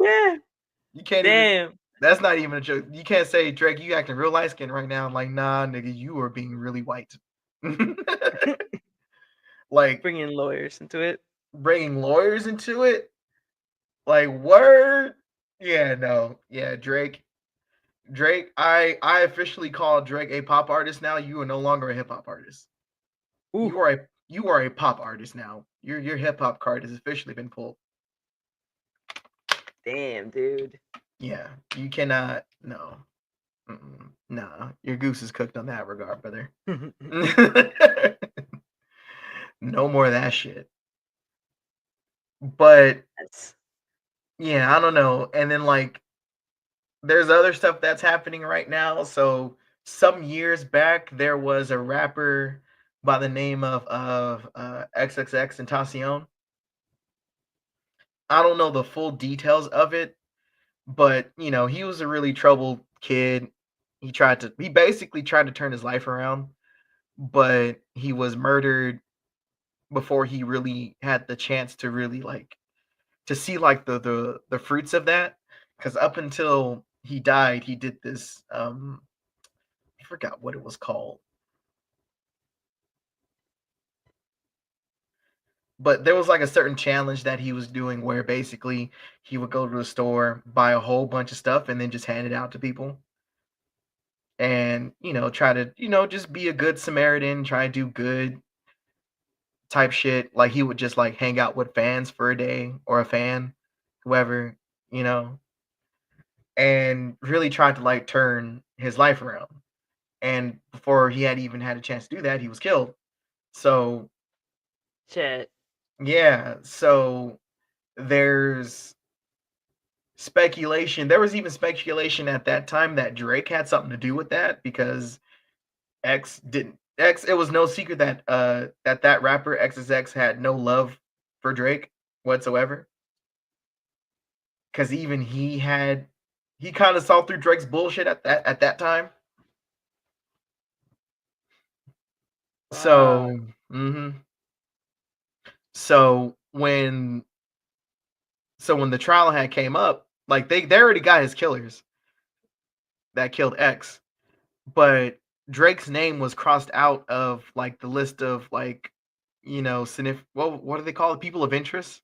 man. You can't even. Damn. That's not even a joke. You can't say, Drake, you acting real light skin right now. I'm like, nah, nigga, you are being really white. Like Bring in lawyers into it. bringing lawyers into it. Like word. Yeah, no. Yeah, Drake. I officially call Drake a pop artist now. You are no longer a hip hop artist. Ooh, You are a pop artist now. Your hip hop card has officially been pulled. damn, dude. Yeah, you cannot. No, nah. Your goose is cooked on that regard, brother. No more of that shit. But That's yeah, I don't know. And then like there's other stuff that's happening right now. So some years back there was a rapper by the name of XXX Tentacion. I don't know the full details of it, but he was a really troubled kid. He basically tried to turn his life around, but he was murdered before he really had the chance to really like to see like the fruits of that. Because up until he died, he did this I forgot what it was called. But there was like a certain challenge that he was doing where basically he would go to the store, buy a whole bunch of stuff, and then just hand it out to people. And, try to, just be a good Samaritan, try to do good type shit. Like he would just like hang out with fans for a day or a fan, whoever, you know, and really tried to like turn his life around. And before he had even had a chance to do that, he was killed. So, shit. yeah. So there's speculation. There was even speculation at that time that Drake had something to do with that because X didn't. X. It was no secret that that rapper XXX had no love for Drake whatsoever. Because even he kind of saw through Drake's bullshit at that time. Fuck. So, mhm. So when the trial had came up, like they already got his killers that killed X, but Drake's name was crossed out of like the list of like, what do they call it? People of interest.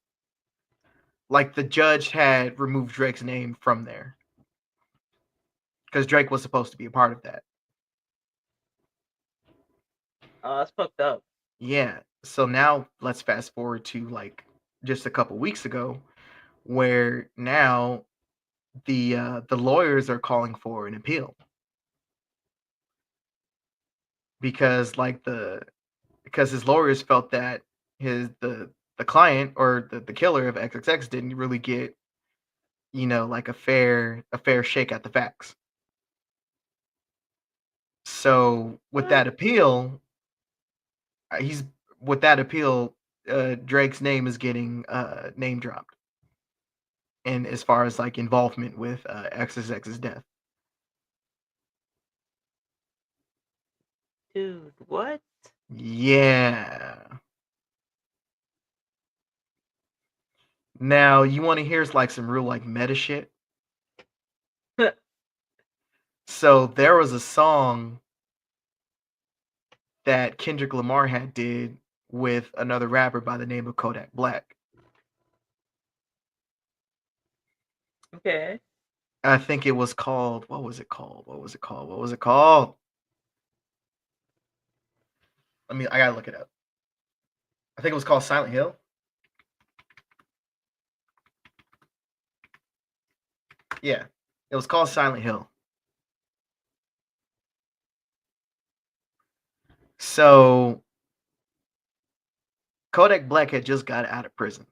Like the judge had removed Drake's name from there because Drake was supposed to be a part of that. Oh, that's fucked up. Yeah. So now let's fast forward to like just a couple weeks ago, where now the lawyers are calling for an appeal because because his lawyers felt that the client or the killer of XXX didn't really get like a fair shake at the facts. So What? he's with that appeal, Drake's name is getting name dropped, and as far as like involvement with XXX's death. Dude, what? Yeah. Now you want to hear like some real like meta shit. So there was a song that Kendrick Lamar had did with another rapper by the name of Kodak Black. Okay. I think it was called, what was it called? What was it called? What was it called? I gotta look it up. I think it was called Silent Hill. Yeah, it was called Silent Hill. So Kodak Black had just got out of prison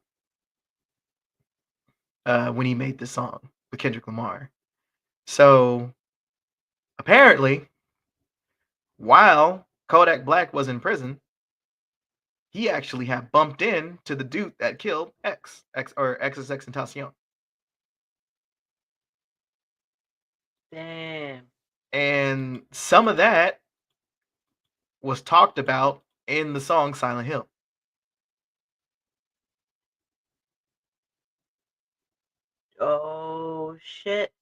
when he made this song with Kendrick Lamar. So apparently, while Kodak Black was in prison, he actually had bumped in to the dude that killed X or XXX Tentacion. Damn. And some of that was talked about in the song Silent Hill. Oh shit.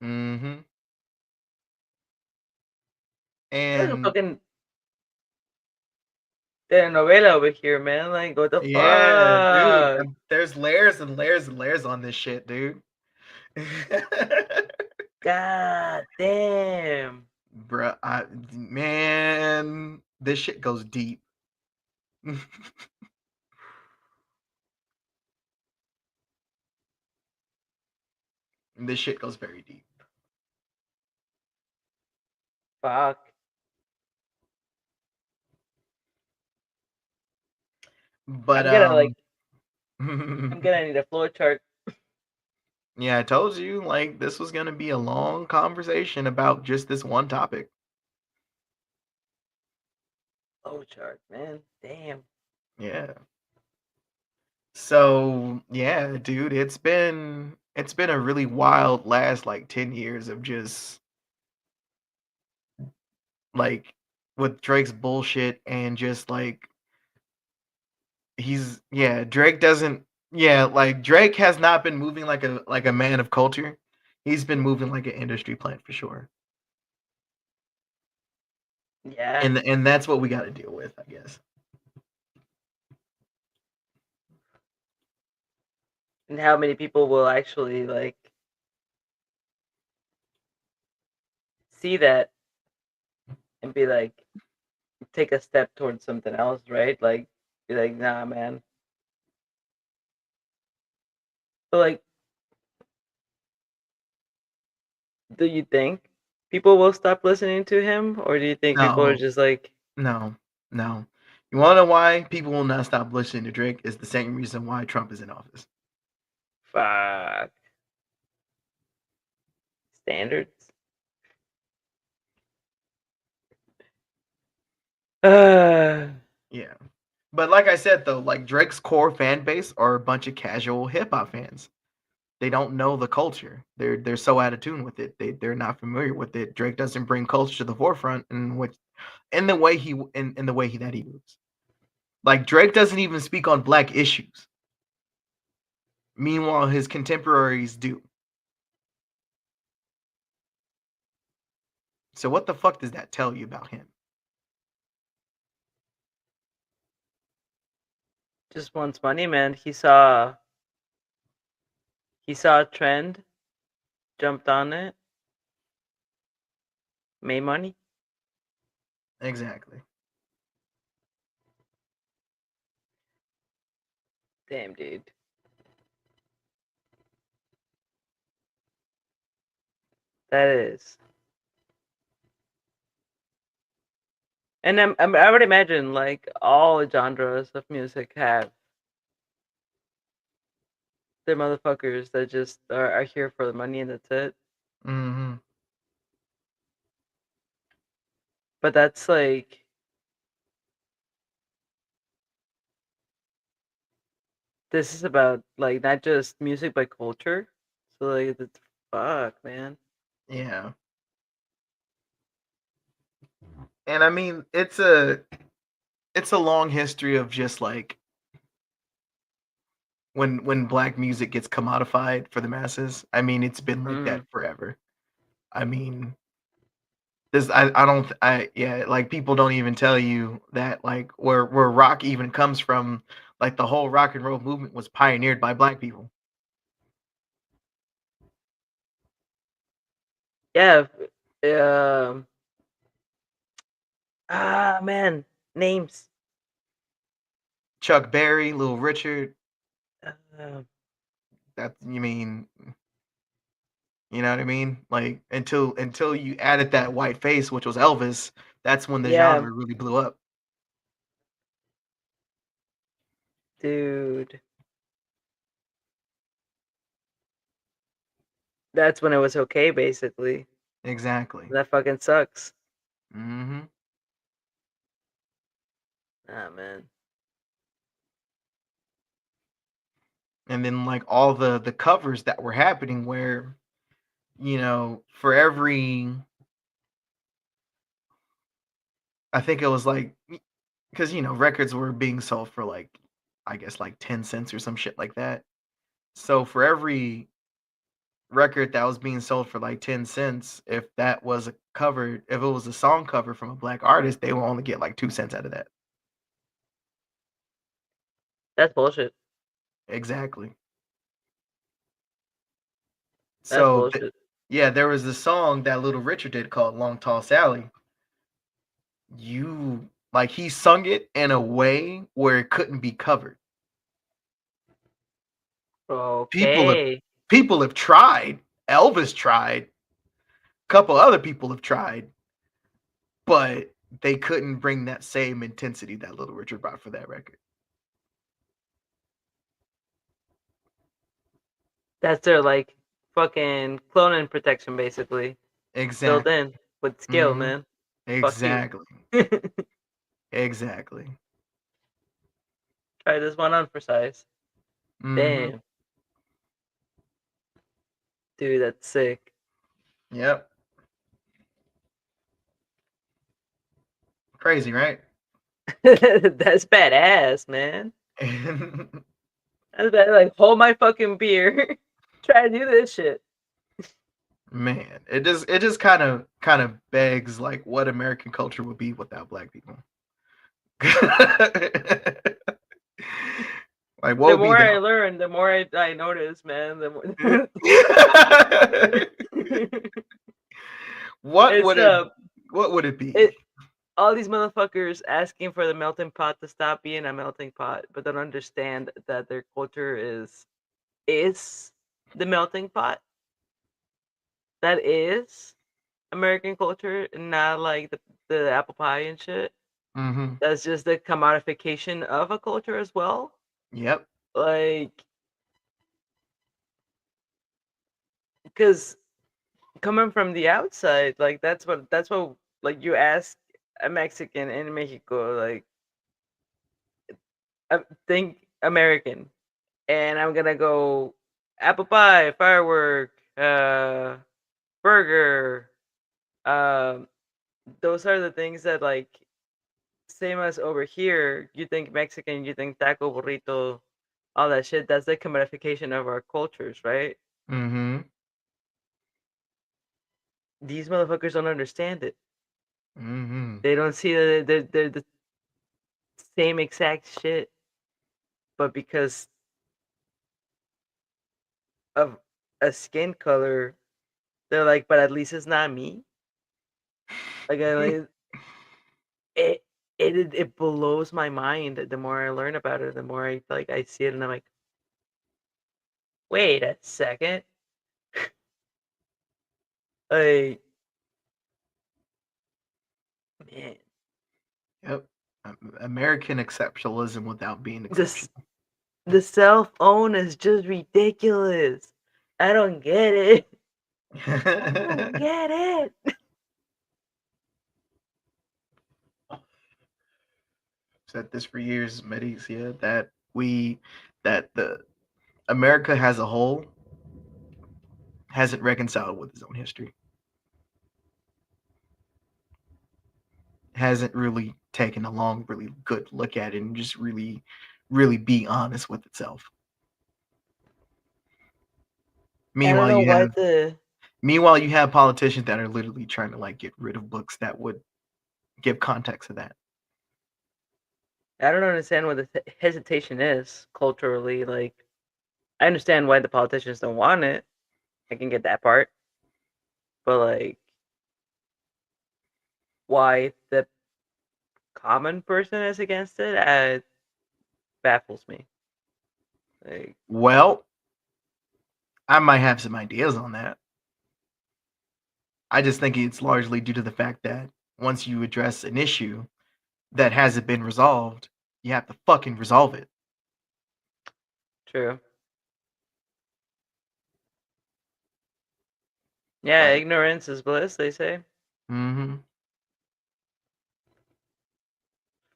Mm-hmm. It's like a And fucking telenovela over here, man. Like, what the yeah, dude, fuck? there's layers and layers and layers on this shit, dude. God damn. Bruh, man, this shit goes deep. This shit goes very deep. Fuck. But I'm gonna like I'm gonna need a flow chart. yeah, I told you like this was gonna be a long conversation about just this one topic. Flow chart, man. Damn. Yeah. So yeah, dude, it's been a really wild last like 10 years of just like with Drake's bullshit and just like Drake doesn't like Drake has not been moving like a man of culture. He's been moving like an industry plant for sure. Yeah. And that's what we got to deal with, I guess. And how many people will actually like see that and be like take a step towards something else, right? Like be like, nah man. But like, do you think people will stop listening to him? Or do you think people are No, just like, no, no. You want to know why people will not stop listening to Drake? Is the same reason why Trump is in office. fuck standards? Uh, Yeah. But like I said though, like Drake's core fan base are a bunch of casual hip hop fans. They don't know the culture. They're so out of tune with it. They're not familiar with it. Drake doesn't bring culture to the forefront in the way in the way that he moves. Like Drake doesn't even speak on black issues. Meanwhile, his contemporaries do. So what the fuck does that tell you about him? Just wants money, man. He saw a trend, jumped on it, made money. Exactly. Damn, dude. That is. And I would imagine like all genres of music have their motherfuckers that just are here for the money and that's it. Mm-hmm. But that's like this is about like not just music but culture. So like it's fuck, man. Yeah. And I mean, it's a long history of just like when black music gets commodified for the masses. I mean, it's been like that forever. I mean, this I don't I yeah, like people don't even tell you that like where rock even comes from, like the whole rock and roll movement was pioneered by black people. Yeah. Um. Man, names. Chuck Berry, Little Richard, Uh, that you mean, you know what I mean? Like until you added that white face, which was Elvis, that's when the yeah, genre really blew up. dude. That's when it was okay, basically. Exactly. That fucking sucks. Mhm. Ah, man. And then like all the covers that were happening where, for every, I think it was like, because records were being sold for like, I guess like 10 cents or some shit like that. So for every record that was being sold for like 10 cents, if it was a song cover from a black artist, they will only get like 2 cents out of that. That's bullshit. Exactly. That's So bullshit. yeah, there was this song that Little Richard did called Long Tall Sally. He sung it in a way where it couldn't be covered. People have Okay. people have tried. Elvis tried. A couple other people have tried, but they couldn't bring that same intensity that Little Richard brought for that record. That's their like fucking cloning protection, basically. Built Exactly. in with skill, Mhm. man. Fuck you. Exactly. Exactly. Try this one on for size. Mhm. Damn. Dude, that's sick. Yep. Crazy, right? That's badass, man. That's bad. Like, hold my fucking beer. Try to do this shit. Man, it just kind of begs like what American culture would be without black people. Like what The would be more the I learn, the more I notice, man. The more what it's would it be? it all these motherfuckers asking for the melting pot to stop being a melting pot, but don't understand that their culture is the melting pot. That is American culture, and not like the apple pie and shit. Mhm. That's just the commodification of a culture as well. Yep. Like, because coming from the outside, like that's what like you ask a Mexican in Mexico, like think American, and I'm gonna go. apple pie, firework, burger. Um, those are the things that like same as over here. You think Mexican, you think taco, burrito, all that shit. That's the commodification of our cultures, right? Mm-hmm. These motherfuckers don't understand it. Mm-hmm. They don't see that they're the same exact shit, but because of a skin color, they're like, but at least it's not me. Like, it, it blows my mind. The more I learn about it, the more I see it, and I'm like, wait a second, like, man, Yep. American exceptionalism without being this exceptional. the cell phone is just ridiculous. I don't get it. I don't get it. Said this for years, Medis, yeah, that the America as a whole hasn't reconciled with its own history. Hasn't really taken a long, really good look at it and just really be honest with itself. I don't Meanwhile, know you why have the meanwhile you have politicians that are literally trying to like get rid of books that would give context to that. I don't understand what the hesitation is culturally. Like, I understand why the politicians don't want it. I can get that part, but like, why the common person is against it, baffles me. Like, Well, I might have some ideas on that. I just think it's largely due to the fact that once you address an issue that hasn't been resolved, you have to fucking resolve it. true. Yeah, Like, ignorance is bliss, they say. mm-hmm.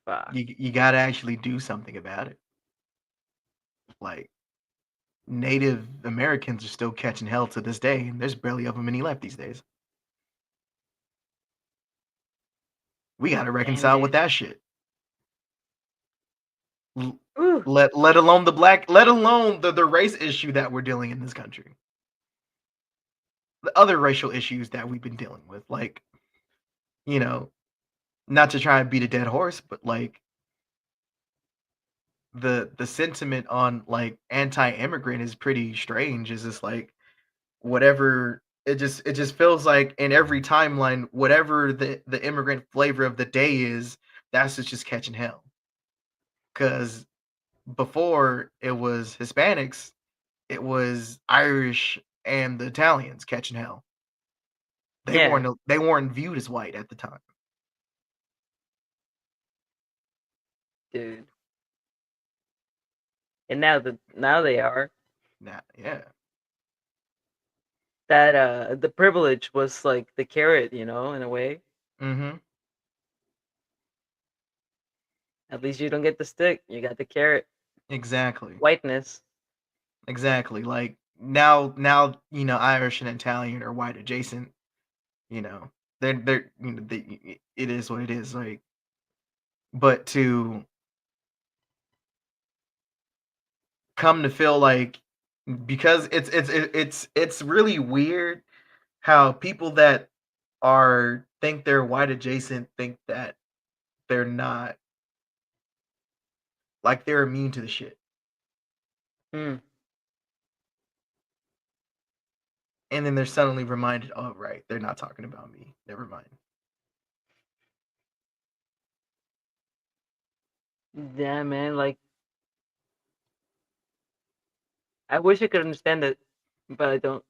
Fuck. You got to actually do something about it. Like, Native Americans are still catching hell to this day, and there's barely of them any left these days. We got to Damn, reconcile with dude. that shit. Ooh. Let alone the black, let alone the race issue that we're dealing in this country. The other racial issues that we've been dealing with, like, you know, not to try and beat a dead horse, but like the sentiment on like anti-immigrant is pretty strange. Is just like whatever it just feels like in every timeline, whatever the immigrant flavor of the day is, that's just catching hell. Because before it was Hispanics, it was Irish and the Italians catching hell. Yeah, They weren't viewed as white at the time. dude. And now they are. Nah, yeah. That the privilege was like the carrot, in a way. Mm-hmm. At least you don't get the stick. You got the carrot. Exactly. Whiteness. Exactly. Like now Irish and Italian are white adjacent. You know, it is what it is. Like, but to come to feel like because it's really weird how people that are think they're white adjacent think that they're not, like they're immune to the shit. Hmm. And then they're suddenly reminded, oh right, they're not talking about me. Never mind. Yeah, man. Like, I wish I could understand it, but I don't.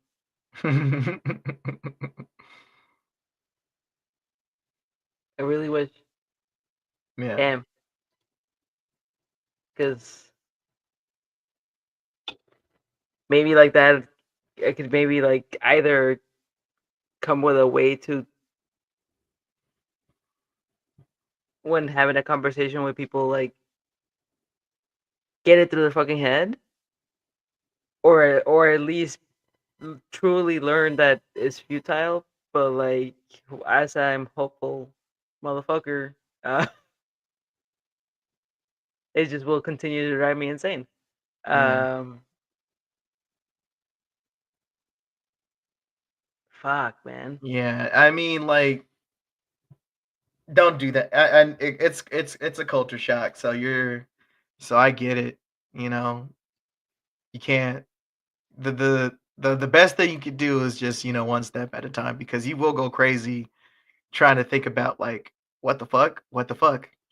I really wish. Yeah. Damn. Because maybe like that, I could maybe like either come with a way to when having a conversation with people, like get it through their fucking head, or at least truly learn that it's futile. But like, as I'm hopeful, motherfucker, uh, it just will continue to drive me insane. Mm. Um, fuck, man. Yeah, I mean, like, don't do that. And it's a culture shock. So I get it. You know, you can't. The best thing you could do is just one step at a time because you will go crazy trying to think about like what the fuck,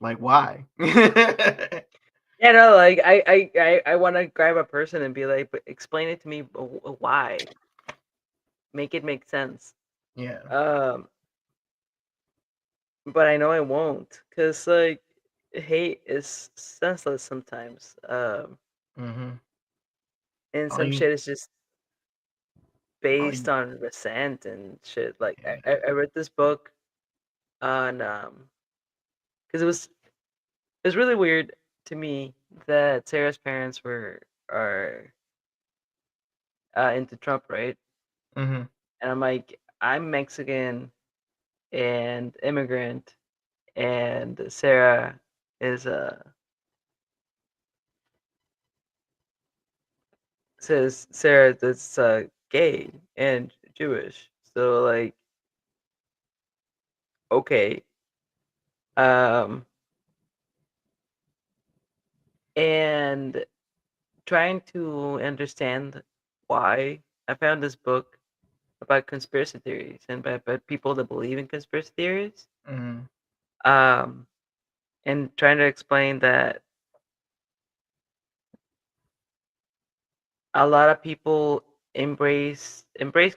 like why. Yeah, no, like I want to grab a person and be like, but explain it to me. Why? Make it make sense. Yeah. Um, but I know I won't, cause like hate is senseless sometimes. Hmm. And All some you shit is just all based you on resent and shit. Like yeah. I read this book on because it was really weird to me that Sarah's parents were are into Trump, right? Hmm. And I'm like, I'm Mexican and immigrant, and Sarah is says Sarah that's gay and Jewish. So like, okay, um, and trying to understand why I found this book about conspiracy theories and about people that believe in conspiracy theories. Hmm. Um, and trying to explain that a lot of people embrace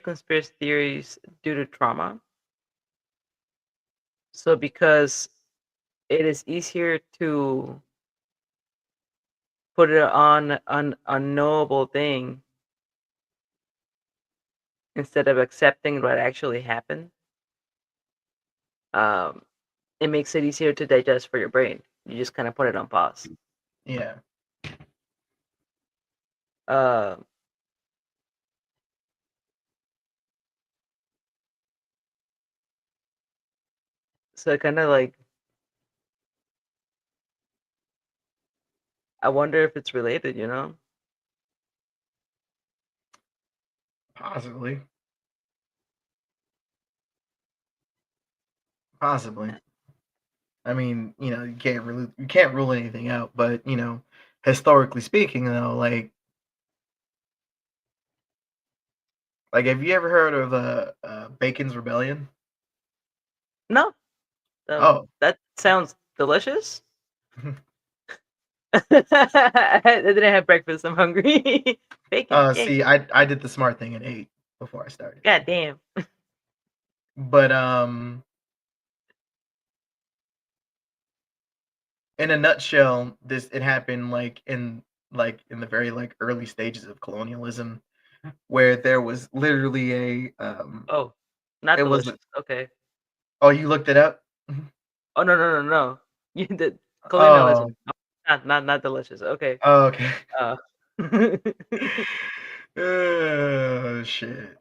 conspiracy theories due to trauma. So because it is easier to put it on an unknowable thing instead of accepting what actually happened, um, it makes it easier to digest for your brain. You just kind of put it on pause. Yeah. Uh, so kind of like I wonder if it's related, you know? Possibly. Possibly. I mean, you can't rule anything out, but historically speaking though, like have you ever heard of Bacon's Rebellion? No, Oh. that sounds delicious. I didn't have breakfast. I'm hungry. Bacon, yay! See, I did the smart thing and ate before I started. God damn. But in a nutshell, this it happened like in the very like early stages of colonialism where there was literally Oh, not it was delicious. Okay. oh, you looked it up? Oh no no no no. You did Oh, colonialism. Not delicious. Okay. oh, okay. Uh. Oh shit.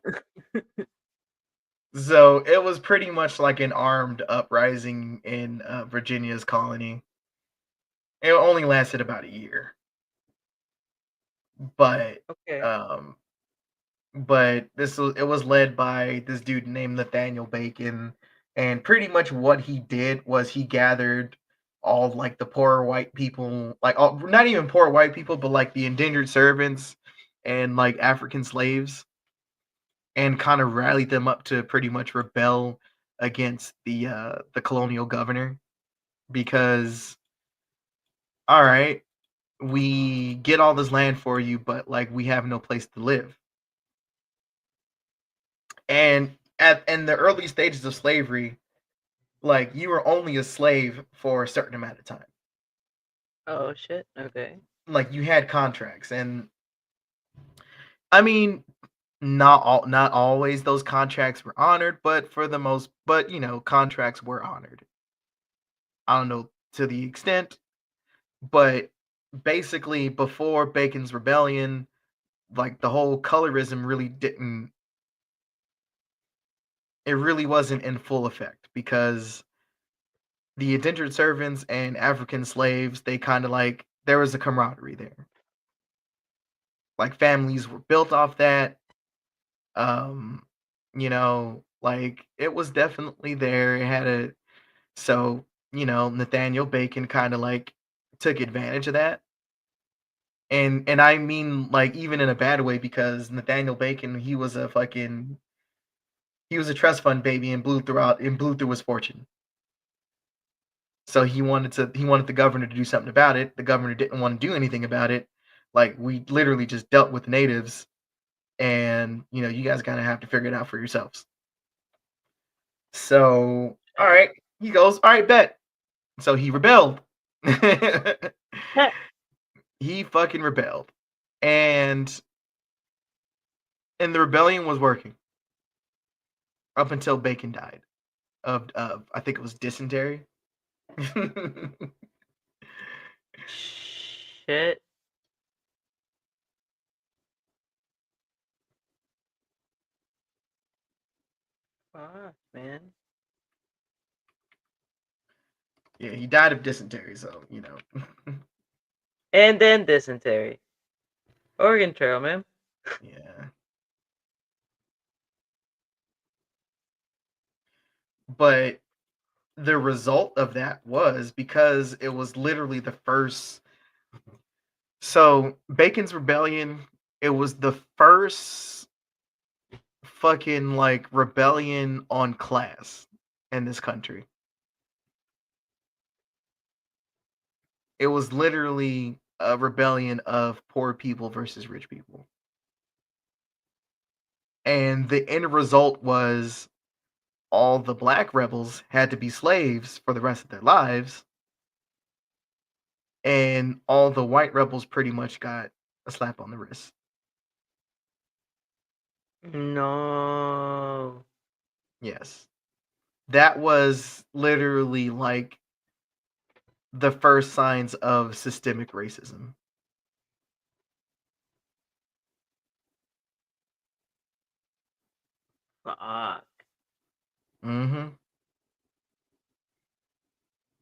So it was pretty much like an armed uprising in Virginia's colony. It only lasted about a year, but Okay. um, but it was led by this dude named Nathaniel Bacon, and pretty much what he did was he gathered all of, like the poor white people, like all, not even poor white people, but like the indentured servants and like African slaves, and kind of rallied them up to pretty much rebel against the colonial governor because all right, we get all this land for you, but like we have no place to live. And at in the early stages of slavery, like you were only a slave for a certain amount of time. Oh shit. Okay. Like you had contracts, and I mean, not always those contracts were honored, but for the most, but contracts were honored. I don't know to the extent, but basically before Bacon's rebellion, like the whole colorism really wasn't in full effect because the indentured servants and African slaves, they kind of like there was a camaraderie there. Like families were built off that. Um, like it was definitely there. It had a so, Nathaniel Bacon kind of like took advantage of that. And I mean like even in a bad way because Nathaniel Bacon, he was a trust fund baby and blew through his fortune. So he wanted the governor to do something about it. The governor didn't want to do anything about it. Like we literally just dealt with the natives and you guys kind of have to figure it out for yourselves. So, all right, he goes, all right, bet. So he rebelled. He fucking rebelled. And the rebellion was working up until Bacon died of I think it was dysentery. Shit. Fuck, man. Yeah, he died of dysentery, so And then dysentery. Oregon Trail, man. yeah. But the result of that was because it was literally the first. So Bacon's Rebellion, it was the first fucking like rebellion on class in this country. It was literally a rebellion of poor people versus rich people. And the end result was all the black rebels had to be slaves for the rest of their lives. And all the white rebels pretty much got a slap on the wrist. No. Yes. That was literally like the first signs of systemic racism. Fuck. Mhm.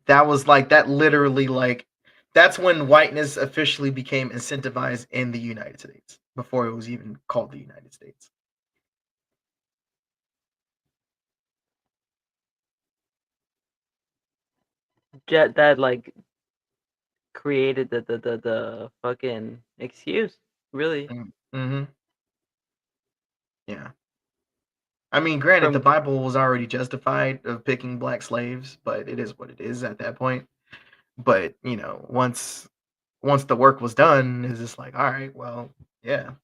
That was like that literally like that's when whiteness officially became incentivized in the United States before it was even called the United States. Jet that like created the fucking excuse. Really. Mhm. Yeah. I mean, granted, the From Bible was already justified of picking black slaves, but it is what it is at that point. But once the work was done, it's just like, all right, well, yeah.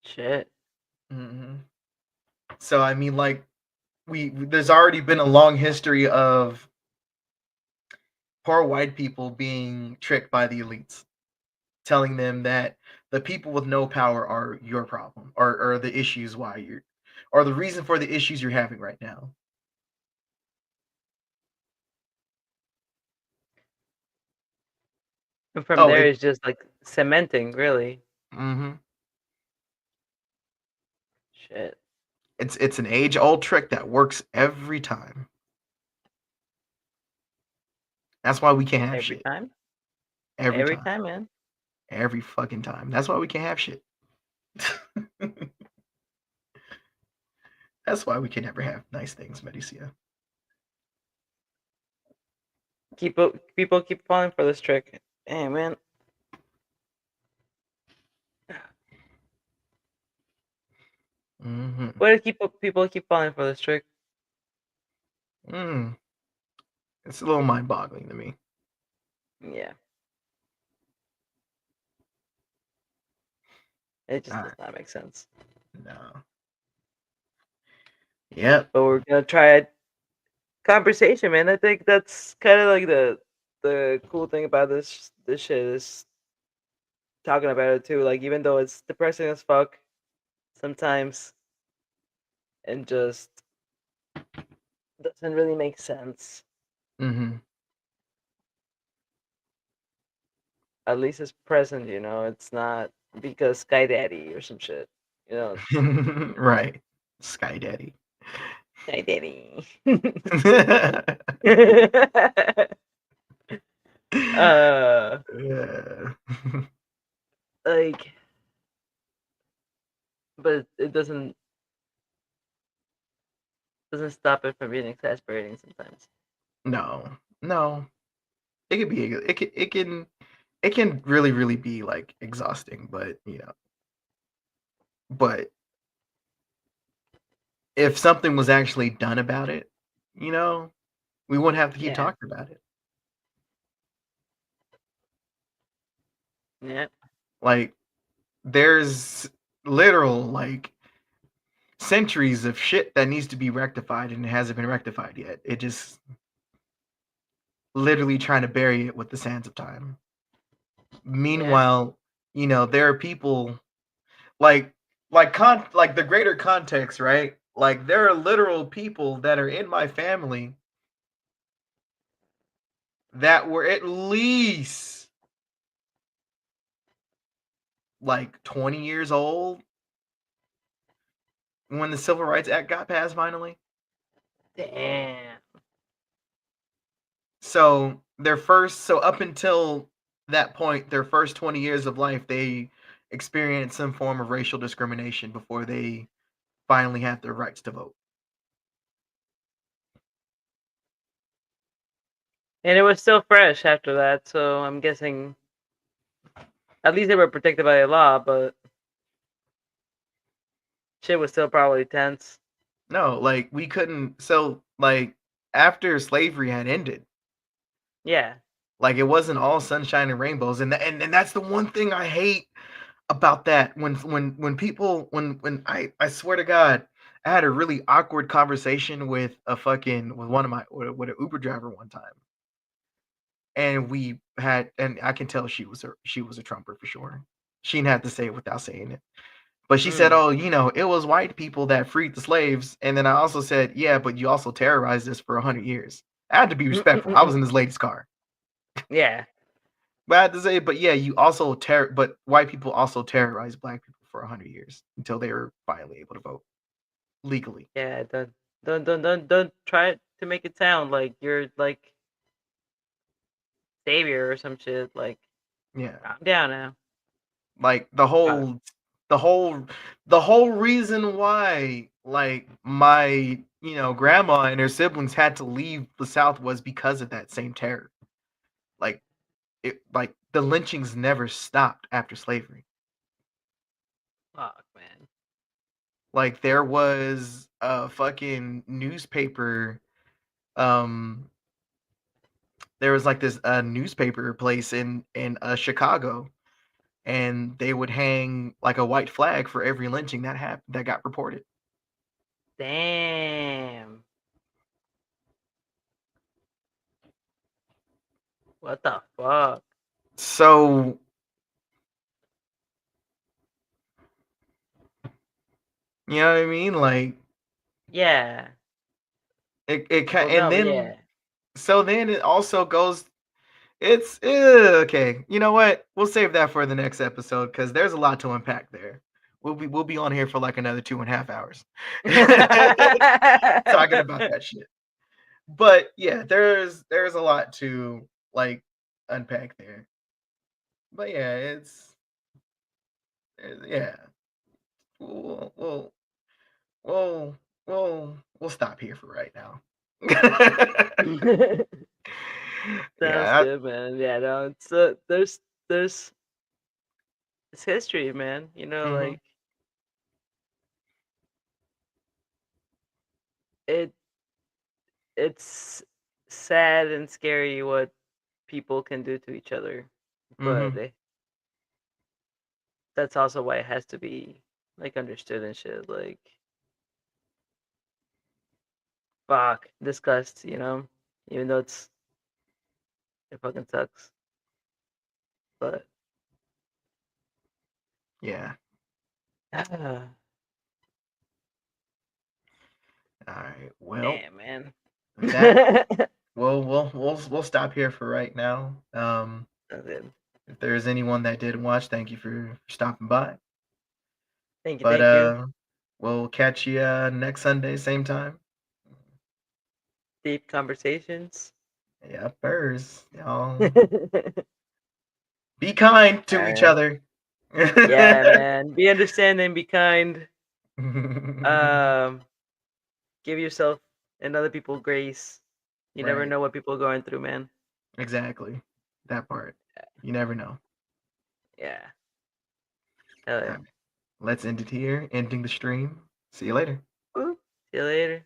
shit. hmm So I mean, like, there's already been a long history of poor white people being tricked by the elites, telling them that the people with no power are your problem, or the issues why you're, or the reason for the issues you're having right now. And from Oh, there it's just like cementing, really. mm-hmm. Shit. It's an age old trick that works every time. That's why we can't have Every shit time. every Every time, time, man. every fucking time. That's why we can't have shit. That's why we can never have nice things, Medicia. People keep falling for this trick. Hey, man. Mm-hmm. Why do people keep falling for this trick? Mm. It's a little mind-boggling to me. Yeah. It just Ah, does not make sense. no. Yep. But we're gonna try a conversation, man. I think that's kind of like the cool thing about this shit is talking about it too. Like even though it's depressing as fuck sometimes and just doesn't really make sense. Mm-hmm. at least it's present, you know. It's not because Sky Daddy or some shit, you know. Right. Sky Daddy. Sky Daddy. uh, Yeah. like, but it doesn't stop it from being exasperating sometimes. No. No. It could be it can really really be like exhausting, but but if something was actually done about it, you know, we wouldn't have to keep Yeah, talking about it. yeah, Like there's literal like centuries of shit that needs to be rectified and it hasn't been rectified yet. It just literally trying to bury it with the sands of time. yeah. Meanwhile, there are people like like the greater context, right? Like there are literal people that are in my family that were at least like 20 years old when the Civil Rights Act got passed finally. Damn. So up until that point, their first 20 years of life, they experienced some form of racial discrimination before they finally had their rights to vote. And it was still fresh after that, so I'm guessing at least they were protected by the law, but shit was still probably tense. No, like we couldn't. So like after slavery had ended, Yeah. like it wasn't all sunshine and rainbows, and that's the one thing I hate about that. When people when I swear to God, I had a really awkward conversation with with one of my with an Uber driver one time, and I can tell she was a Trumper for sure. She didn't have to say it without saying it. But she said, Mm. "Oh, it was white people that freed the slaves." And then I also said, "Yeah, but you also terrorized us for 100 years." I had to be respectful. I was in this lady's car, Yeah. but I had to say, "But yeah, but white people also terrorized black people for 100 years until they were finally able to vote legally." Yeah. Don't try to make it sound like you're like savior or some shit. Like, Yeah, calm down now. like Uh, the whole, the whole reason why, like my grandma and her siblings had to leave the South was because of that same terror. Like like the lynchings never stopped after slavery. Fuck, man. Like there was a fucking newspaper. Um, there was like this newspaper place in Chicago, and they would hang like a white flag for every lynching that got reported. Damn. What the fuck? So you know what I mean? Like Yeah. it Well, and no, then yeah. so then it also goes. It's okay. You know what? We'll save that for the next episode because there's a lot to unpack there. We'll be on here for like another 2.5 hours talking about that shit. But yeah, there's a lot to like unpack there. But yeah, yeah. We'll we'll we'll stop here for right now. Sounds Yeah. good, man. Yeah, no, it's there's it's history, man. You know, Mhm. like it it's sad and scary what people can do to each other, but Mhm. that's also why it has to be like understood and shit. Like, fuck, discussed. You know, even though it fucking sucks, but Yeah. damn, All right. Well, man. that we'll stop here for right now. That's it. If there's anyone that did watch, thank you for stopping by. Thank you, But thank you. we'll catch you next Sunday, same time. Deep conversations. Yeah, birds. Y'all be kind All to each right. other. Yeah, man. Be understanding, be kind. Um, give yourself and other people grace. You never Right. know what people are going through, man. Exactly. That part. You never know. Yeah. Hell All yeah. right. Let's end it here. Ending the stream. See you later. Woo. See you later.